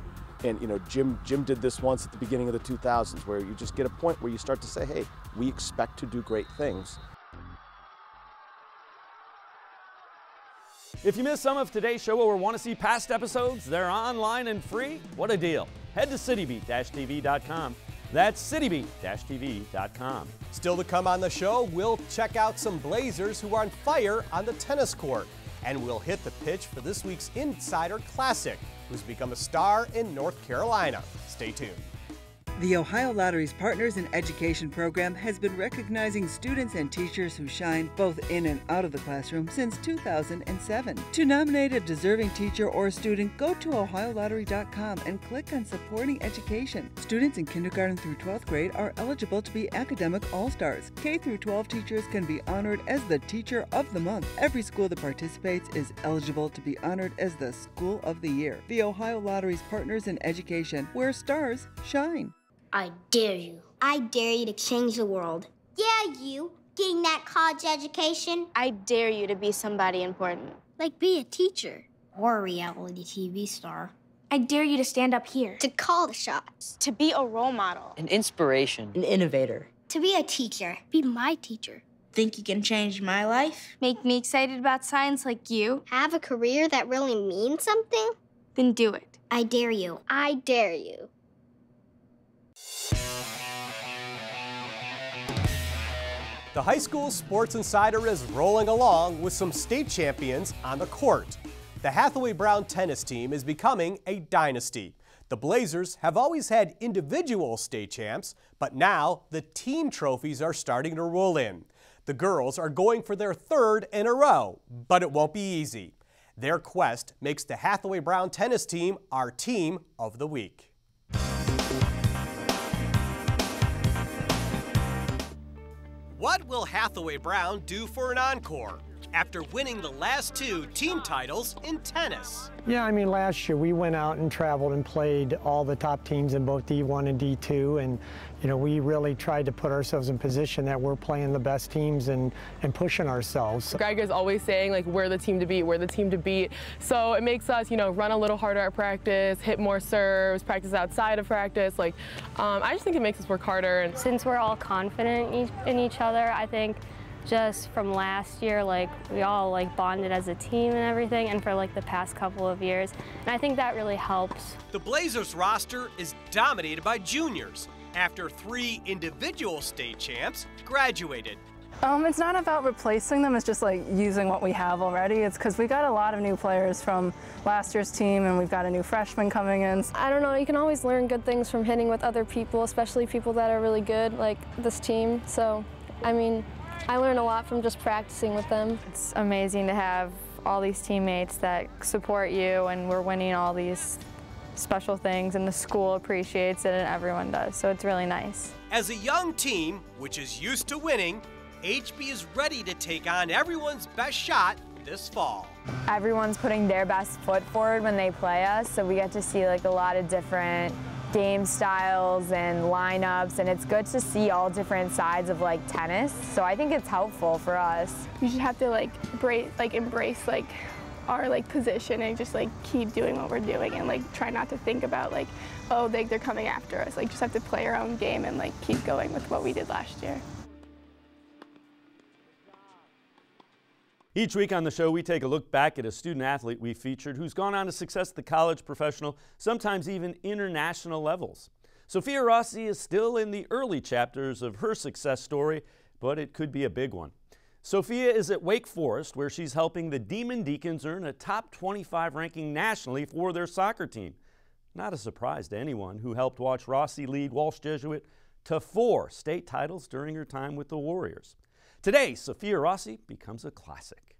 And Jim did this once at the beginning of the 2000s, where you just get a point where you start to say, hey, we expect to do great things. If you missed some of today's show or want to see past episodes, they're online and free. What a deal. Head to citybeat-tv.com. That's citybeat-tv.com. Still to come on the show, we'll check out some Blazers who are on fire on the tennis court. And we'll hit the pitch for this week's Insider Classic, who's become a star in North Carolina. Stay tuned. The Ohio Lottery's Partners in Education program has been recognizing students and teachers who shine both in and out of the classroom since 2007. To nominate a deserving teacher or student, go to ohiolottery.com and click on Supporting Education. Students in kindergarten through 12th grade are eligible to be academic all-stars. K through 12 teachers can be honored as the Teacher of the Month. Every school that participates is eligible to be honored as the School of the Year. The Ohio Lottery's Partners in Education, where stars shine. I dare you. I dare you to change the world. Yeah, you. Getting that college education. I dare you to be somebody important. Like be a teacher. Or a reality TV star. I dare you to stand up here. To call the shots. To be a role model. An inspiration. An innovator. To be a teacher. Be my teacher. Think you can change my life? Make me excited about science like you. Have a career that really means something? Then do it. I dare you. I dare you. The High School Sports Insider is rolling along with some state champions on the court. The Hathaway Brown tennis team is becoming a dynasty. The Blazers have always had individual state champs, but now the team trophies are starting to roll in. The girls are going for their third in a row, but it won't be easy. Their quest makes the Hathaway Brown tennis team our team of the week. What will Hathaway Brown do for an encore after winning the last two team titles in tennis? Yeah, I mean, last year we went out and traveled and played all the top teams in both D1 and D2, and you know, we really tried to put ourselves in position that we're playing the best teams and pushing ourselves. Greg is always saying, like, we're the team to beat, we're the team to beat. So it makes us, you know, run a little harder at practice, hit more serves, practice outside of practice. Like, I just think it makes us work harder. And since we're all confident in each other, I think just from last year, like, we all like bonded as a team and everything, and for like the past couple of years. And I think that really helps. The Blazers roster is dominated by juniors after 3 individual state champs graduated. It's not about replacing them, it's just like using what we have already. It's because we got a lot of new players from last year's team, and we've got a new freshman coming in. I don't know, you can always learn good things from hitting with other people, especially people that are really good, like this team. So, I mean, I learn a lot from just practicing with them. It's amazing to have all these teammates that support you, and we're winning all these special things, and the school appreciates it, and everyone does, so it's really nice. As a young team, which is used to winning, HB is ready to take on everyone's best shot this fall. Everyone's putting their best foot forward when they play us, so we get to see like a lot of different game styles and lineups, and it's good to see all different sides of like tennis, so I think it's helpful for us. You just have to like embrace like our like position and just like keep doing what we're doing, and like try not to think about like, oh, they're coming after us. Like, just have to play our own game and like keep going with what we did last year. Each week on the show, we take a look back at a student athlete we featured who's gone on to success at the college, professional, sometimes even international levels. Sophia Rossi is still in the early chapters of her success story, but it could be a big one. Sophia is at Wake Forest, where she's helping the Demon Deacons earn a top 25 ranking nationally for their soccer team. Not a surprise to anyone who helped watch Rossi lead Walsh Jesuit to 4 state titles during her time with the Warriors. Today, Sophia Rossi becomes a classic.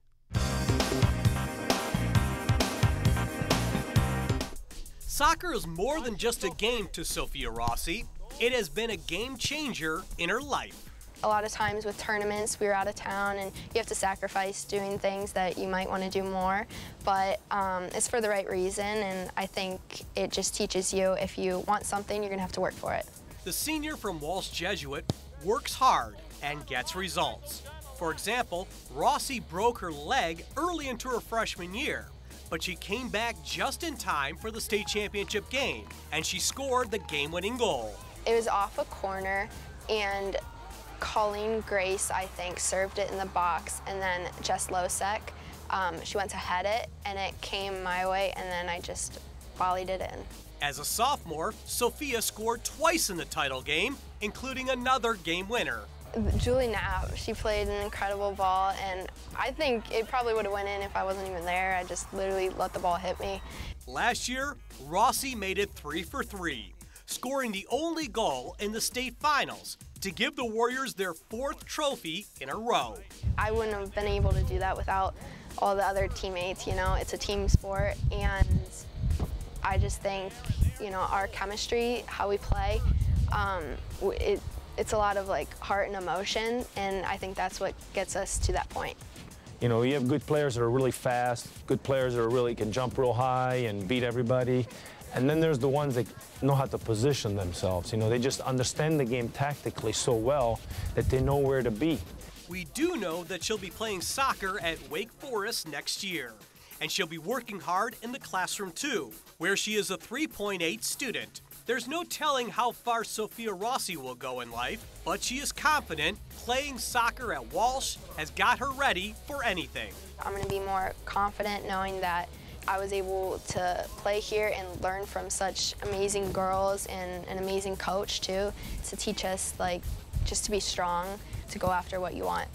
Soccer is more than just a game to Sophia Rossi. It has been a game changer in her life. A lot of times with tournaments, we were out of town, and you have to sacrifice doing things that you might want to do more, but it's for the right reason, and I think it just teaches you if you want something, you're going to have to work for it. The senior from Walsh Jesuit works hard and gets results. For example, Rossi broke her leg early into her freshman year, but she came back just in time for the state championship game, and she scored the game-winning goal. It was off a corner, and Colleen Grace, I think, served it in the box, and then Jess Losek, she went to head it, and it came my way, and then I just volleyed it in. As a sophomore, Sophia scored twice in the title game, including another game winner. Julie Knapp, she played an incredible ball, and I think it probably would have went in if I wasn't even there. I just literally let the ball hit me. Last year, Rossi made it 3 for 3. scoring the only goal in the state finals to give the Warriors their 4th trophy in a row. I wouldn't have been able to do that without all the other teammates, you know. It's a team sport, and I just think, you know, our chemistry, how we play, it's a lot of like heart and emotion, and I think that's what gets us to that point. You know, you have good players that are really fast, good players that are really can jump real high and beat everybody. And then there's the ones that know how to position themselves. You know, they just understand the game tactically so well that they know where to be. We do know that she'll be playing soccer at Wake Forest next year. And she'll be working hard in the classroom too, where she is a 3.8 student. There's no telling how far Sophia Rossi will go in life, but she is confident playing soccer at Walsh has got her ready for anything. I'm going to be more confident knowing that I was able to play here and learn from such amazing girls and an amazing coach too, to teach us like just to be strong, to go after what you want.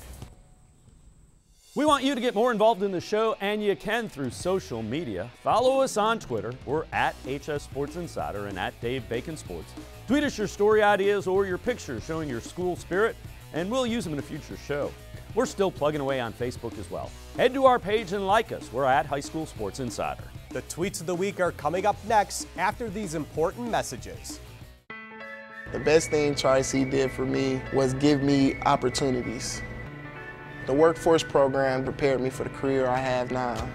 We want you to get more involved in the show, and you can through social media. Follow us on Twitter. We're at HS Sports Insider and at Dave Bacon Sports. Tweet us your story ideas or your pictures showing your school spirit, and we'll use them in a future show. We're still plugging away on Facebook as well. Head to our page and like us. We're at High School Sports Insider. The tweets of the week are coming up next after these important messages. The best thing Tri-C did for me was give me opportunities. The workforce program prepared me for the career I have now.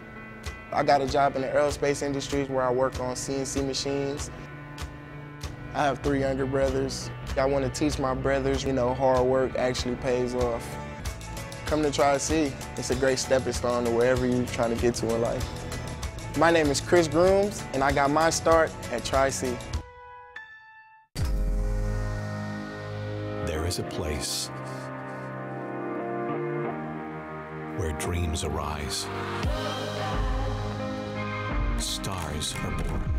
I got a job in the aerospace industry where I work on CNC machines. I have 3 younger brothers. I want to teach my brothers, you know, hard work actually pays off. Come to Tri-C. It's a great stepping stone to wherever you're trying to get to in life. My name is Chris Grooms, and I got my start at Tri-C. There is a place where dreams arise, stars are born,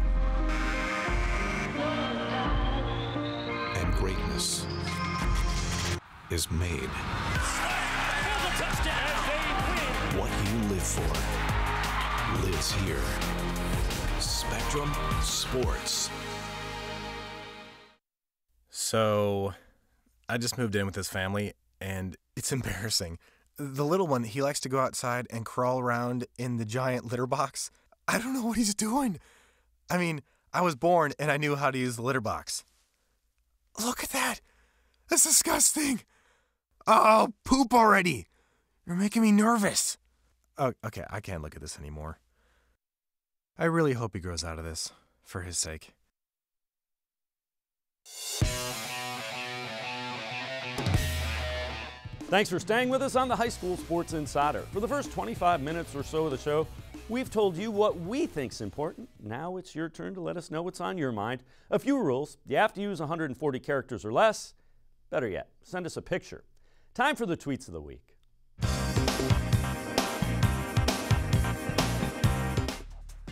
and greatness is made. What you live for lives here. Spectrum Sports. So, I just moved in with this family, and it's embarrassing. The little one, he likes to go outside and crawl around in the giant litter box. I don't know what he's doing. I mean, I was born and I knew how to use the litter box. Look at that. That's disgusting. Oh, poop already. You're making me nervous. Oh, okay, I can't look at this anymore. I really hope he grows out of this, for his sake. Thanks for staying with us on the High School Sports Insider. For the first 25 minutes or so of the show, we've told you what we think's important. Now it's your turn to let us know what's on your mind. A few rules. You have to use 140 characters or less. Better yet, send us a picture. Time for the tweets of the week.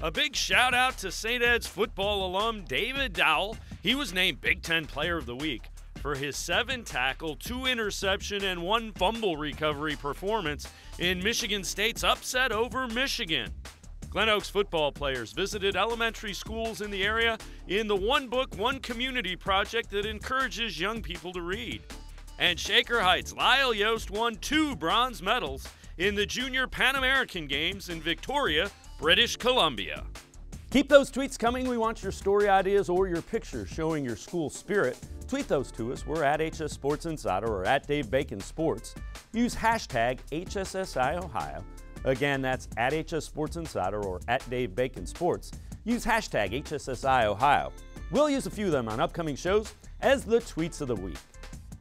A big shout out to St. Ed's football alum David Dowell. He was named Big Ten Player of the Week for his 7-tackle, 2-interception, and 1 fumble recovery performance in Michigan State's upset over Michigan. Glen Oaks football players visited elementary schools in the area in the One Book, One Community project that encourages young people to read. And Shaker Heights' Lyle Yost won 2 bronze medals in the Junior Pan American Games in Victoria, British Columbia. Keep those tweets coming. We want your story ideas or your pictures showing your school spirit. Tweet those to us. We're at HS Sports Insider or at Dave Bacon Sports. Use hashtag HSSI Ohio. Again, that's at HS Sports Insider or at Dave Bacon Sports. Use hashtag HSSI Ohio. We'll use a few of them on upcoming shows as the tweets of the week.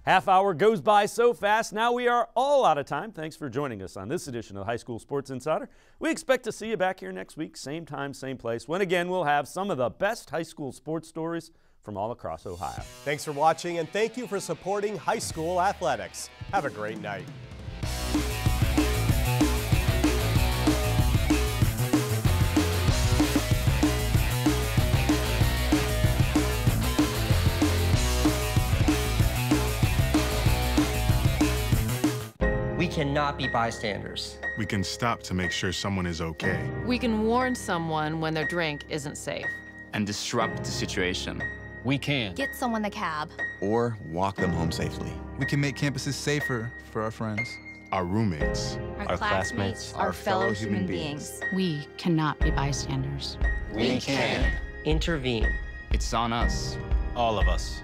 Half hour goes by so fast. Now we are all out of time. Thanks for joining us on this edition of High School Sports Insider. We expect to see you back here next week, same time, same place, when again we'll have some of the best high school sports stories from all across Ohio. Thanks for watching, and thank you for supporting high school athletics. Have a great night. We cannot be bystanders. We can stop to make sure someone is okay. We can warn someone when their drink isn't safe. And disrupt the situation. We can. Get someone a cab. Or walk them home safely. We can make campuses safer for our friends. Our roommates. Our classmates. Our fellow human beings. We cannot be bystanders. We can. Intervene. It's on us. All of us.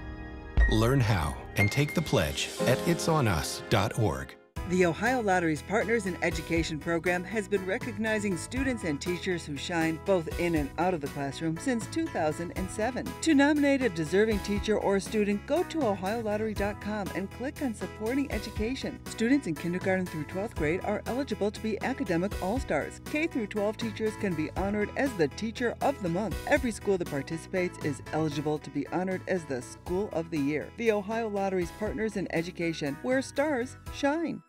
Learn how and take the pledge at itsonus.org. The Ohio Lottery's Partners in Education program has been recognizing students and teachers who shine both in and out of the classroom since 2007. To nominate a deserving teacher or student, go to ohiolottery.com and click on Supporting Education. Students in kindergarten through 12th grade are eligible to be academic all-stars. K through 12 teachers can be honored as the Teacher of the Month. Every school that participates is eligible to be honored as the School of the Year. The Ohio Lottery's Partners in Education, where stars shine.